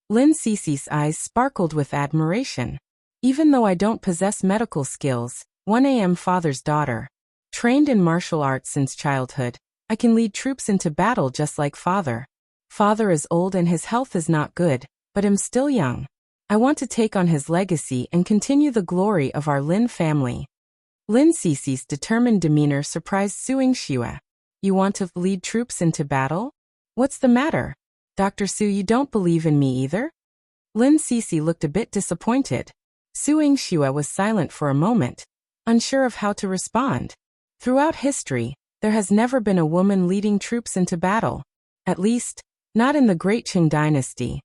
[SPEAKER 1] Lin Sisi's eyes sparkled with admiration. Even though I don't possess medical skills, 1am father's daughter. Trained in martial arts since childhood, I can lead troops into battle just like father. Father is old and his health is not good, but I'm still young. I want to take on his legacy and continue the glory of our Lin family. Lin Sisi's determined demeanor surprised Su Yingxue. You want to lead troops into battle? What's the matter? Dr. Su, you don't believe in me either? Lin Sisi looked a bit disappointed. Su Yingxue was silent for a moment, unsure of how to respond. Throughout history, there has never been a woman leading troops into battle. At least, Not in the Great Qing dynasty.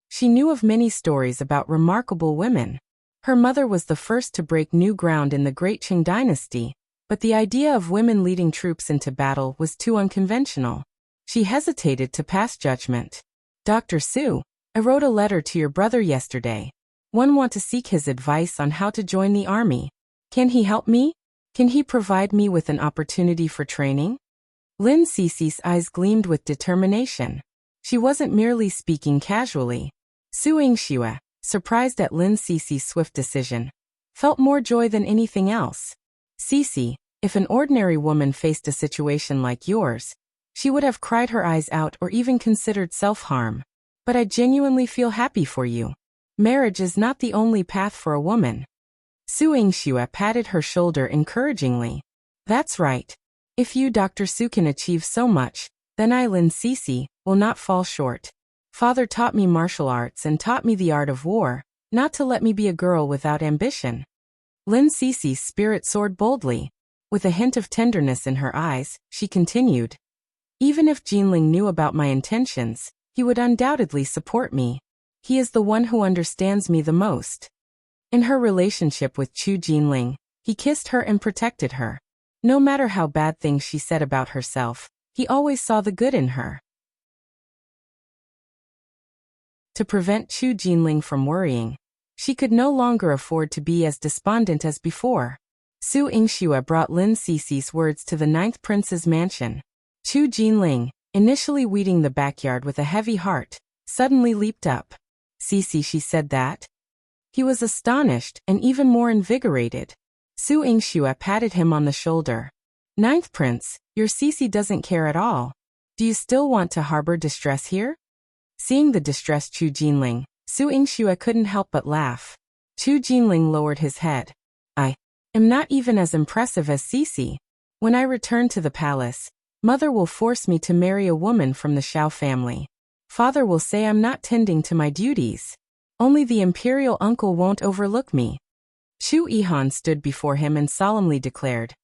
[SPEAKER 1] She knew of many stories about remarkable women. Her mother was the first to break new ground in the Great Qing dynasty, but the idea of women leading troops into battle was too unconventional. She hesitated to pass judgment. Dr. Su, I wrote a letter to your brother yesterday. One want to seek his advice on how to join the army. Can he help me? Can he provide me with an opportunity for training? Lin Sisi's eyes gleamed with determination. She wasn't merely speaking casually. Su Yingxue, surprised at Lin Sisi's swift decision, felt more joy than anything else. Sisi, if an ordinary woman faced a situation like yours, she would have cried her eyes out or even considered self-harm. But I genuinely feel happy for you. Marriage is not the only path for a woman. Su Yingxue patted her shoulder encouragingly. That's right. If you, Dr. Su, can achieve so much, then I, Lin Sisi, will not fall short. Father taught me martial arts and taught me the art of war, not to let me be a girl without ambition. Lin Sisi's spirit soared boldly. With a hint of tenderness in her eyes, she continued. Even if Jinling knew about my intentions, he would undoubtedly support me. He is the one who understands me the most. In her relationship with Chu Jinling, he kissed her and protected her. No matter how bad things she said about herself, he always saw the good in her. To prevent Chu Jinling from worrying, she could no longer afford to be as despondent as before. Su Yingxue brought Lin Sisi's words to the 9th prince's mansion. Chu Jinling, initially weeding the backyard with a heavy heart, suddenly leaped up. Sisi, she said that? He was astonished and even more invigorated. Su Yingxue patted him on the shoulder. 9th prince, your Sisi doesn't care at all. Do you still want to harbor distress here? Seeing the distressed Chu Jinling, Su Yingxue couldn't help but laugh. Chu Jinling lowered his head. I am not even as impressive as Sisi. When I return to the palace, Mother will force me to marry a woman from the Xiao family. Father will say I'm not tending to my duties. Only the imperial uncle won't overlook me. Chu Yihan stood before him and solemnly declared,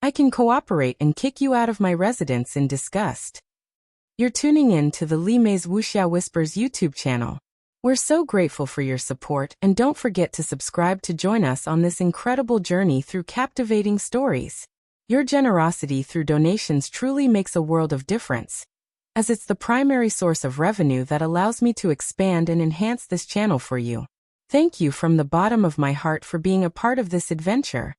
[SPEAKER 1] I can cooperate and kick you out of my residence in disgust. You're tuning in to the Li Mei's Wuxia Whispers YouTube channel. We're so grateful for your support, and don't forget to subscribe to join us on this incredible journey through captivating stories. Your generosity through donations truly makes a world of difference, as it's the primary source of revenue that allows me to expand and enhance this channel for you. Thank you from the bottom of my heart for being a part of this adventure.